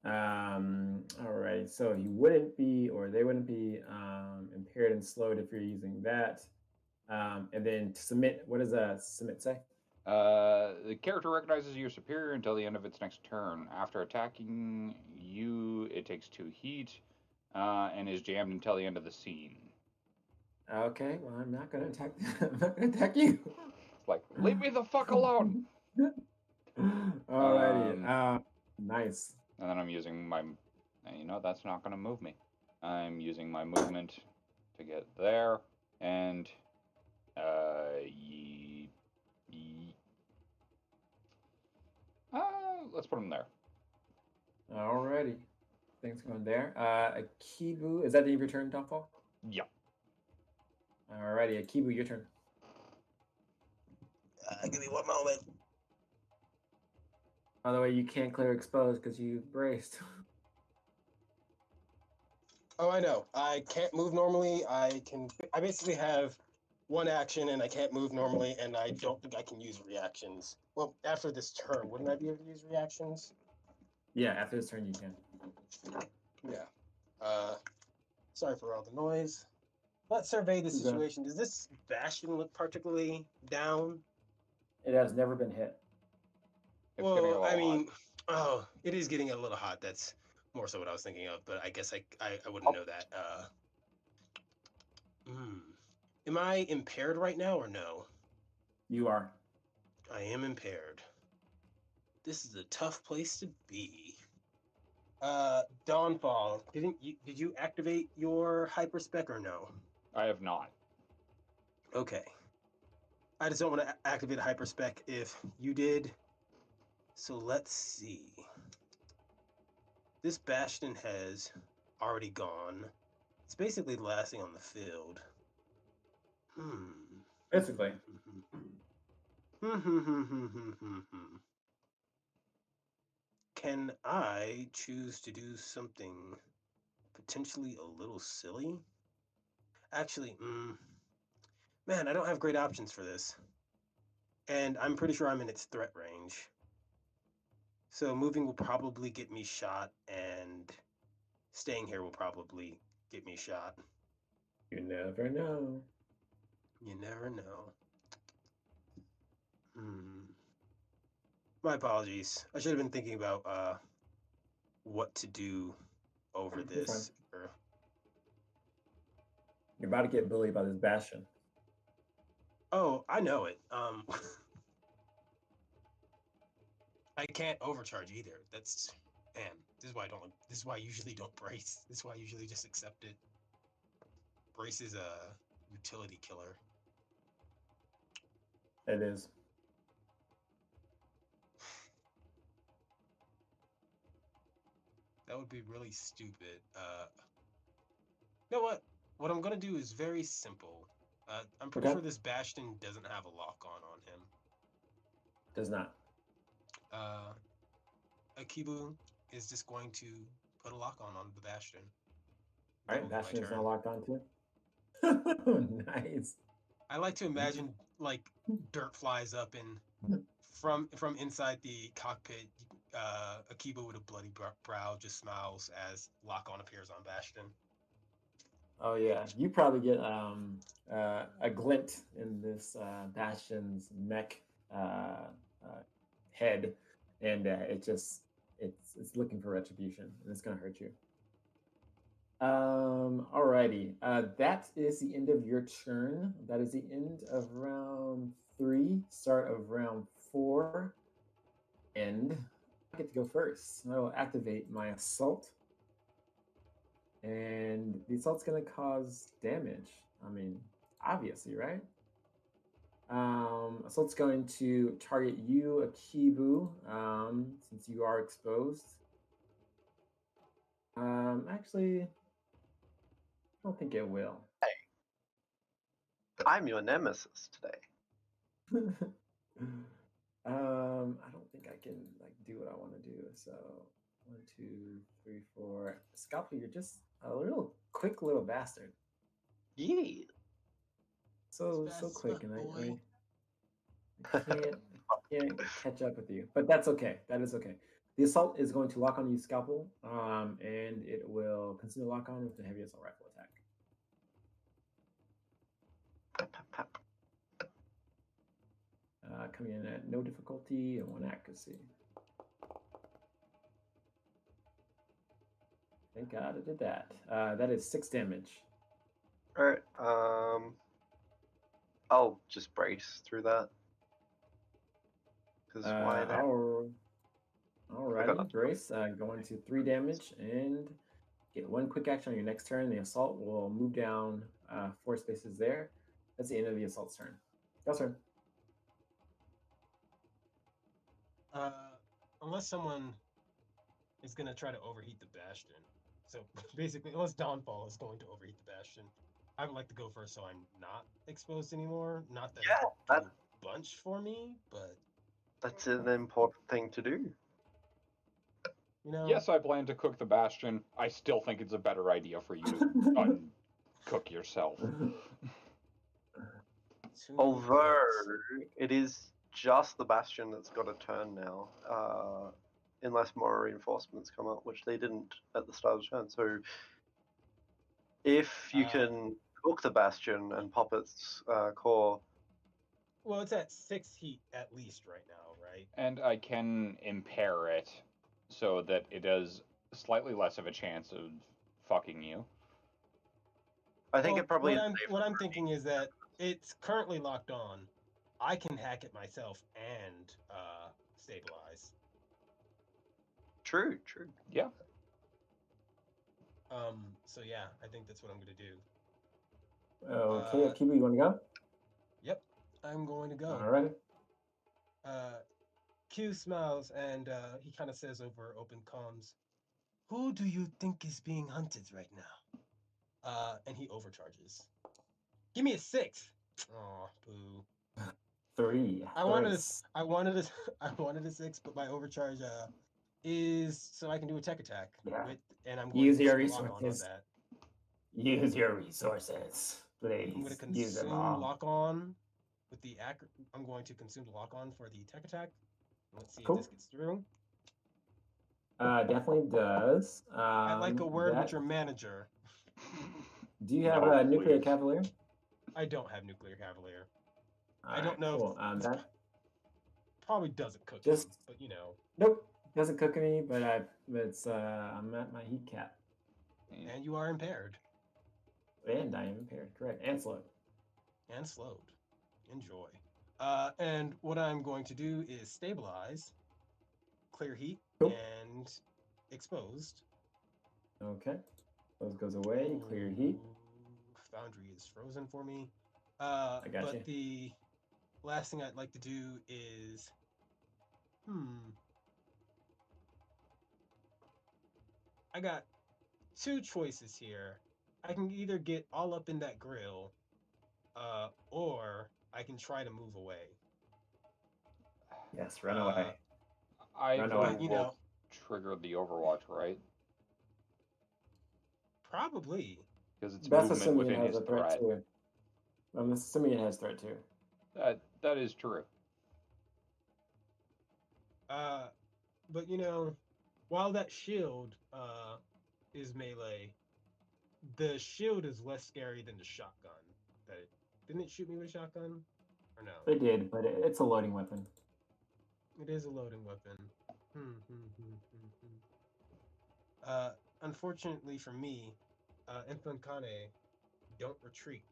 All right, so he wouldn't be, or they wouldn't be impaired and slowed if you're using that. And then to submit, what does submit say? The character recognizes your superior until the end of its next turn. After attacking you, it takes 2 heat and is jammed until the end of the scene. Okay, well, I'm not gonna attack. I'm not gonna attack you. It's like, leave me the fuck alone. Alrighty. Nice. And then I'm using my. You know, that's not going to move me. I'm using my movement to get there, and let's put him there. Alrighty. Things going there. Akibu, is that the end of your turn, Downfall? Yeah. Alrighty, Akibu, your turn. Give me 1 moment. By the way, you can't clear exposed because you braced. Oh, I know. I can't move normally. I basically have 1 action and I can't move normally, and I don't think I can use reactions. Well, after this turn, wouldn't I be able to use reactions? Yeah, after this turn you can. Yeah. Sorry for all the noise. Let's survey the Okay. situation. Does this Bastion look particularly down? It has never been hit. It's getting a Well, I little mean, oh, it is getting a little hot. That's more so what I was thinking of, but I guess I wouldn't know that. Am I impaired right now or no? You are. I am impaired. This is a tough place to be. Dawnfall. Did you activate your hyperspec or no? I have not. Okay. I just don't want to activate hyperspec if you did. So let's see. This Bastion has already gone. It's basically the last thing on the field. Basically. Can I choose to do something potentially a little silly? Actually, man, I don't have great options for this. And I'm pretty sure I'm in its threat range. So moving will probably get me shot, and staying here will probably get me shot. You never know. You never know. My apologies. I should have been thinking about what to do over You're this. You're about to get bullied by this Bastion. Oh, I know it. I can't overcharge either. That's this is why I don't. This is why I usually don't brace. This is why I usually just accept it. Brace is a utility killer. It is. That would be really stupid. You know what? What I'm gonna do is very simple. I'm pretty sure this Bastion doesn't have a lock-on him. Does not. Akibu is just going to put a lock-on the Bastion. All right, Bastion is now locked on too. Nice. I like to imagine like dirt flies up and from inside the cockpit, Akiba with a bloody brow just smiles as lock-on appears on Bastion. Oh yeah, you probably get a glint in this Bastion's mech head, and it's looking for retribution, and it's gonna hurt you. Alrighty, that is the end of your turn. That is the end of round 3, start of round 4, and I get to go first. I will activate my assault. And the assault's going to cause damage. I mean, obviously, right? Assault's going to target you, Akibu, since you are exposed. Actually, I don't think it will. Hey, I'm your nemesis today. I don't think I can do what I want to do. So 1, 2, 3, 4. Scalpel, you're just a quick little bastard. Yeah. So quick, and I can't catch up with you. But that's okay. That is okay. The assault is going to lock on you, Scalpel, and it will consider lock on with the heavy assault rifle attack. Coming in at no difficulty and 1 accuracy. Thank God I did that. That is 6 damage. All right. I'll just brace through that. Because why not? Alrighty, brace. Going to 3 damage and get 1 quick action on your next turn. The assault will move down 4 spaces there. That's the end of the assault's turn. That's turn. Unless someone is going to try to overheat the Bastion. So basically, unless Dawnfall is going to overheat the Bastion, I would like to go first so I'm not exposed anymore. Not that it's a bunch for me, but... That's an important thing to do. You know? Yes, I plan to cook the Bastion. I still think it's a better idea for you to uncook yourself. Although it is just the Bastion that's got a turn now, unless more reinforcements come up, which they didn't at the start of the turn. So if you can cook the Bastion and pop its core... Well, it's at 6 heat at least right now, right? And I can impair it so that it does slightly less of a chance of fucking you. I think it probably... What I'm thinking is that it's currently locked on. I can hack it myself and stabilize. True. Yeah. So yeah, I think that's what I'm gonna do. Okay, Akiba, you want to go? Yep. I'm going to go. All right. Q smiles and he kind of says over open comms, "Who do you think is being hunted right now?" And he overcharges. Give me a 6. Oh, boo. 3. I wanted a, I wanted a 6, but my overcharge is so I can do a tech attack Yeah. with, and I'm going Use to your consume lock on resources. that. Use your resources, please. I'm going to Use them consume all. lock on with the I'm going to consume the lock on for the tech attack. Let's see Cool. if this gets through. Definitely does. I'd like a word with that- your manager. Do you have No, a nuclear please. cavalier? I don't have nuclear cavalier. I Alright, don't know. Cool. If, That probably doesn't cook Just- me, but you know. nope doesn't cook any, but I'm at my heat cap, And you are impaired and I am impaired. Correct, and slow. and slowed. Enjoy. And what I'm going to do is stabilize, clear heat, Cool. and exposed. Okay, those goes away. Clear heat. Ooh, Foundry is frozen for me. I got But you. the last thing I'd like to do is, I got 2 choices here. I can either get all up in that grill, or I can try to move away. Yes, run away. Either away. You will know, trigger the Overwatch, right? probably. Because it's That's movement assuming it within has his a threat threat. too. I'm assuming it has threat too. That is true. But you know, while that shield is melee, the shield is less scary than the shotgun. Didn't it shoot me with a shotgun? Or no? It did, but it's a loading weapon. It is a loading weapon. Unfortunately for me, Infankane don't retreat.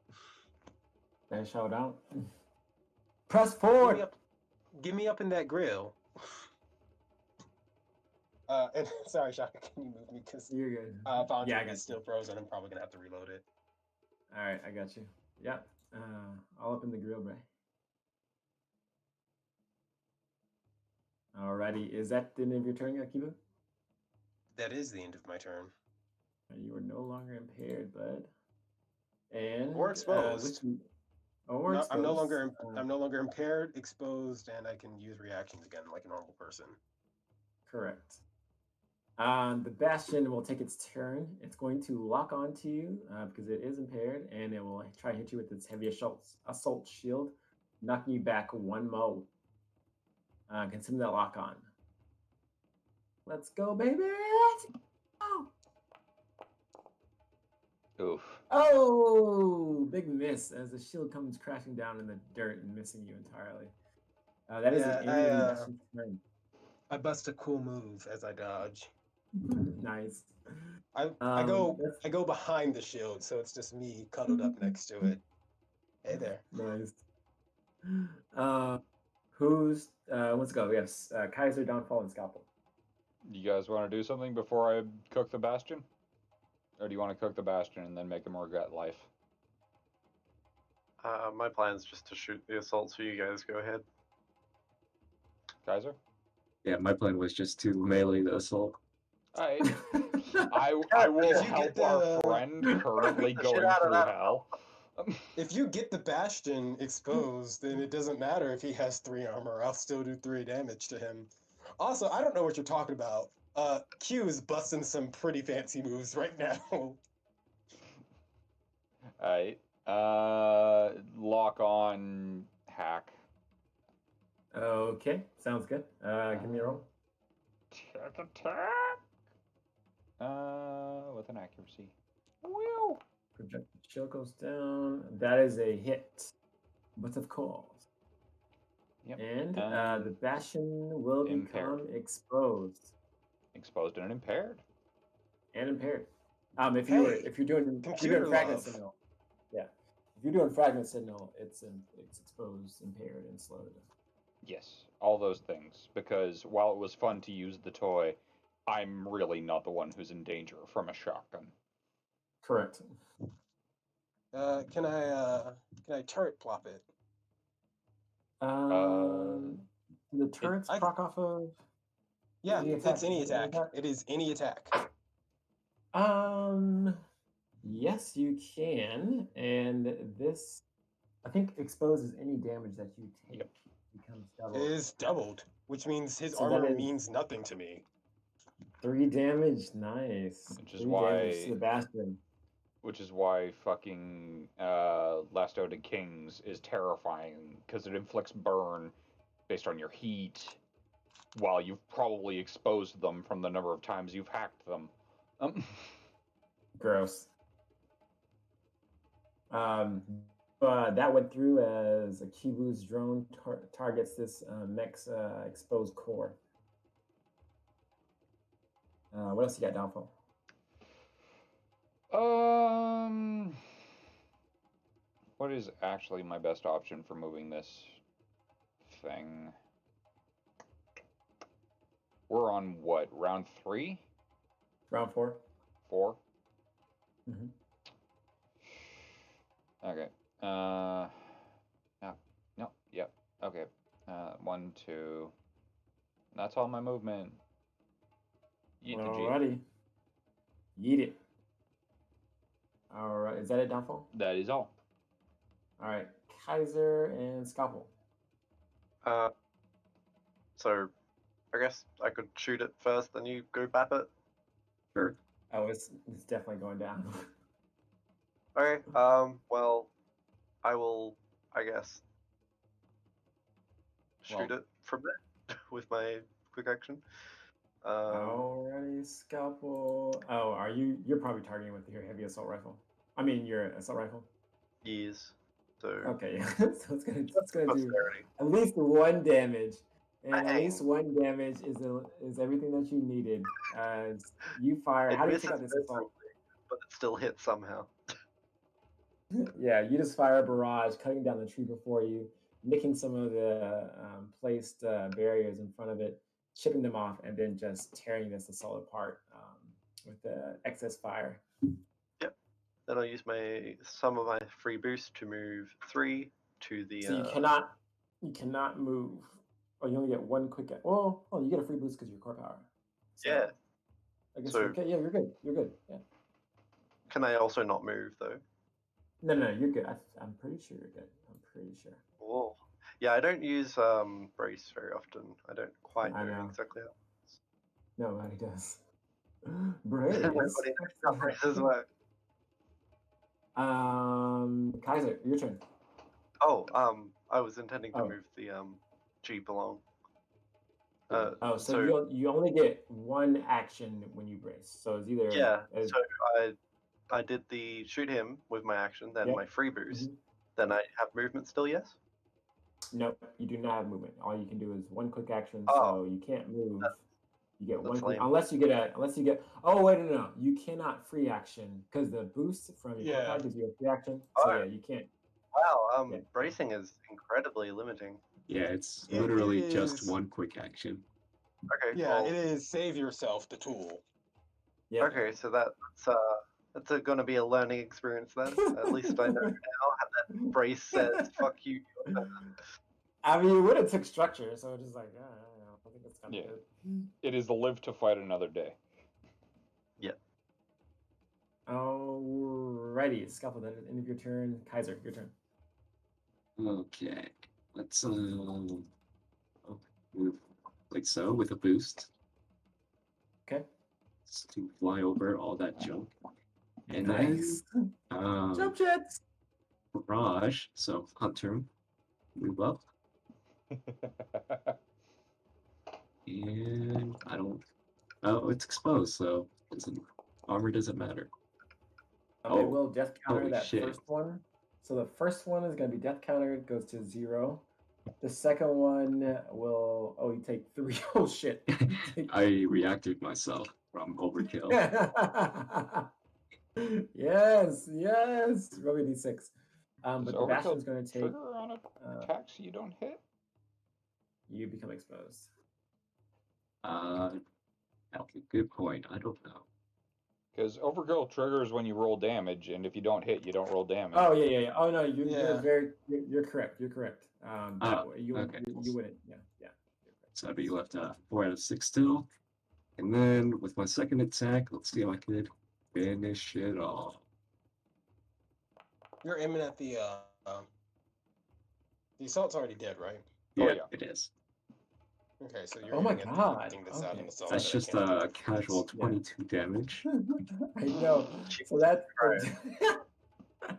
They showed out. Press forward. Give me up in that grill. And sorry, Shaka, can you move me? Because You're good. Foundry Yeah, I got is still frozen. I'm probably gonna have to reload it. All right, I got you. Yep. All up in the grill, Bray. Alrighty, is that the end of your turn, Akiba? That is the end of my turn. You are no longer impaired, bud. And Or exposed. I'm no longer I'm no longer impaired, exposed, and I can use reactions again like a normal person. Correct. The Bastion will take its turn. It's going to lock onto you because it is impaired, and it will try to hit you with its heavy assault shield, knocking you back 1 mo. Consider that lock on. Let's go, baby! Let's go! Oof. Oh, big miss as the shield comes crashing down in the dirt and missing you entirely. That is the end of the Bastion's turn. I bust a cool move as I dodge. Nice. I go behind the shield, so it's just me cuddled up next to it. Hey there. Nice. Let's go. We have Kaiser, Downfall, and Scalpel. You guys want to do something before I cook the Bastion? Or do you want to cook the Bastion and then make him regret life? My plan's just to shoot the assault, so you guys go ahead. Kaiser? Yeah, my plan was just to melee the assault. I will help our friend currently going through hell. If you get the Bastion exposed, then it doesn't matter if he has 3 armor. I'll still do 3 damage to him. Also, I don't know what you're talking about. Q is busting some pretty fancy moves right now. Alright. Lock on hack. Okay, sounds good. Give me a roll. Attack. With an accuracy. Whew. Projected shield goes down. That is a hit. But of course. Yep. And the Bastion will become exposed. Exposed and impaired. And impaired. If you're doing fragment signal. Yeah. If you're doing fragment signal, it's exposed, impaired, and slowed. Yes, all those things. Because while it was fun to use the toy, I'm really not the one who's in danger from a shotgun. Correct. Can I turret plop it? The turrets I- proc off of. Yeah, Any it's attack? any Is it any attack. attack? It is any attack. Yes, you can, and this, I think, exposes any damage that you take. Yep. Becomes It double. is doubled, which means his So that armor is- means nothing to me. 3 damage, nice. Which is 3 damage to why- the Bastion. Which is why fucking Last Outed Kings is terrifying, because it inflicts burn based on your heat, while you've probably exposed them from the number of times you've hacked them. Gross. That went through as a Kibu's drone targets this mech's exposed core. What else you got, Downfall? What is actually my best option for moving this thing? We're on what, round 3? Round 4. 4? Mhm. Okay. No. Yep. Okay. 1, 2. That's all my movement. Yeet the G. Alrighty. Yeet it. Alright, is that it, Downfall? That is all. Alright, Kaiser and Scalpel. So I guess I could shoot it first, then you go bap it. Sure. Oh, it's definitely going down. Okay. Well, I will, I guess, shoot it from there with my quick action. Alrighty, Scalpel. Oh, you're probably targeting with your heavy assault rifle. I mean, your assault rifle. Years. So Okay, so it's gonna do posterity. at least 1 damage, and at Bang. least 1 damage is everything that you needed. You fire. How do you take out this assault? miserably, but it still hits somehow. Yeah, you just fire a barrage, cutting down the tree before you, nicking some of the placed barriers in front of it, chipping them off, and then just tearing this assault apart with the excess fire. Then I'll use some of my free boost to move 3 to the. So you cannot move, or you only get 1 quick. Well, you get a free boost because you're core power. So Yeah. I guess So- okay. Yeah, you're good. You're good. Yeah. Can I also not move though? No, you're good. I'm pretty sure you're good. I'm pretty sure. Oh. Yeah, I don't use brace very often. I don't quite I know know. exactly how. Nobody does. Brace. Nobody knows how braces work. Kaiser, your turn. Oh, I was intending to Oh. move the Jeep along. So you only get 1 action when you brace. So it's either Yeah. So I did the shoot him with my action, then Yep. my free boost. Mhm. Then I have movement still. Yes. Nope, you do not have movement. All you can do is 1 quick action, Oh. so you can't move. You get 1 that's quick, lame. unless you get. Oh wait, no, you cannot free action because the boost from your quick power gives you a free action. So Oh. yeah, you can't. Wow. Yeah. Bracing is incredibly limiting. Yeah, it's It literally is- just 1 quick action. Okay. Yeah, well, it is save yourself the tool. Yeah. Okay, so that's going to be a learning experience then. At least I know now how that brace says "fuck you." I mean, it would have took structure, so it's just like, I think it's kind of Yeah. good. It is the live to fight another day. Alrighty, Scalpel, that is end of your turn. Kaiser, your turn. Okay, let's move like so with a boost. Okay. Just to fly over all that junk. And Nice. then Jump jets. barrage, so Hunter move up. And I don't it's exposed, so armor doesn't matter. It Oh, will death counter holy that shit. first one. So the first one is going to be death counter. It goes to 0. The second one will. Oh, you take 3. Oh shit. I reacted myself from overkill. yes. Roll me d6. But Does the overkill Bastion's going to take. trigger on attacks you don't hit? You become exposed. Okay, good point. I don't know. Because overkill triggers when you roll damage, and if you don't hit, you don't roll damage. Oh yeah. Oh no, you're Yeah. you're correct. You're correct. You okay. you wouldn't. Yeah. So I'd be left 4 out of 6 still. And then with my second attack, let's see if I could finish it off. You're aiming at the assault's already dead, right? Yeah, yeah. it is. Okay, so you're Oh my aiming at god. the thing that's out in the assault. That's that I just can't a do. casual Yeah. 22 damage. I know. So that's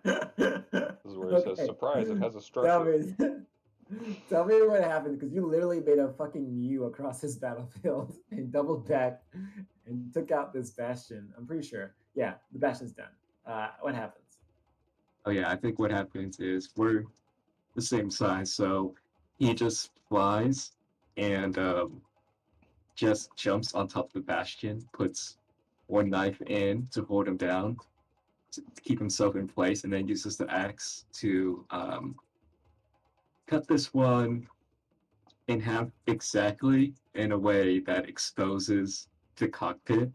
This is where it says, surprise, it has a structure. Tell me what happened, because you literally made a fucking U across this battlefield and doubled back and took out this bastion. I'm pretty sure. Yeah, the bastion's done. What happens? Oh yeah, I think what happens is we're the same size, so he just flies and just jumps on top of the bastion, puts one knife in to hold him down, to keep himself in place, and then uses the axe to cut this one in half exactly in a way that exposes the cockpit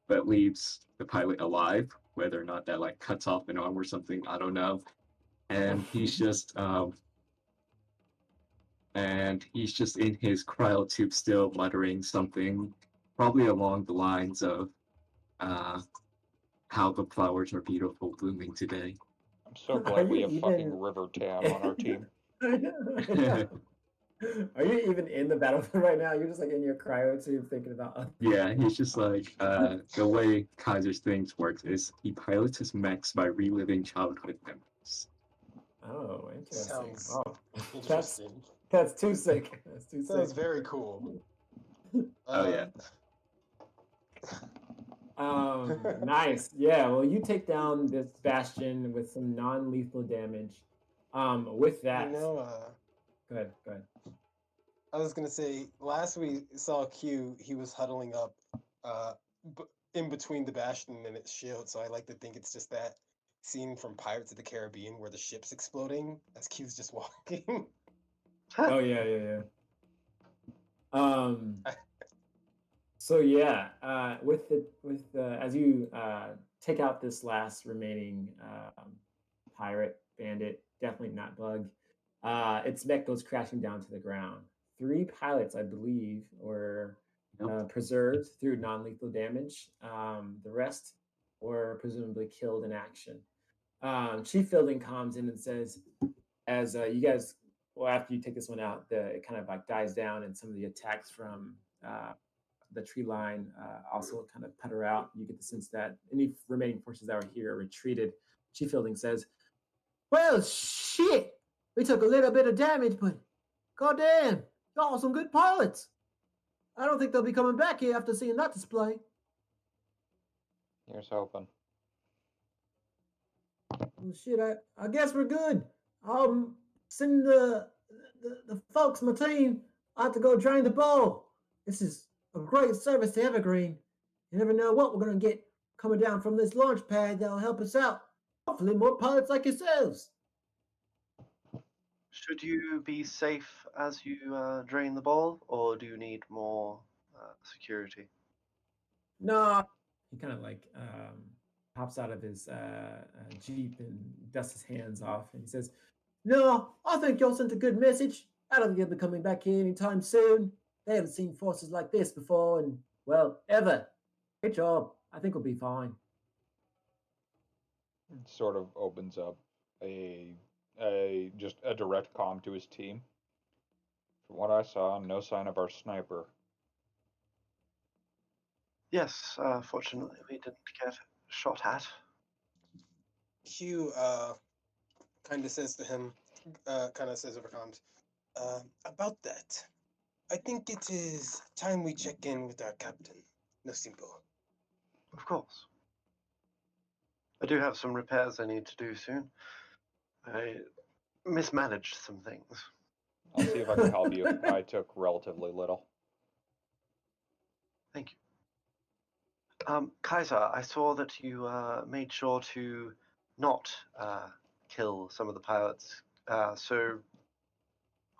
but leaves the pilot alive. Whether or not that like cuts off an arm or something, I don't know. And he's just in his cryotube still muttering something, probably along the lines of how the flowers are beautiful blooming today. I'm so glad we have fucking River Tam on our team. Are you even in the battlefield right now? You're just like in your cryotube thinking about. Yeah, he's just like the way Kaiser's things works is he pilots his mechs by reliving childhood memories. Oh, interesting. Sounds Wow. interesting. That's too sick. That's too Sounds sick. very cool. Oh yeah. Nice. Yeah. Well, you take down this bastion with some non-lethal damage. With that, go ahead. I was gonna say, last we saw Q, he was huddling up, in between the bastion and its shield. So I like to think it's just that scene from Pirates of the Caribbean where the ship's exploding as Q's just walking. Oh yeah. So yeah, with as you take out this last remaining pirate bandit, definitely not bug, its mech goes crashing down to the ground. 3 pilots, I believe, were preserved through non-lethal damage. The rest were presumably killed in action. Chief Fielding comes in and says, as you guys, well, after you take this one out, it kind of like dies down, and some of the attacks from the tree line also kind of putter out. You get the sense that any remaining forces that were here retreated. Chief Fielding says, well, shit, we took a little bit of damage, but goddamn, y'all are some good pilots. I don't think they'll be coming back here after seeing that display. Here's hoping. Well, shit, I guess we're good. I'll send the folks, my team, out to go drain the bowl. This is a great service to Evergreen. You never know what we're going to get coming down from this launch pad that'll help us out. Hopefully more pilots like yourselves. Should you be safe as you drain the bowl, or do you need more security? No. He kind of like hops out of his Jeep and dusts his hands off, and he says, no, I think y'all sent a good message. I don't think they'll be coming back here anytime soon. They haven't seen forces like this before, and, well, ever. Great job. I think we'll be fine. It sort of opens up just a direct comm to his team. From what I saw, no sign of our sniper. Yes, fortunately we didn't get shot at. Q kind of says to him, kind of says over comms, about that. I think it is time we check in with our captain. No simple. Of course. I do have some repairs I need to do soon. I mismanaged some things. I'll see if I can help you. I took relatively little. Thank you. Kaiser, I saw that you made sure to not kill some of the pilots. So,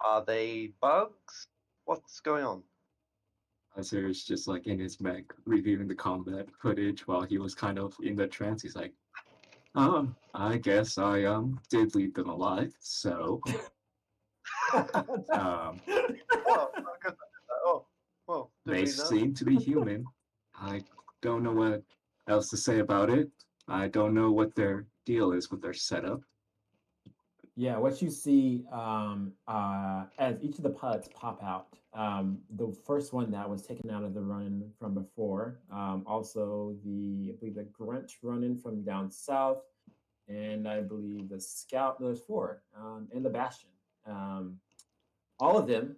are they bugs? What's going on? Azur's just like in his mech reviewing the combat footage while he was kind of in the trance. He's like, I guess I did leave them alive, so Oh, I guess I did that. Oh, well, did they we know? seem to be human. I don't know what else to say about it. I don't know what their deal is with their setup. Yeah, what you see as each of the pilots pop out, the first one that was taken out of the run from before, also I believe the grunt run-in from down south, and I believe the scout, there's four, and the bastion. All of them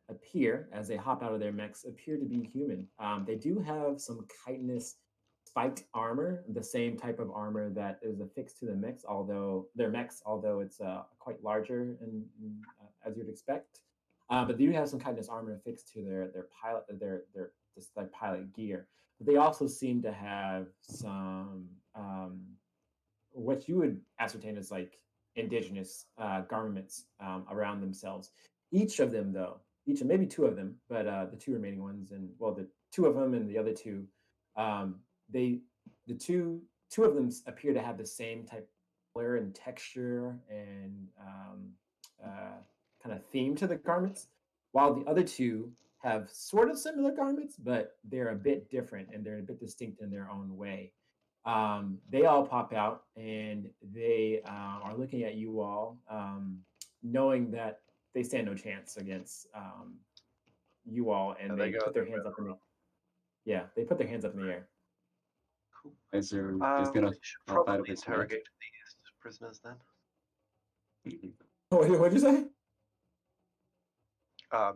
appear, as they hop out of their mechs, appear to be human. They do have some chitinous spiked armor, the same type of armor that is affixed to the mechs, although it's quite larger as you'd expect. But they do have some chitinous armor affixed to their pilot gear. But they also seem to have some what you would ascertain as like indigenous garments around themselves. Each of them, though, maybe two of them, but the two remaining ones, and well, the two of them and the other two, the two of them appear to have the same type of color and texture and kind of theme to the garments, while the other two have sort of similar garments, but they're a bit different and they're a bit distinct in their own way. They all pop out and they are looking at you all, knowing that they stand no chance against you all, and they put their hands up in the they put their hands up in the air. Cool. Azur is We gonna should hop out probably of his mech. interrogate these prisoners then. What'd you say?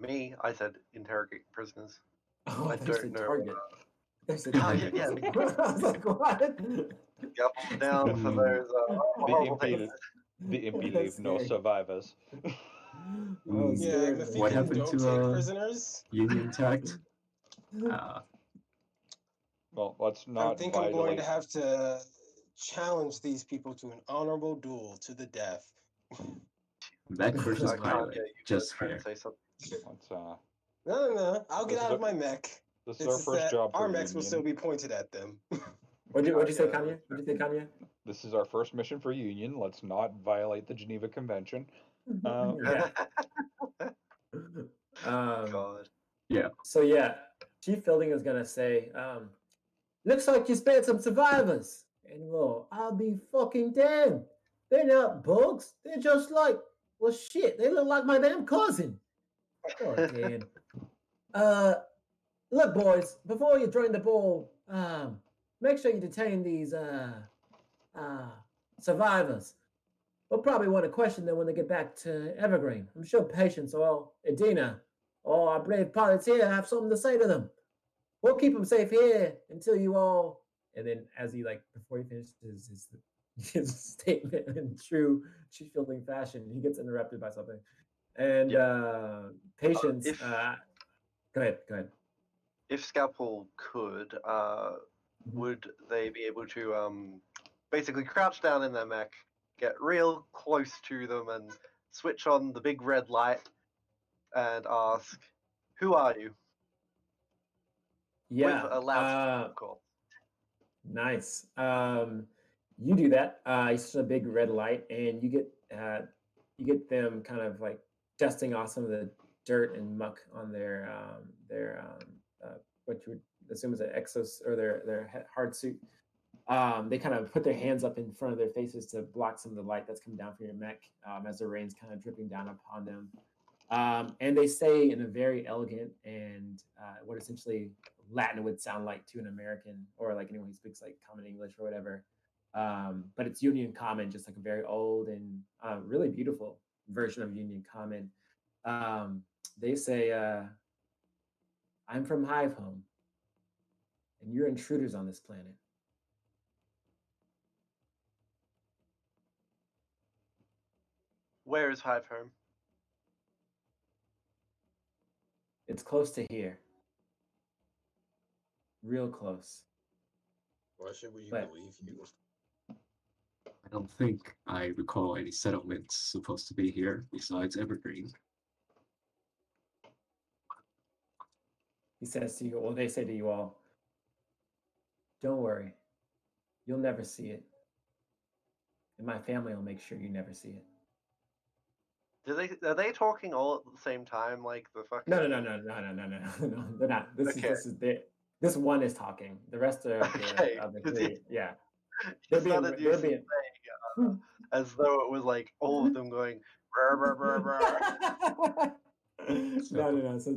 Me, I said interrogate prisoners. Oh, I there's don't the know. target. There's the Oh, target. yeah. I was like, what? Get down for those horrible things. The impy That's leave no scary. survivors. Oh, Yeah, scared if me. What you happened don't to, take prisoners, Union Tact? Well, let's I not think I'm going to violate. have to challenge these people to an honorable duel to the death. Mech versus I can't pilot. get you Just trying fair. to say something. Let's No, I'll get This is out of a- my mech. this is It's our just first that job our for mechs will Union. still be pointed at them. What'd you say, Yeah. Kanye? What'd you say, Kanye? This is our first mission for Union. Let's not violate the Geneva Convention. Yeah. God. Yeah. So yeah, Chief Fielding is gonna say, "Looks like you spared some survivors." And well, I'll be fucking damned. They're not bugs. They're just like, well, shit. They look like my damn cousin. Oh damn. Look, boys. Before you join the ball, make sure you detain these survivors. We'll probably want to question them when they get back to Evergreen. I'm sure Patience or Edina or our brave pilots here have something to say to them. We'll keep them safe here until you all. And then, as he before he finishes his statement in true Chief Fielding fashion, he gets interrupted by something. And Patience. Go ahead. If Scalpel could, would they be able to basically crouch down in their mech, get real close to them, and switch on the big red light and ask, "Who are you?" Yeah. With a loud of course. Nice. You do that. You see a big red light, and you get them kind of like dusting off some of the dirt and muck on their what you would assume is an exos or their hard suit. They kind of put their hands up in front of their faces to block some of the light that's coming down from your mech as the rain's kind of dripping down upon them. And they say in a very elegant and what essentially Latin would sound like to an American or like anyone who speaks like common English or whatever. But it's Union Common, just like a very old and really beautiful version of Union Common. They say, I'm from Hive Home, and you're intruders on this planet. Where is Hive Home? It's close to here. Real close. Why should we But- believe you? I don't think I recall any settlements supposed to be here besides Evergreen. He says to you, well, they say to you all, don't worry, you'll never see it. And my family will make sure you never see it. Are they talking all at the same time, like the fucking? No, they're not. This one is talking. The rest of Okay, the other 'cause three, yeah. He started They're using being as though it was like all of them going. "Brr, brr, brr, brr." No. So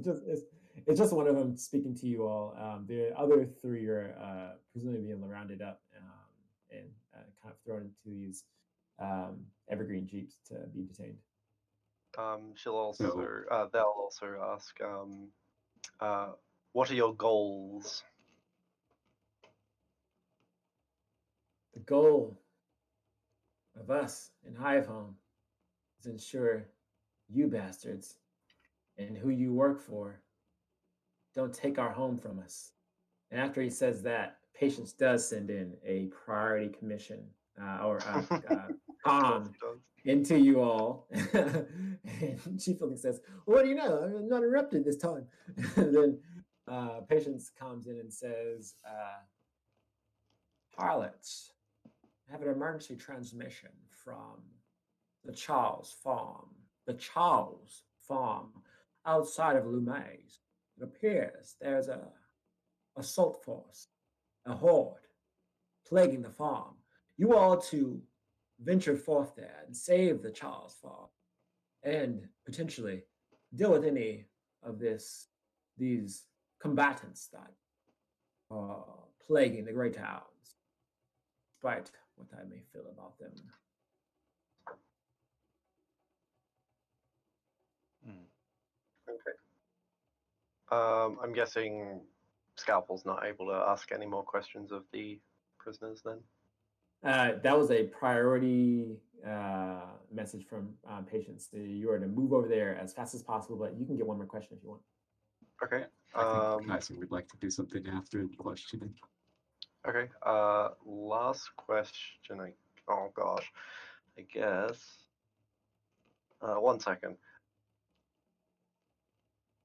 it's just one of them speaking to you all. The other three are presumably being rounded up and kind of thrown into these Evergreen jeeps to be detained. She'll also. They'll also ask. What are your goals? The goal of us in Hive Home is ensure you bastards and who you work for don't take our home from us. And after he says that, Patience does send in a priority commission con into you all. And Chief Fielding says, well, what do you know? I'm not interrupted this time. And then Patience comes in and says, pilots, I have an emergency transmission from the Charles Farm. The Charles Farm outside of Lumays. It appears there's a assault force, a horde, plaguing the farm. You all to venture forth there and save the Charles Farm, and potentially deal with any of these combatants that are plaguing the great towns, despite what I may feel about them. Okay. I'm guessing Scalpel's not able to ask any more questions of the prisoners then. That was a priority message from Patience. You are to move over there as fast as possible, but you can get one more question if you want. Okay. I think Kaiser would like to do something after the questioning. Okay. Last question. Oh gosh. I guess. 1 second.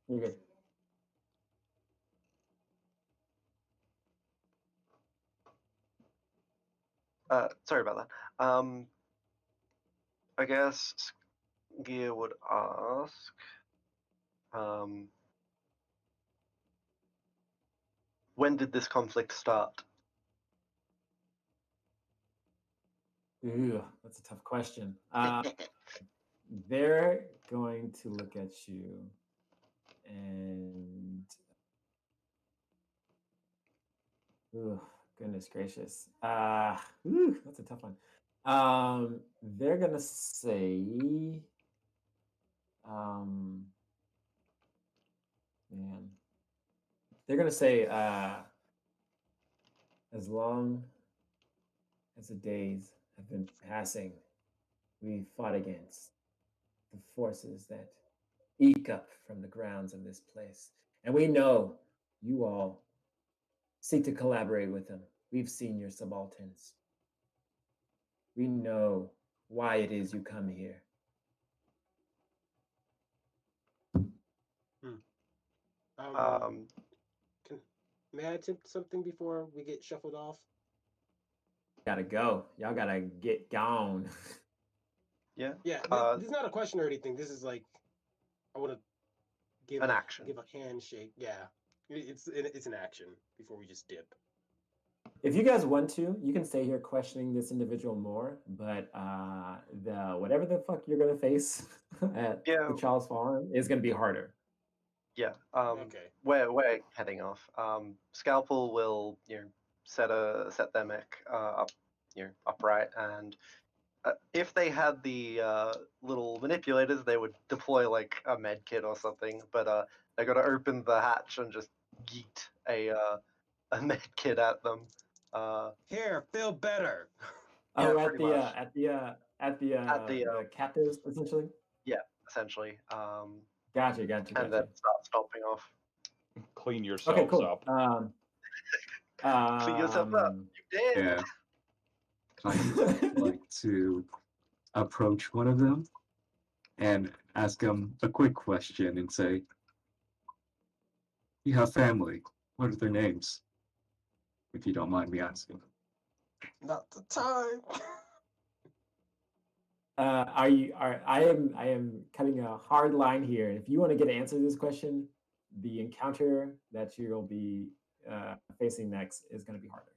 You're good. Sorry about that. I guess Gia would ask. When did this conflict start? Ooh, that's a tough question. They're going to look at you and goodness gracious. That's a tough one. They're gonna say man. They're gonna say as long as the days have been passing, we fought against the forces that eke up from the grounds of this place. And we know you all seek to collaborate with them. We've seen your subalterns. We know why it is you come here. May I attempt something before we get shuffled off? Gotta go. Y'all gotta get gone. Yeah. Yeah, this is not a question or anything. This is like, I want to give an action. Give a handshake. Yeah, it's an action before we just dip. If you guys want to, you can stay here questioning this individual more, but whatever the fuck you're gonna face at the Charles Farm is gonna be harder. Yeah. Okay. We're heading off. Scalpel will set their mech up upright, and if they had the little manipulators, they would deploy like a med kit or something. But they're gonna open the hatch and just yeet a med kit at them. Here, feel better. Oh, at the captives, essentially. Yeah, essentially. Gotcha. And then start stomping off. Clean yourselves up. Clean yourself up. You did. Yeah. I'd like to approach one of them and ask him a quick question and say, You have family. What are their names? If you don't mind me asking. Not the time. I am cutting a hard line here. If you want to get an answer to this question, the encounter that you'll be facing next is going to be harder.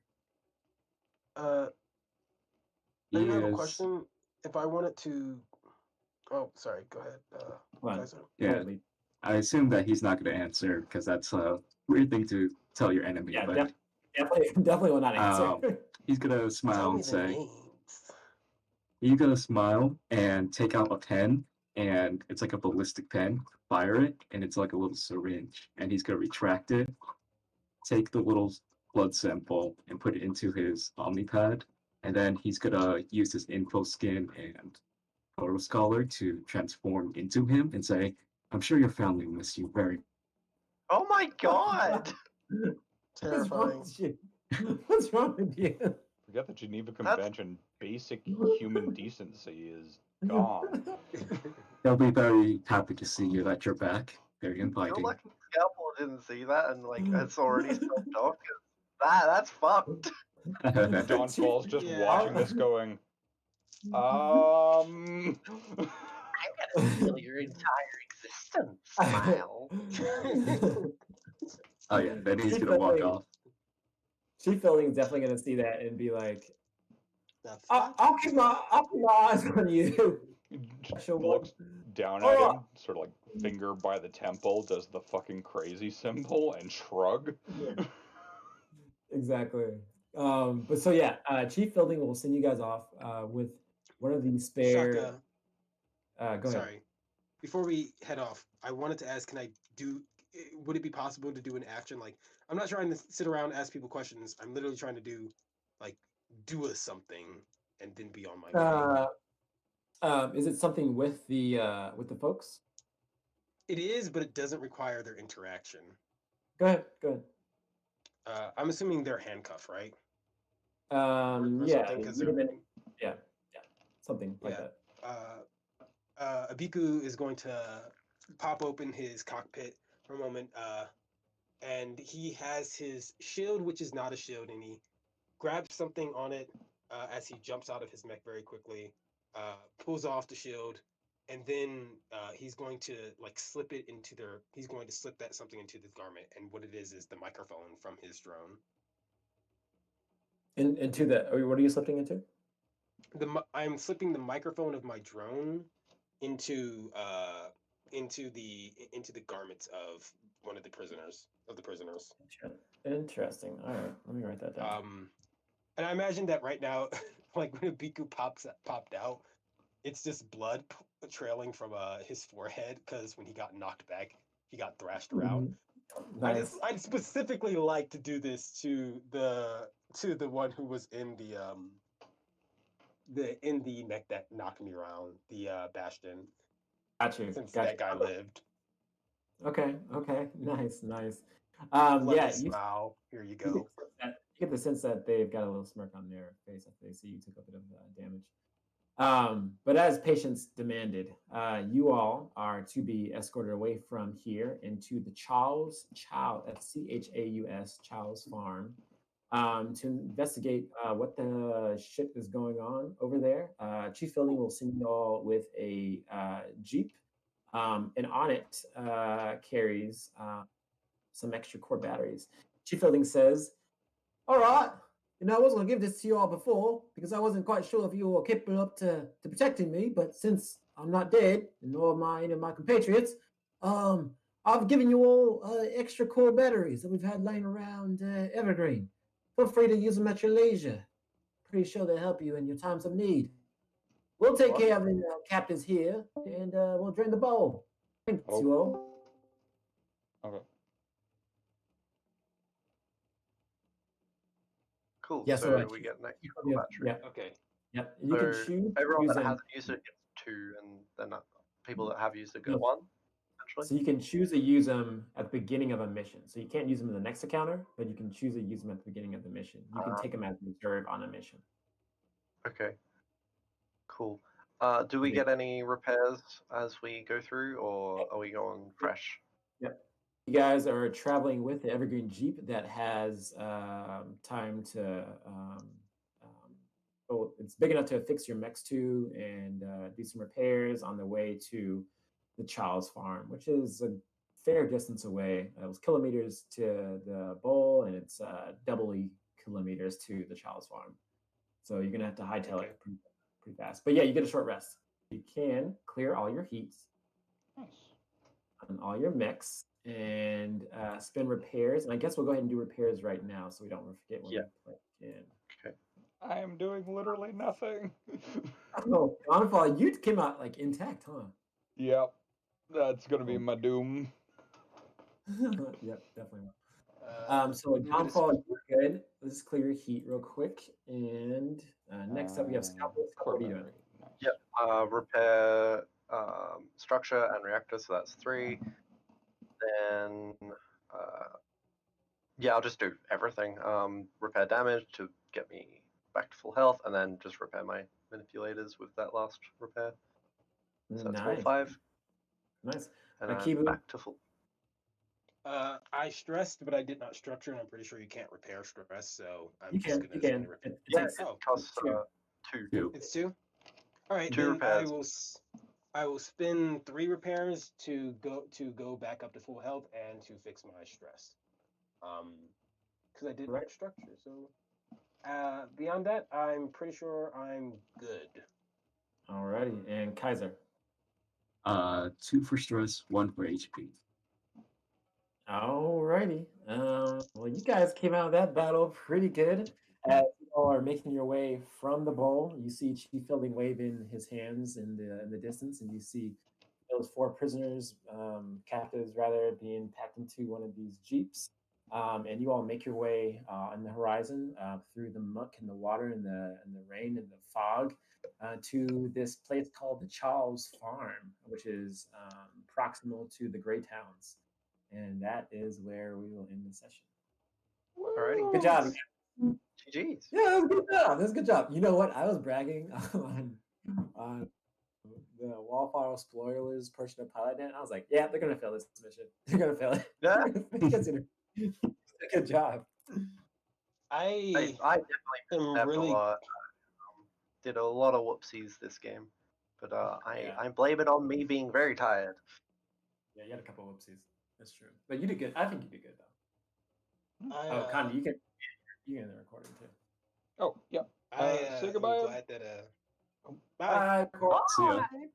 I do have a Yes. question. If I wanted to, oh, sorry. Go ahead, Come on. Kaiser. Yeah. Totally. I assume that he's not going to answer because that's a weird thing to tell your enemy. Yeah, but definitely will not answer. he's gonna smile Tell me and the say, names. "You gonna smile and take out a pen, and it's like a ballistic pen. Fire it, and it's like a little syringe. And he's gonna retract it, take the little blood sample, and put it into his Omnipad, and then he's gonna use his info skin and photo scholar to transform into him and say, "I'm sure your family miss you very." Oh my god! What's wrong Terrifying. with you? What's wrong with you? Forget the Geneva Convention. Basic human decency is gone. They'll be very happy to see you that you're back. Very You're inviting. lucky Scalpel didn't see that and like it's already stopped off. That's fucked. Don Fall's just Yeah. watching this going, I'm gonna steal your entire existence, Smile. Oh yeah, then he's Chief gonna walk Fielding- off. Chief Fielding is definitely going to see that and be like, That's I'll keep my eyes on you. just Sure. looks down at him, sort of like finger by the temple, does the fucking crazy symbol, and shrug. Exactly. But so yeah, Chief Fielding will send you guys off with one of these spare. Shaka. Go ahead. Sorry. Before we head off, I wanted to ask, would it be possible to do an action? Like, I'm not trying to sit around and ask people questions. I'm literally trying to do something and then be on my way. Is it something with the folks? It is, but it doesn't require their interaction. Go ahead. I'm assuming they're handcuffed, right? Yeah, something, 'cause yeah, something like that. Abiku is going to pop open his cockpit for a moment, and he has his shield, which is not a shield, and he grabs something on it as he jumps out of his mech very quickly, pulls off the shield, and then he's going to slip it into he's going to slip that something into the garment, and what it is the microphone from his drone. Into the, what are you slipping into? I'm slipping the microphone of my drone into the garments of one of the prisoners. Interesting. All right, let me write that down. And I imagine that right now, like when Abiku popped out, it's just blood trailing from his forehead because when he got knocked back, he got thrashed around. Nice. I'd specifically like to do this to the one who was in the mech that knocked me around, the Bastion. Got you. Since that guy lived. Okay. Nice. Yeah. Smile. Here you go. You get the sense that they've got a little smirk on their face after they see you took a bit of damage. But as patience demanded, you all are to be escorted away from here into the Chaos, that's Chaus, Chaos Farm, to investigate what the shit is going on over there. Chief Fielding will send you all with a Jeep, and on it carries some extra core batteries. Chief Fielding says, all right, I was going to give this to you all before because I wasn't quite sure if you were capable up to protecting me, but since I'm not dead, and nor am I any of my compatriots, I've given you all extra core batteries that we've had laying around Evergreen. Feel free to use them at your leisure. Pretty sure they'll help you in your times of need. We'll take care of the captains here, and we'll drain the bowl. Thanks, you all. Okay. Cool. Yeah, so we get an extra battery. Yeah. Okay. Yep. You can So choose everyone that using, hasn't used it gets 2, and then people that have used it get 1. so Essentially. you can choose to use them at the beginning of a mission. So you can't use them in the next encounter, but you can choose to use them at the beginning of the mission. You can take them as reserve on a mission. Okay. Cool. Do we get any repairs as we go through, or are we going fresh? Yep. You guys are traveling with the Evergreen Jeep that has time to. Oh, it's big enough to fix your mechs to and do some repairs on the way to the Child's Farm, which is a fair distance away. It was kilometers to the bowl, and it's doubly kilometers to the Child's Farm. So you're gonna have to hightail it pretty fast. But yeah, you get a short rest. You can clear all your heats Nice. on all your mechs and spin repairs. And I guess we'll go ahead and do repairs right now so we don't forget when we play again. Okay. I am doing literally nothing. Oh, Dawnfall, you came out like intact, huh? Yep. That's gonna be my doom. Yep, definitely. So Dawnfall, you're good. Let's clear your heat real quick. And next up, we have Scout. What are you doing? Nice. Yep. Repair structure and reactor, so that's 3. Then I'll just do everything. Repair damage to get me back to full health, and then just repair my manipulators with that last repair. So that's all 5. Nice. And Akibu? I'm back to full. I stressed, but I did not structure, and I'm pretty sure you can't repair stress, so I'm You just can. gonna You spend can. repair. It Costs 2. 2. It's 2. All right, 2 then repairs. I will spend 3 repairs to go back up to full health and to fix my stress. Because I did not structure. So beyond that, I'm pretty sure I'm good. Alrighty, and Kaiser. 2 for stress, 1 for HP. Alrighty. Well, you guys came out of that battle pretty good. As you all are making your way from the bowl, you see Chief Fielding waving his hands in the distance, and you see those 4 prisoners, captives rather, being packed into one of these jeeps. And you all make your way on the horizon through the muck and the water and the rain and the fog to this place called the Charles Farm, which is proximal to the Grey Towns. And that is where we will end the session. Alrighty. Good job. GG's. Yeah, that was a good job. That's a good job. You know what? I was bragging on the Wallflower spoilers portion of Pilot Den. I was like, yeah, they're gonna fail this mission. They're gonna fail it. Yeah. Good job. I definitely am really a lot. Did a lot of whoopsies this game, but I blame it on me being very tired. Yeah, you had a couple of whoopsies. That's true, but you did good. I think you did good though. Connie, you can end the recording too. Oh yeah. Say goodbye. I'm glad that Bye. See ya. Bye.